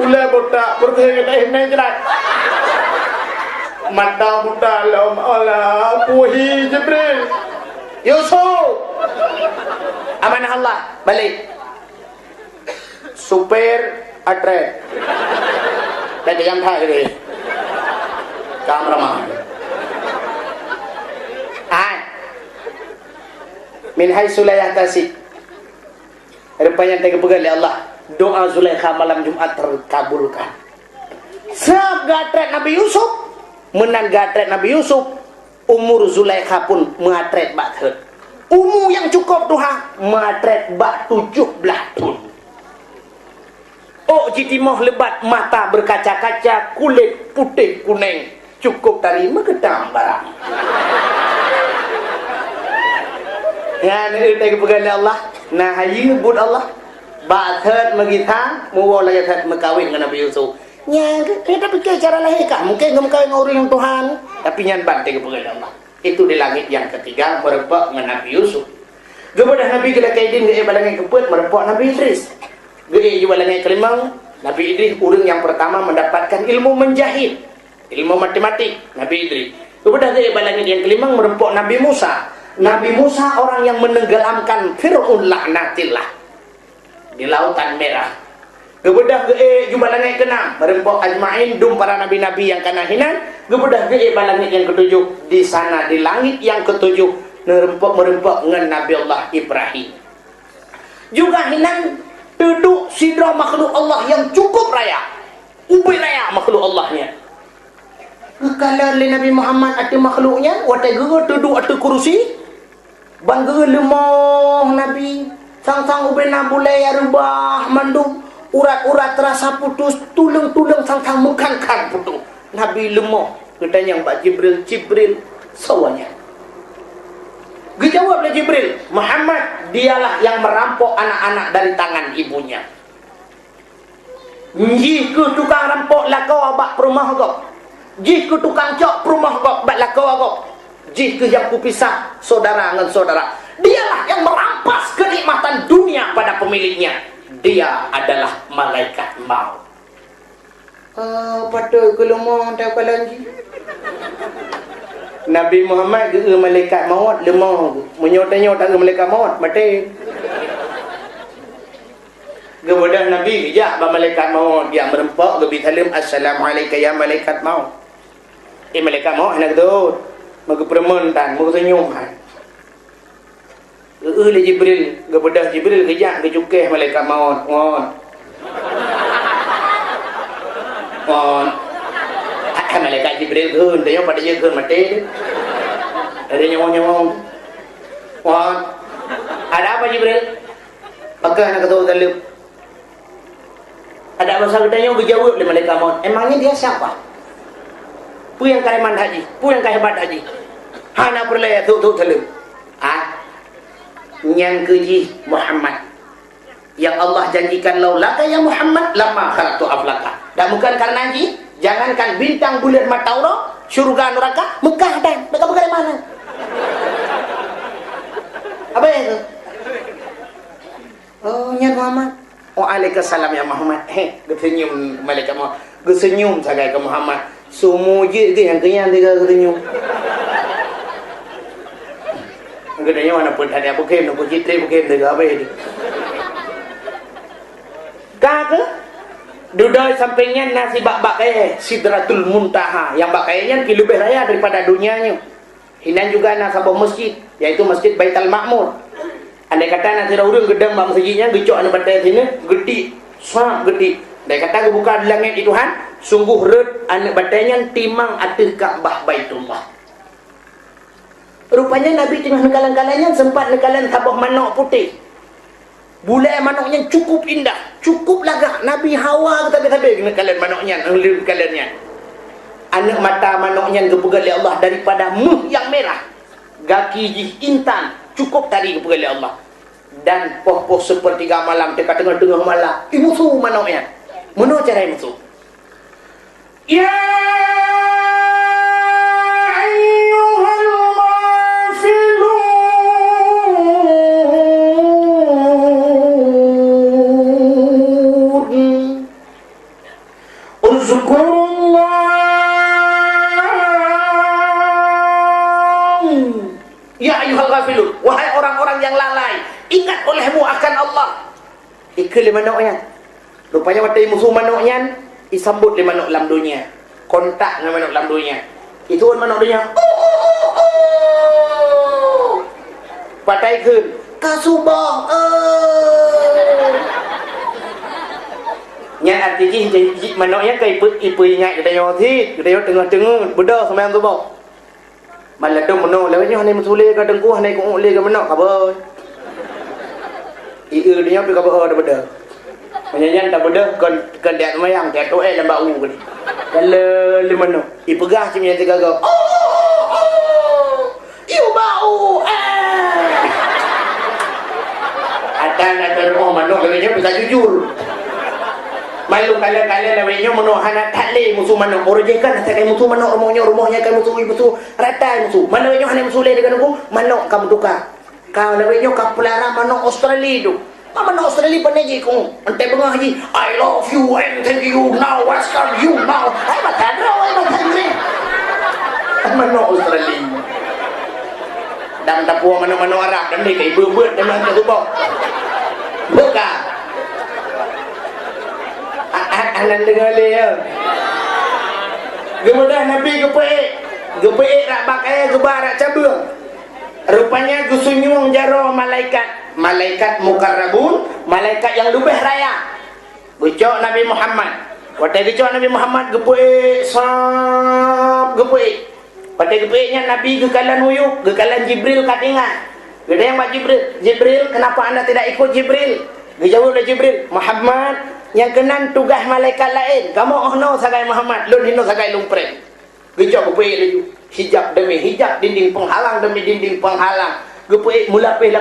Ula botak berkaya naik jelas. Mata buta lam Allah puhi Jibril. Yusuf. Amanah Allah balik. Super atret. Dan yang thaiเลยkameraman. Min hai Sulaikha tasik. Rupanya tega pegang oleh Allah. Doa Zulaikha malam Jumat terkabulkan. Sebab gatret Nabi Yusuf, menang gatret Nabi Yusuf, umur Zulaikha pun mengatret bakhet. Umur yang cukup Tuhan, mengatret bak 17 tahun. Oh jitimah lebat, mata berkaca-kaca, kulit putih kuning, cukup tari mengetang barang. Ya, ini tega pegang oleh Allah. Nah, hayu bud Allah. Bakhet megitang, muwala yathat mekawin dengan Nabi Yusuf. Nya, kita fikir cara lahir kah? Mungkin kamu kawin dengan orang yang Tuhan. Tapi nyan bantai kepada Allah. Itu di langit yang ketiga merebak dengan Nabi Yusuf. Kepada Nabi kita kaidin ke balangan keput merebak Nabi Idris. Ge juga balangan kelima Nabi Idris orang yang pertama mendapatkan ilmu menjahit, ilmu matematik Nabi Idris. Kepada ge balangan yang kelima merebak Nabi Musa. Nabi Musa orang yang menenggelamkan Fir'aun laknatillah di lautan merah. Kebedah ge jubalangan keenam merempok ajmain dum para nabi-nabi yang kanahinan. Kebedah ge balangan yang ketujuh di sana di langit yang ketujuh merempok dengan Nabi Allah Ibrahim. Juga hinan duduk sidra makhluk Allah yang cukup raya. Ubi raya makhluk Allahnya. Kalau Nabi Muhammad ada makhluknya, watai gera duduk atas kursi. Bangga lemah Nabi sang-sang ubena bulai arubah mandum urat-urat terasa putus tulang-tulang sang-sang mengkangkang putus. Nabi lemah katanya Pak Jibril sawanya. Dijawab oleh Jibril, Muhammad dialah yang merampok anak-anak dari tangan ibunya. Jika tukang rampok lakau abak perumah kau, jika tukang cok perumah kau abak lakau kau, jika yang kupisah saudara dengan saudara, dialah yang merampas kenikmatan dunia pada pemiliknya. Dia adalah malaikat maut. Patut ke lemah tak lagi. Nabi Muhammad ke malaikat maut lemah, menyot-nyot ke malaikat maut mati. Kemudian Nabi ya ba malaikat maut dia merempak gebi salam assalamualaikum ya malaikat maut. Malaikat maut nak tu maka permentan, maka senyum kan. Le Jibril, kepada Jibril kejak ke cukeh malaikat maut. Malaikat Jibril keun, tanya pada dia keun mati. Ada nyawang-nyawang. Ada apa Jibril? Apakah nak kata dalam? Ada masalah tanya berjawab oleh malaikat maut. Emangnya dia siapa? Pu yang kaiman haji, pu yang hebat haji. Hana perlaya tu dalam. Yang keji Muhammad. Yang Allah janjikan laulaka ya Muhammad lama khalaqtu aflaka. Dan bukan karena haji, jangankan bintang bulan mataura, syurga neraka, Mekah dan mereka dari mana? Apa itu? Oh, ya Muhammad. Waalaikumsalam ya Muhammad. Kesenyum malaikat Muhammad. Kesenyum sagai ke Muhammad. Semua je yang kenyang dia kesenyum. Katanya mana pun ada bukan, nak citra bukan dia apa ini? Kata duduk sampingnya nasi bak-bak Sidratul Muntaha yang bakainya lebih raya daripada dunianya. Hinan juga nasabah masjid, yaitu Masjid Baitul Ma'mur. Andai kata nasi raudun gedang bak masjidnya gecok anu batai sini gede, sangat gede. Andai kata buka di langit itu han, sungguh red anu batainya timang atas Ka'bah Baitullah. Rupanya Nabi tengah nekalan-kalannya sempat nekalan tabah manok putih. Bulan manuknya cukup indah, cukup lagak. Nabi Hawa kata habis kalian manuknya, kaliannya. Anak mata manuknya kepegali Allah daripada muh yang merah. Gaki jih intan cukup tadi kepegali Allah. Dan poh-poh sepertiga malam dekat tengah-tengah malam. Musuh manuknya. Mana cara musuh? Ya wahai orang-orang yang lalai, ingat olehmu akan Allah. Ikut lima manuknya. Rupanya waktu musuh manuknya disambut lima manuk dalam dunia. Kontak dengan manuk dalam dunia. Itu manuk dunia. Patai ke kasubah. Nya artinya manuknya kayak ipu ingat kita nyotit, kita tengah-tengah beda sama yang tu bau. Malah dong menok lewatnya hanai musule ka dengku hanai ku le ka menok kabar. Ieu dia pi kabar ada beda. Menyanyian tak beda kan dia mayang dia tu dalam bau ni. Kalau le menok, i pegah cimnya tiga go. Iu bau. Ada rumah menok lewatnya bisa jujur. Malu kalian lewatnya menok hana takle musuh menok orojekan tak kai musuh menok rumahnya kai musuh ratai musuh manoknya hana musuh le dengan aku menok kamu tukar kau lewatnya kau pelara menok Australia tu menok Australia peneji ku ente bengah haji I love you and thank you now welcome you now ai matadro menok Australia dan tapua menok Arab dan dia kai beut dan mana tu bau buka anan dengar le ya. Kemudian Nabi gepeik rak bakai gebar rak cabung. Rupanya gusunyung jaro malaikat mukarrabun, malaikat yang lebih raya. Bucok Nabi Muhammad. Waktu bucok Nabi Muhammad gepeik gepeik. Waktu gepeiknya Nabi gekalan huyuk, gekalan Jibril katingan. Gede yang buat Jibril, kenapa anda tidak ikut Jibril? Dijawab oleh Jibril, Muhammad yang kenan tugas malaikat lain. Kamu ohno sagai Muhammad, lun hino sagai lumpret. Gejak gepui laju. Hijab demi hijab, dinding penghalang demi dinding penghalang. Gepui mulapih.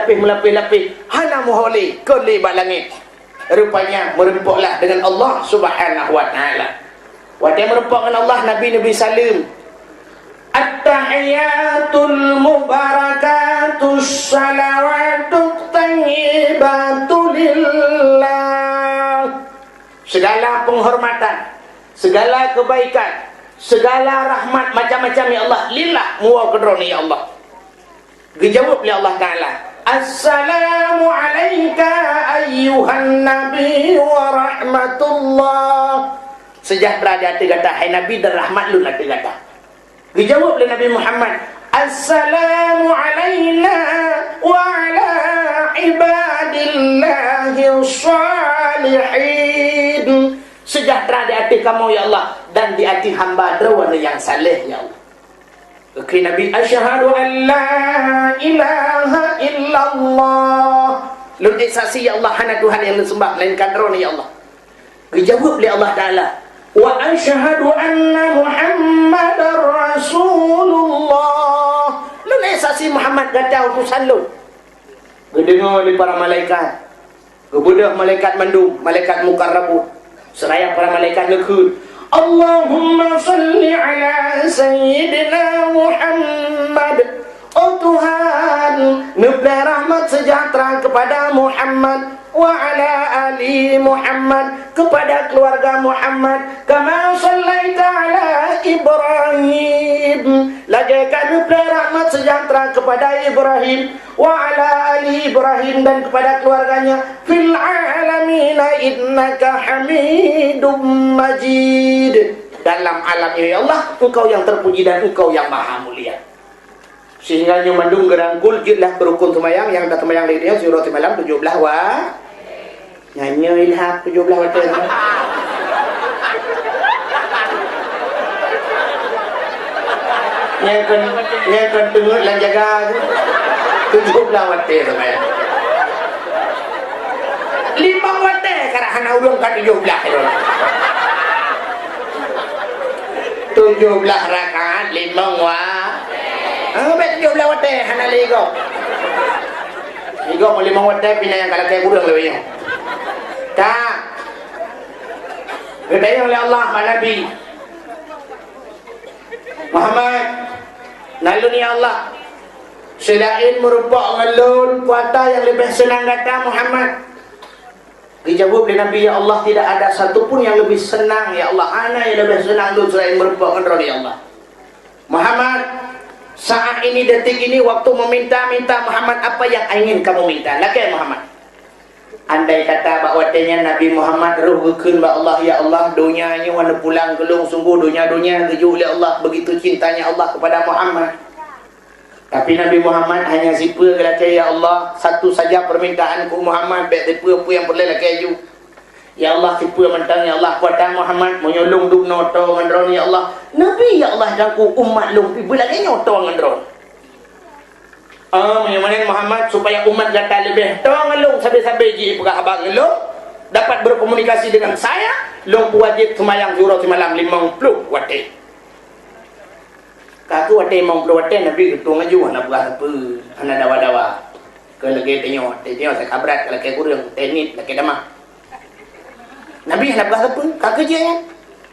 Hana muholi koli balangit. Rupanya merempuklah dengan Allah Subhanahu wa taala. Waktu merempuk dengan Allah Nabi salim. At-tahiyatul mubarakatus salawatut tayyibatul lillah. Segala penghormatan, segala kebaikan, segala rahmat macam-macam ya Allah lillah muwa kedroni ya Allah. Dijawab oleh Allah Ta'ala, Assalamu alayka ayyuhan nabi wa rahmatullah. Sejahtera di hati kata, hai Nabi dan rahmat lu nanti kata. Dijawab oleh Nabi Muhammad, Assalamu alayna wa ala ibadillahi salihin. Sejahtera di hati kamu ya Allah dan di hati hamba derwana yang saleh ya Allah. Oke Nabi, asyhadu an la ilaha illallah. Lu saksi ya Allah hana Tuhan yang disembah melainkan derwana ya Allah. Dijawab oleh Allah Ta'ala, wa asyhadu anna Muhammadar Rasulullah. Lu saksi Muhammad kata utusan lu. Mendengar oleh para malaikat. Kebudah malaikat mandum, malaikat mukarrabun. Seraya para malaikat lekut. Allahumma salli ala Sayyidina Muhammad. Oh Tuhan, nublah rahmat sejahtera kepada Muhammad wa ala ali Muhammad, kepada keluarga Muhammad, kama sallaita ala Ibrahim. Lagaikan nublah rahmat sejahtera kepada Ibrahim wa ala ali Ibrahim dan kepada keluarganya fil alamina innaka Hamidum Majid. Dalam alam ini ya Allah, Engkau yang terpuji dan Engkau yang maha mulia. Sehingga yang mandung gerangkul jitlah berukun semayang yang datang semayang lainnya surah malam 17 wa nyanyi ilhaq 17 wa yang kan tengok dan jaga 17 wa semayang. hana urung ka 17 itu. 17 rakaat 5 wa. Bet 17 wate hana ligo. Ligo mo 5 wate pina yang kalakay urang lewenya. Tak. Berdaya oleh Allah Nabi Muhammad nalun ya Allah selain merupakan ngalun puasa yang lebih senang kata Muhammad dijawab oleh Nabi ya Allah tidak ada satupun yang lebih senang ya Allah ana yang lebih senang lu selain merupakan roh ya Allah Muhammad saat ini detik ini waktu meminta Muhammad apa yang ingin kamu minta laki Muhammad andai kata bakwatenya Nabi Muhammad ruh gekun ba Allah ya Allah dunianya wana pulang gelung sungguh dunia keju oleh Allah begitu cintanya Allah kepada Muhammad tapi Nabi Muhammad hanya sipa kelakar ya Allah satu saja permintaanku Muhammad baik sipa apa yang boleh laki aju ya Allah sipa mentang ya Allah kuatan Muhammad menyolong duk noto ngandron ya Allah Nabi ya Allah dangku umat long pi belakang noto ngandron menyamakan Muhammad supaya umat kata lebih tolong ngelung sampai-sampai ji pegak abang ngelung dapat berkomunikasi dengan saya long wajib semayang zuhur malam 50 wate katu wate 50 wate Nabi ketua ngaju nak buat apa anak dawa-dawa ke lagi tengok saya kabrat kalau kayak kurang teknik lagi damah Nabi nak buat apa kak kerja ya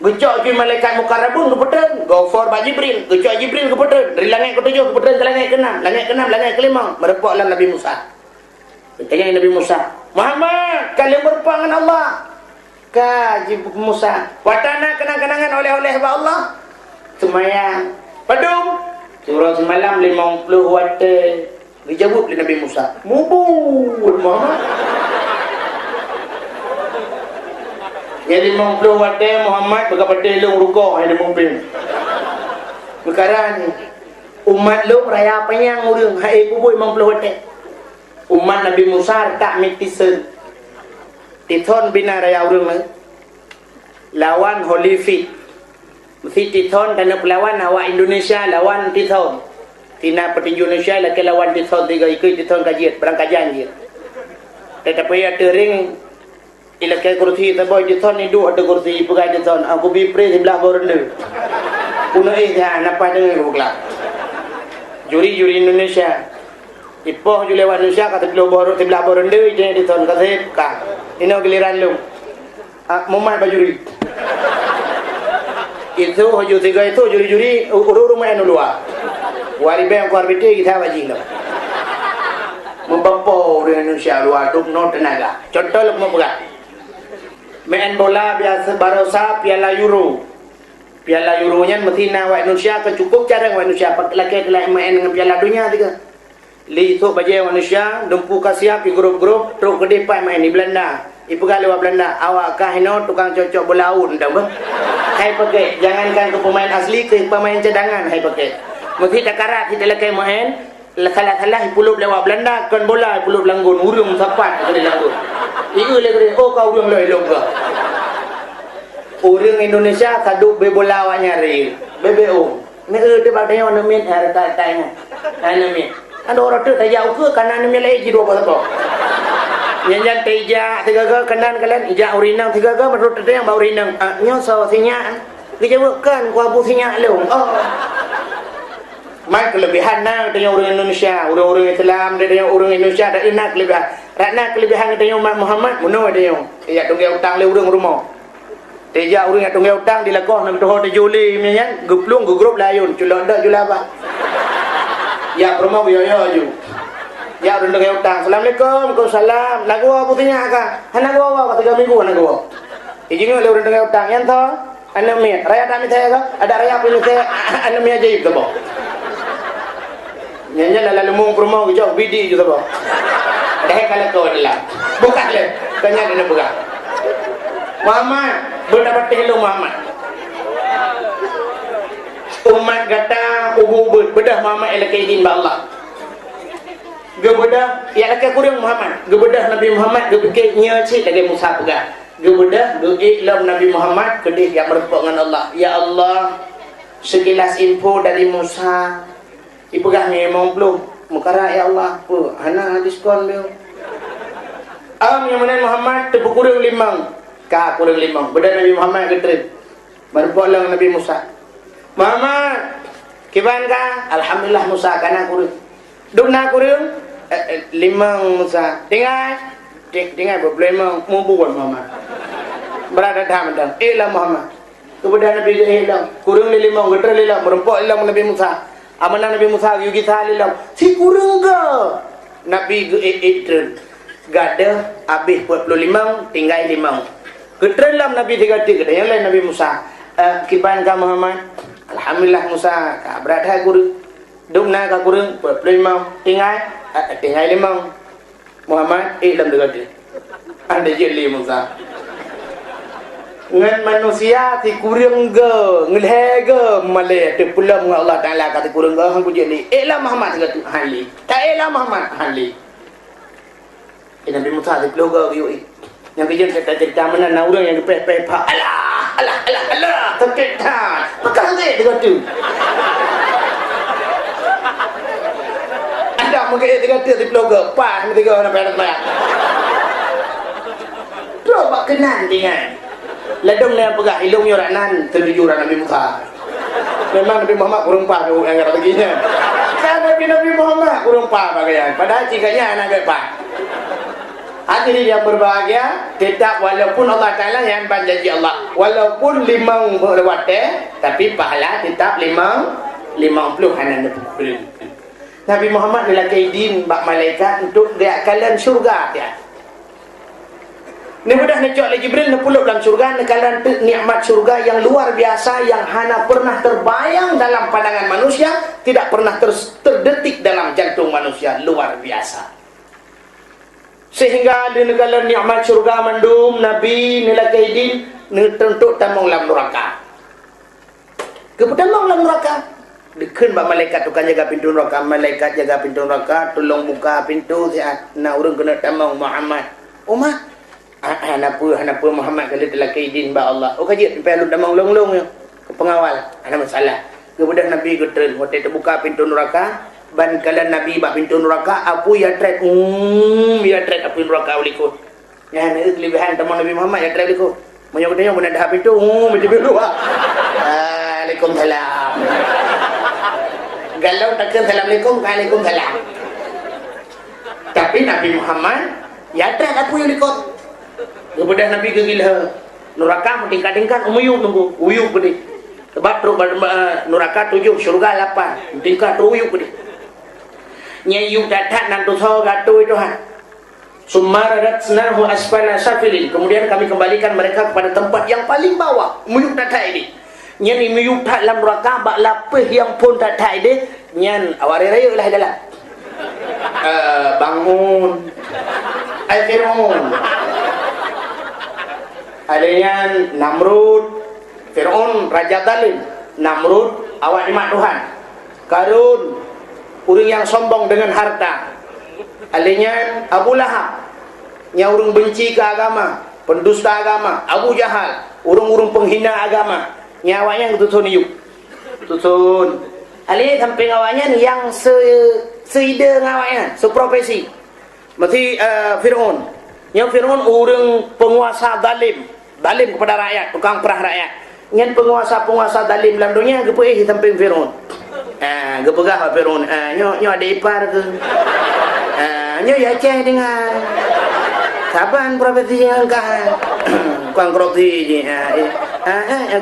gecok je malaikat mukarrabun keputeran gofar Pak Jibril gecok Jibril keputeran dari langit ke-7 keputeran ke langit ke-6 langit ke-5 merepoklah Nabi Musa tanya Nabi Musa Muhammad kalian berperang dengan Allah ka Musa watana kenang-kenangan oleh-oleh ba Allah semayang padum surah semalam 50 wate dijawab oleh Nabi Musa mubur Muhammad jadi 50 wate Muhammad berkata lu rukuk ada mumpin perkara ni umat lu raya apa yang urang hai kubur 50 wate umat Nabi Musa tak mitisen tithon bina raya urang lawan Holyfield mesti tithon dan pelawan awak Indonesia lawan tithon tina petinju Indonesia laki lawan tithon 3 ikut tithon kajian berangkajan je tetapi ada ring ilakai kursi taboy di ton ni dua ada kursi pegai di ton aku bipre sebelah borende puno dah napa dengan aku kelak juri Indonesia ipoh juli Indonesia kata sebelah borende je di ton kata ka ino giliran lu mumat bajuri itu hoju tiga itu juri rumah anu luar wari bang kuar bete kita wajib lah membapo dengan Indonesia luar duk no tenaga contoh lu mau pegang main bola biasa barosa piala Euronya mesti nawak Indonesia kecukup cara Indonesia laki main dengan piala dunia tiga li itu baju Indonesia dempu kasiap di grup-grup truk gede pai main di Belanda ibu kali lewat Belanda awak kahino tukang cocok bola un dah bah hai pakai jangankan ke pemain asli ke pemain cadangan hai pakai mesti tak karat kita laki main salah puluh lewat Belanda kan bola puluh langgun urung sapat ke langgun ieu le oh kau urung le long ke urang Indonesia kaduk be bola wa nyari BBO ne de ba de on min ta nya ana min ando ro tu ta jauh ke kanan mi le ji do apa apa nyanyan teja tiga ke kanan kalian ija urinang tiga ke menurut te yang bau urinang nyo so sinya dijawabkan ku abu sinya le oh mai kelebihan dengan orang Indonesia orang-orang Islam dengan orang Indonesia ada inak kelebihan ratna kelebihan dengan umat Muhammad muno dengan ya tunggu utang le urang rumah teja urang tunggu utang dilakoh nang toho de juli nyan guplung grup layun culok dak jula apa ya rumah yo ju ya urang tunggu utang assalamualaikum waalaikumsalam lagu apa tanya ka hana gua apa 3 minggu hana gua ijing le urang tunggu utang yan to anu mi raya kami saya ka ada raya punya saya anu mi aja itu boh nyanyi lalu mung promo jauh bidi juga boh dah kalau kau adalah bukan le kanya dia buka Muhammad berdapat hello Muhammad umat kata ubu bedah Muhammad elake izin ba Allah gebedah ya lake kurang Muhammad gebedah Nabi Muhammad gebeke nya cik lagi Musa pegang gebedah geiklam Nabi Muhammad kedih yang merepok dengan Allah ya Allah sekilas info dari Musa ipegah ni 50 mukara ya Allah apa hana diskon dia Yang mana Muhammad tepu kurang limang. Ka kurang limang. Beda Nabi Muhammad ketrim. Berpulang Nabi Musa. Muhammad, kiban ka? Alhamdulillah Musa kana kurang. Dukna kurang limang Musa. Tinggal berpelemang mubuan Muhammad. Berada dalam dan Muhammad. Kemudian Nabi hilang. Kurang limang getar hilang. Berempok hilang Nabi Musa. Amanah Nabi Musa yugi hilang. Si kurang ke? Nabi gada habis 45 tinggal 5. Ketrelam Nabi 3 yang lain Nabi Musa. Kiban ka Muhammad. Alhamdulillah Musa berada kurang. Dukna ka kurang 45 tinggal 5. Muhammad dalam 3. Ada jeli Musa. Ngan manusia ti kurang ge ngelhe male te pulang Allah Taala kata kurang ge hang jeli. Muhammad kata hali. Tak Muhammad hali. Nabi Musa di keluarga yoi. Yang kejadian cerita mana nak orang yang peh pak. Alah. Terketan. Pakai dia tu. Ada mungkin dia kata di keluarga pas mesti kau nak bayar bayar. Terus bak kenan dengan. Ladong yang pegah ilung yoranan terjuran Nabi Musa. Memang Nabi Muhammad kurang pa tu yang kata ginya. Kan Nabi Muhammad kurang pa bagaian. Padahal cikanya anak pak. Hadirin yang berbahagia, tetap walaupun Allah Ta'ala yang berjanji Allah, walaupun 5 berlewat tapi pahala tetap 50 hana nepukul. Nabi Muhammad adalah kaidin bak malaikat untuk dia kalian syurga dia. Ni mudah necok lagi Jibril nepuluk dalam syurga, nekalan nikmat syurga yang luar biasa yang hana pernah terbayang dalam pandangan manusia, tidak pernah terdetik dalam jantung manusia, luar biasa. Sehingga di negara nikmat syurga mandum Nabi nila kaidin tentu tamong lam neraka. Kemudian lam neraka. Dikeun bak malaikat tukang jaga pintu neraka, malaikat jaga pintu neraka, tolong buka pintu siat na urang kena tamong Muhammad. Umah. Hanapa Muhammad kali telah kaidin ba Allah. Oh kaji sampai lu tamong long-long yo. Ke pengawal, ada masalah. Kemudian Nabi getreun, waktu terbuka pintu neraka. Ban kala Nabi bak pintu neraka apu ya trek ya trek apu neraka ulikut ya ni kelebihan teman Nabi Muhammad ya trek ulikut banyak katanya mun dah pintu mesti berdoa Waalaikumsalam galau takkan assalamualaikum waalaikumsalam tapi Nabi Muhammad ya trek apu ulikut kemudian Nabi gegila neraka tingkat-tingkat umuyuk nunggu uyuk gede sebab neraka 7 syurga 8 tingkat uyuk gede nyayuk datat dan tusoh gatu itu ha. Sumaradat senarhu asfala safilin. Kemudian kami kembalikan mereka kepada tempat yang paling bawah. Muyuk datat ini. Nyan muyuk tak dalam neraka bak lapih yang pun datat ini. Nyan awari raya lah dalam. Bangun. Fir'aun. Adanya Namrud. Fir'aun Raja Zalim. Namrud awak nikmat Tuhan. Karun orang yang sombong dengan harta. Alanya Abu Lahab, yang orang benci ke agama, pendusta agama. Abu Jahal, orang-orang penghina agama. Nyawanya tutun yuk. Tutun. Alanya samping awaknya yang seide ngawaknya, seprofesi. Mesti Fir'aun. Yang Fir'aun orang penguasa zalim. Zalim kepada rakyat, tukang perah rakyat. Yang penguasa-penguasa zalim dalam dunia kepuih samping Fir'aun. Gepegah Fir'aun. Nyo ada ipar ke? Nyo ya ceh dengan saban profesi yang kah? Kuang kroti je.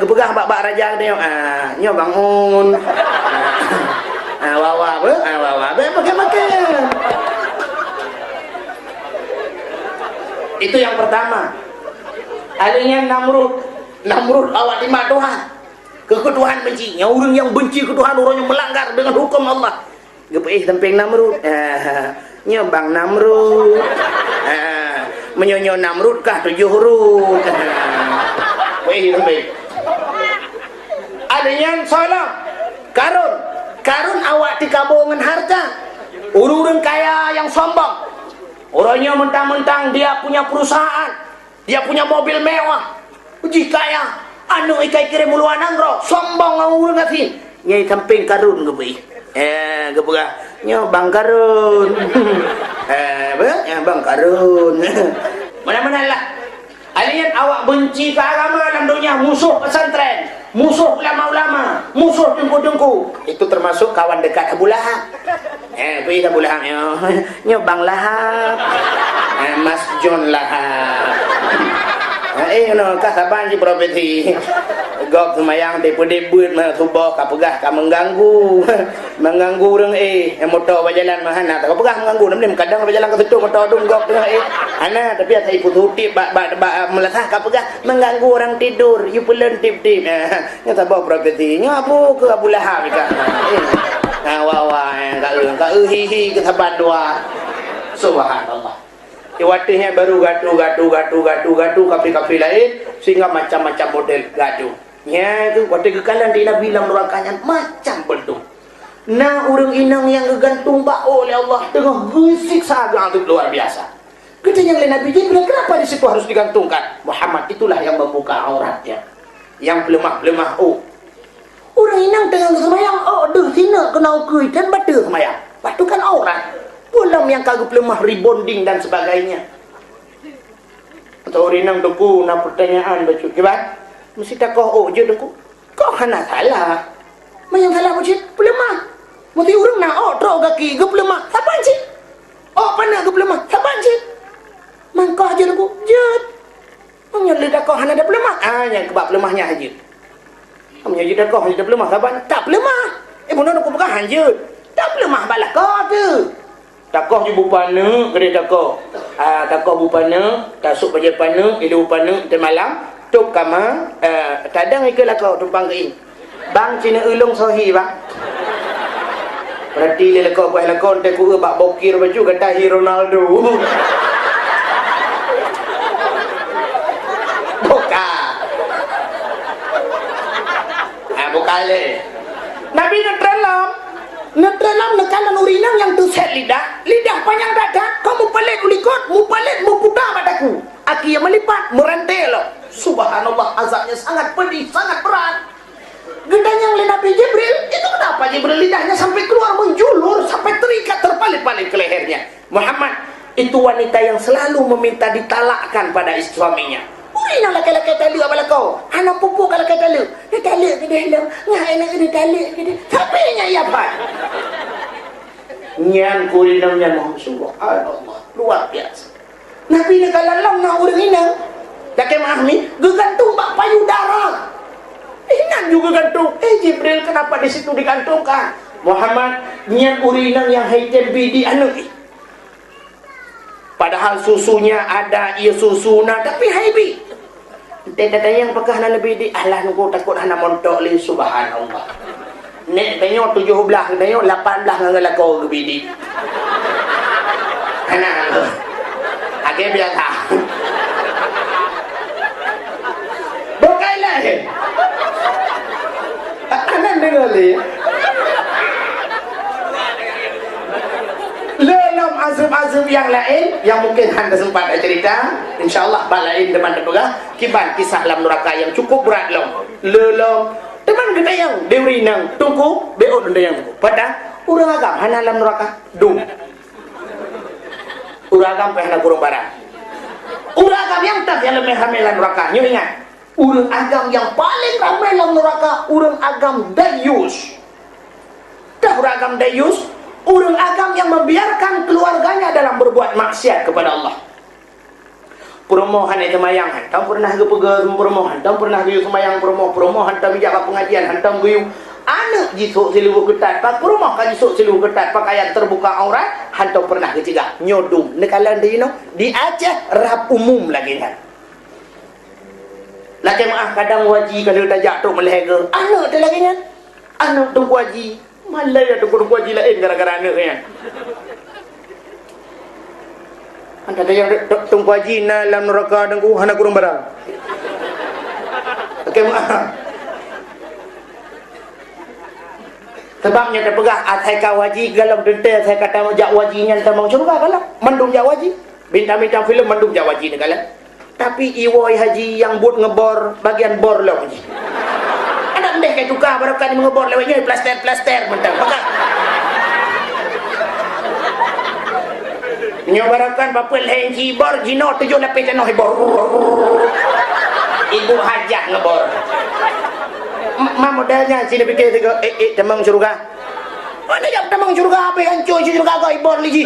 Gepegah bak raja dia. Nyo bangun. Wawa apa? Wawa apa? Makan. Itu yang pertama. Alanya Namrud awak lima Tuhan. Ketuhan benci. Orang yang benci ketuhan, orang yang melanggar dengan hukum Allah. Gepeih samping Namrud. Nya bang Namrud. Menyonyo Namrud kah 7 huruf. Gepeih samping. Ada yang salah. Karun awak dikabungan harta. Orang-orang kaya yang sombong. Orangnya mentang-mentang dia punya perusahaan. Dia punya mobil mewah. Uji kaya. Anu ikai kira muluan angro sombong ngurung ngati nyai samping karun gebi Kepegah nyo Bang Karun. Bang Karun. Mana-mana lah. Alian awak benci ke agama dalam dunia, musuh pesantren, musuh ulama-ulama, musuh dengku-dengku. Itu termasuk kawan dekat Abu Lahab. Pergi Abu Lahab nyo Bang Lahab. Mas John Lahab. Kasaban si profesi. Gok semayang debut mah subah kapegah ka mengganggu. Mengganggu urang motor berjalan mahana tak kapegah mengganggu nem kadang berjalan ke situ motor dum gok tengah ana tapi saya ikut hutip melasah kapegah mengganggu orang tidur you pulen tip-tip. Nya sabah profesi nya apa ke Abu Lahab ka. Ka hihi ke saban dua. Subhanallah. Iwatihnya baru gaduh kapi-kapi lain sehingga macam-macam model gaduh. Ya itu waktu kekalan dia bilang nerakanya macam bentuk. Nah orang inang yang gegantung bak oleh Allah tengah gusik saga itu luar biasa. Katanya oleh Nabi Jibril, kenapa di situ harus digantungkan? Muhammad itulah yang membuka auratnya, yang pelemah-pelemah. Orang inang tengah semayang, sini kena ukui dan batu semayang. Batu kan aurat. Pulang yang kagak lemah rebonding dan sebagainya. Atau orang inang deku nak pertanyaan baca kibat. Mesti tak kau je deku. Kau hana salah. Mayang salah macam pelemah. Mesti orang nak teruk kaki ke pelemah. Saban cik. Pana ke pelemah. Saban cik. Mangkau je deku. Jut. Mengapa lidah kau hana ada pelemah? Yang kebab pelemahnya aja. Mengapa lidah kau hana ada pelemah? Saban. Tak pelemah. Benar aku bukan hanjut. Tak pelemah balak kau tu. Takoh je bupana, kedai takoh. Takoh bupana, tasuk baja pana, ilu bupana, kita malam. Tuk kama, tadang ikalah kau tumpang ke ini. Bang Cina ulung sohi bang. Berarti dia lekau buat lekau, dia kura bak bokir baju, kata Ronaldo. Buka. Buka le. Nabi Netralam nekalan urinang yang tuset lidah panjang dada, kamu pelit ulikot, mu putar padaku. Aki yang melipat, merantai lo. Subhanallah, azabnya sangat pedih, sangat berat. Gendanya oleh Nabi Jibril, itu kenapa Jibril lidahnya sampai keluar menjulur, sampai terikat terpalit-palit ke lehernya. Muhammad, itu wanita yang selalu meminta ditalakkan pada suaminya. Urinang laki-laki taluk apa kau? Anak pupuk kalau kata taluk. Dia taluk ke dalam. Ngah enak dia taluk ke dalam. Sapinya ia apa? Nyan kurinangnya subhanallah. Luar biasa. Nabi ni kalau lang nak urang inang. Laki mahmi, gegantung bak payudara. Inang juga gantung. Jibril kenapa di situ digantungkan? Muhammad, nyan urinang yang haitan bidi anak ni. Padahal susunya ada, ia susuna tapi haibi. Teta yang pakah na lebih di Allah nuku takut hana montok li subhanallah. Nek tanya 17, tanya 18 ngala kau gebidi. Hana. Age biasa. Bokailah. Anan dengar li. Lelam azab-azab yang lain yang mungkin anda sempat cerita, insyaallah balain teman terpegah kiban kisah lam neraka yang cukup berat lelam teman kita yang deurinang tungku beot anda yang tungku pada urang agam hana lam neraka dum urang agam pehna kurung barang urang agam yang tak yang lemah hamelan neraka nyu ingat urang agam yang paling ramai lam neraka urang agam dayus dah urang agam dayus orang agam yang membiarkan keluarganya dalam berbuat maksiat kepada Allah. Perumohan itu mayang hantam pernah ke pegang perumohan, hantam pernah ke semayang perumoh hantam bijak pengajian, hantam guyu anak jisuk silu ketat, pak perumoh kan jisuk silu ketat, pakaian terbuka aurat, hantam pernah ke cegah nyodum. Nekalan di di Aceh rap umum lagi kan. Laki maaf kadang waji kalau tajak tu meleher anak tu lagi kan, anak tu waji. Malah ya tunggu haji lain gara-gara anak kan. Anda ada yang tunggu haji na dalam neraka tunggu hana kurung barang. Okey maaf. Sebabnya terpegah atai kau haji galam dente saya kata jak wajinya tak mau coba kalau mendung jak waji. Bintang-bintang filem mendung jak waji ni kalau. Tapi iwoi haji yang buat ngebor bagian bor lah. Deh kayak tukar baru kan mengebor lewatnya plaster mentang maka Menyobarakan bapa lain cibar jino 7 lapis tanah hibor. Ibu hajah ngebor. Mak modalnya sini fikir tiga temang surga. Mana yang temang surga apa hancur surga kau hibor lagi.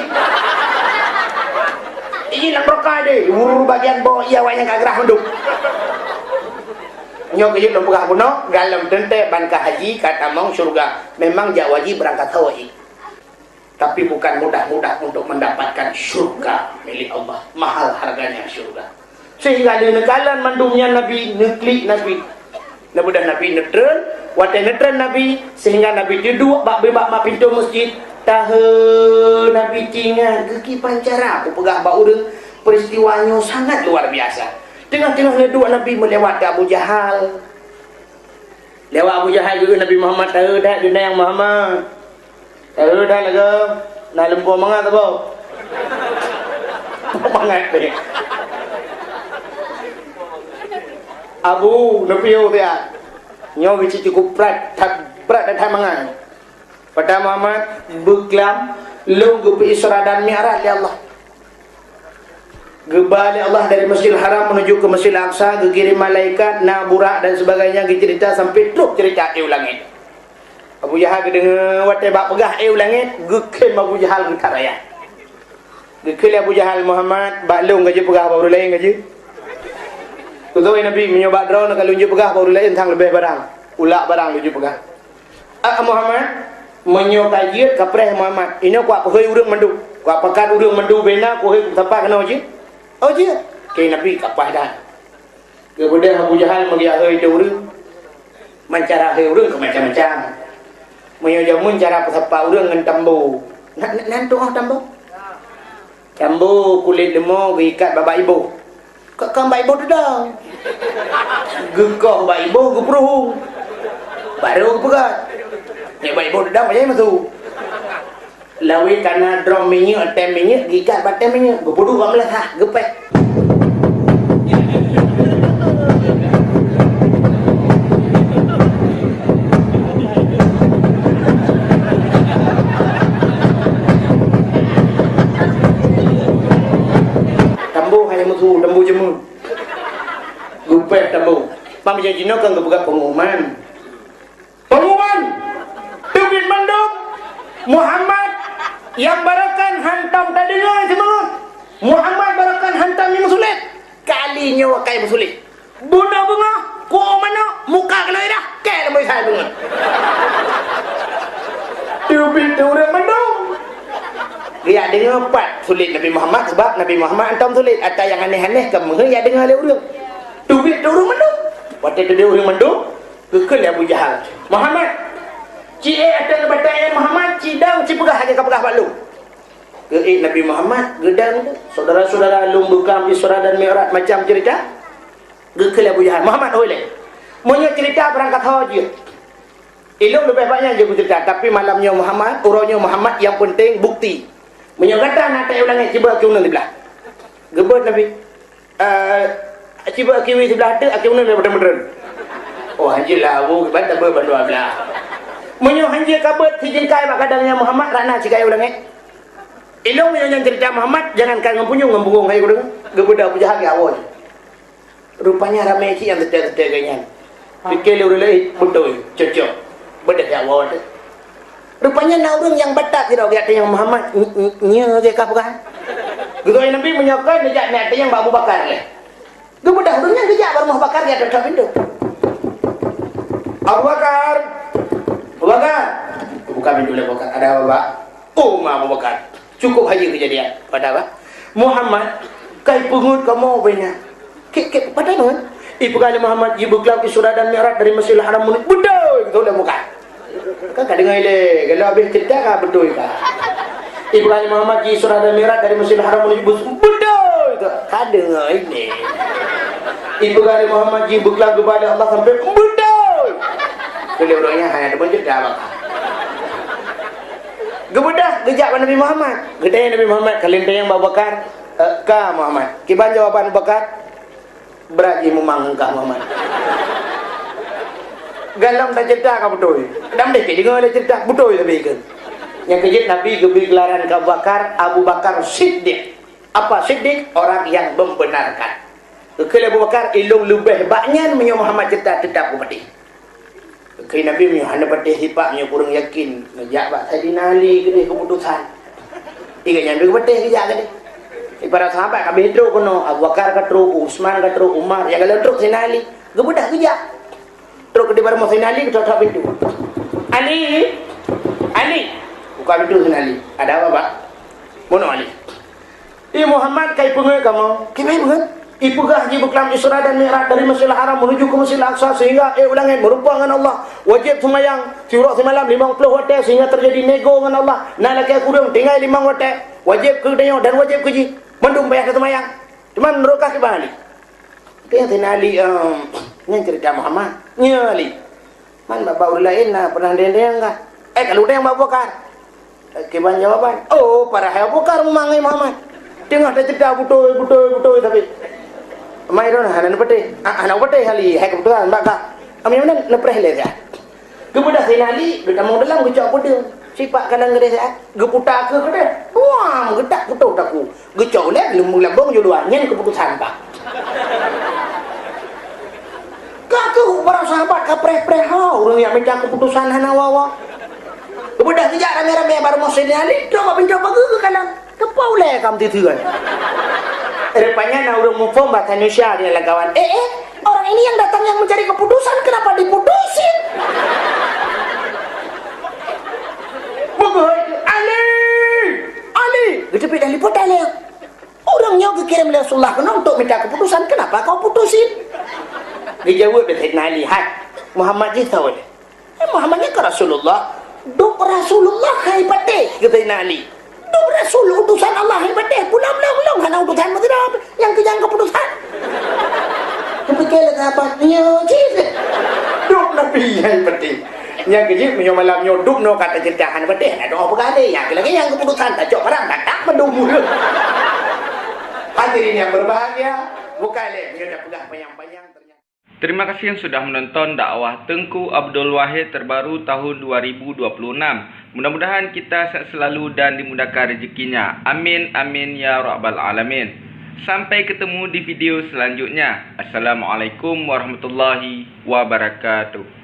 Ini lang berkah deh. Bagian bawah ia wayang kagrah menduk. Nyok yuk lompat kuno galam tente ban haji kata mau surga. Memang jak wajib berangkat haji. Tapi bukan mudah-mudah untuk mendapatkan surga milik Allah. Mahal harganya surga. Sehingga di nekalan mandumnya Nabi neklik Nabi. Namudah Nabi netren, watai netren Nabi sehingga Nabi duduk bak pintu masjid. Tahu Nabi tinggal geki pancara aku pegah bak urang peristiwanya sangat luar biasa. Tengah-tengah dua Nabi melewati Abu Jahal. Lewat Abu Jahal juga Nabi Muhammad tahu dah dunia yang Muhammad. Tahu dah lagu nak lembu mangat apa? Mangat ni. Abu Nabi dia. Nyo bici cukup prat dan mangan. Pada Muhammad berkelam lu pergi Isra dan Mi'raj ya Allah. Gebali Allah dari Masjidil Haram menuju ke Masjidil Aqsa, dikirim malaikat, burak dan sebagainya, cerita sampai truk cerita langit. Abu Jahal dengar watai bak pegah langit, gekem Abu Jahal getar raya. Gekel Abu Jahal Muhammad baklung gaji pegah baru lain gaji. Tutup Nabi menyobat drone kalau lunjuk pegah baru lain tang lebih barang. Ulak barang lunjuk pegah. Muhammad menyokajir kapreh Muhammad. Ini kuat pegah urang mandu. Kuat pekat urang mandu bena kuat tempat kena uji. Oh je, kay Nabi kapah dah. Kemudian Abu Jahal magi ahai tu urang. Mencara ahai urang ke macam-macam. Menyojamun cara pesapa urang dengan tambu. Nantu tambu. Tambu kulit lemau ikat bapa ibu. Kak bapa ibu tu dah. Gekah bapa ibu geperuh. Baru pegat. Ni bapa ibu tu dah macam mana tu? Lawi karena drum minyak, tem minyak, gikat batem minyak. Gepudu kat melas ha, gepek. Tambu hanya mutu, tambu jemu. Gepek tambu. Mam janji no kan kebuka pengumuman. Pengumuman. Tubin manduk Muhammad yang barakan hantam tak dengar semangat. Muhammad barakan hantam yang sulit. Kalinya wakai bersulit. Bunda bunga, ko mana muka kalau dah. Ke nama saya bunga. Tubin tu orang mandung. Dia dengar empat sulit Nabi Muhammad sebab Nabi Muhammad hantam sulit. Atau yang aneh-aneh kamu dia dengar oleh orang. Tubin tu orang mandung. Waktu tu dia orang mandung. Kekal Abu Jahal. Muhammad Cik ada batang Muhammad cidang cipegah aja kapegah balu. Ke Nabi Muhammad gedang tu saudara-saudara lung bukan Isra dan Mi'raj macam cerita. Gekal Abu Jahal. Muhammad oleh. Monya cerita berangkat haji. Ilmu lebih banyak je cerita tapi malamnya Muhammad, urangnya Muhammad yang penting bukti. Monya kata nak tak ulang cuba aku di belah. Gebut Nabi. Cuba kiwi sebelah tu aku nak betul-betul. Oh hajilah Abu bantu bantu belah. Menyo hanjir kabut hijinkai mak kadangnya Muhammad rana cikai ulang ilong yang cerita Muhammad jangan kan ngempunyung ngembunggung hai urang gebudak Abu Jahal awal rupanya ramai ci yang tetek-tetek ganyan fikir urang lain betul cocok bedah ya awal rupanya na urang yang batat tidak kata yang Muhammad nya dia kapkan gitu Nabi menyokan dia nak yang Abu Bakar leh gebudak urang kerja baru Abu Bakar dia dekat pintu Abu Bakar buka pintu Abu Bakar. Ada apa, Pak? Oh, Abu Bakar. Cukup haji kejadian. Pada apa? Muhammad, kai pengut kamu banyak. Kek pada mana? Ibu kali Muhammad ibu kelam Isra dan Mi'raj dari Masjidil Haram menuju betul gitu dah bukan. Kan kadang ile, kalau habis cerita kan betul kan. Ibu kali Muhammad Isra dan Mi'raj dari Masjidil Haram menuju betul itu. Kadang ini. Ibu kali Muhammad ibu kelam kepada Allah sampai betul. Kalau orangnya hanya ada banjir dah bang. Gebudah gejak Nabi Muhammad. Gedanya Nabi Muhammad kalintang yang Abu Bakar. Ka Muhammad. Kiban jawaban Abu Bakar. Beraji memang ka Muhammad. Galam tak cerita ka betul. Dam dek dengar le cerita betul lebih kan. Yang kejut Nabi geberi gelaran ke Abu Bakar Siddiq. Apa Siddiq? Orang yang membenarkan. Kalau Abu Bakar ilung lebih banyak menyo Muhammad tetap kepada. Kalau Nabi menyo hanya pada sifat menyo kurang yakin. Ngejak Pak Sayyidina Ali ke keputusan. Tiga nyambi kepada kejak ke dia. Para sahabat kami terus kono Abu Bakar ka terus, Utsman ka terus, Umar, yang kalau terus Sayyidina Ali, gebedah kejak. Terus ke depan Sayyidina Ali ketok pintu. Ali. Buka pintu Sayyidina Ali. Ada apa, Pak? Mono Ali. Muhammad kai pengen kamu. Kimai pengen? Ipugah haji beklam Isra dan Mi'raj dari Masjidil Haram menuju ke Masjidil Aqsa sehingga ulangan merupa dengan Allah. Wajib semayang tiurok semalam 50 hotel sehingga terjadi nego dengan Allah. Nak laki kurang tinggal 5 hotel. Wajib ke dia dan wajib ke ji. Mendung bayar ke semayang. Cuman merokah ke Bali. Dia Sayyidina Ali ni cerita Muhammad. Nya Ali. Man bapak lain pernah dia enggak? Kalau dia yang Abu Bakar. Kiban jawaban. Oh, para Abu Bakar memangai Muhammad. Tengah dah cerita betul tapi mai ron hanan pete anak pete hali hek betulan baka kami mana lepreh le ya gebudah sinali dekat mau dalam gecok pede sipak kadang gede ya geputa ke gede wah gedak betul taku gecok le lembong juluan nyen keputusan pak kaku para sahabat ka preh-preh urang yang mencak keputusan hanawawa gebudah dijak rame-rame baru mau sinali coba pencoba ke kalang kepau le kam tituan. Rupanya nak urang mufom bahasa Indonesia dia lah kawan. Orang ini yang datang yang mencari keputusan kenapa diputusin? Bukan Ali. Gitu pindah liput Ali. Orangnya kirim Rasulullah kena untuk minta keputusan kenapa kau putusin? Dia jawab dari Ali. Muhammad ni tahu ni. Muhammadnya ke Rasulullah. Duk Rasulullah hebat deh kata Ali. Rasul utusan Allah hebat deh pulang hana utusan tidak yang kejang keputusan kepikir apa nyuci duk Nabi hebat deh yang kejip menyo malam nyoduk no kata ceritahan hebat deh ada apa kali yang lagi yang keputusan tak cok orang tak mendung hadirin yang berbahagia bukan le menyo pegang panjang-panjang. Terima kasih yang sudah menonton dakwah Tengku Abdul Wahid terbaru tahun 2026. Mudah-mudahan kita sehat selalu dan dimudahkan rezekinya. Amin amin ya rabbal alamin. Sampai ketemu di video selanjutnya. Assalamualaikum warahmatullahi wabarakatuh.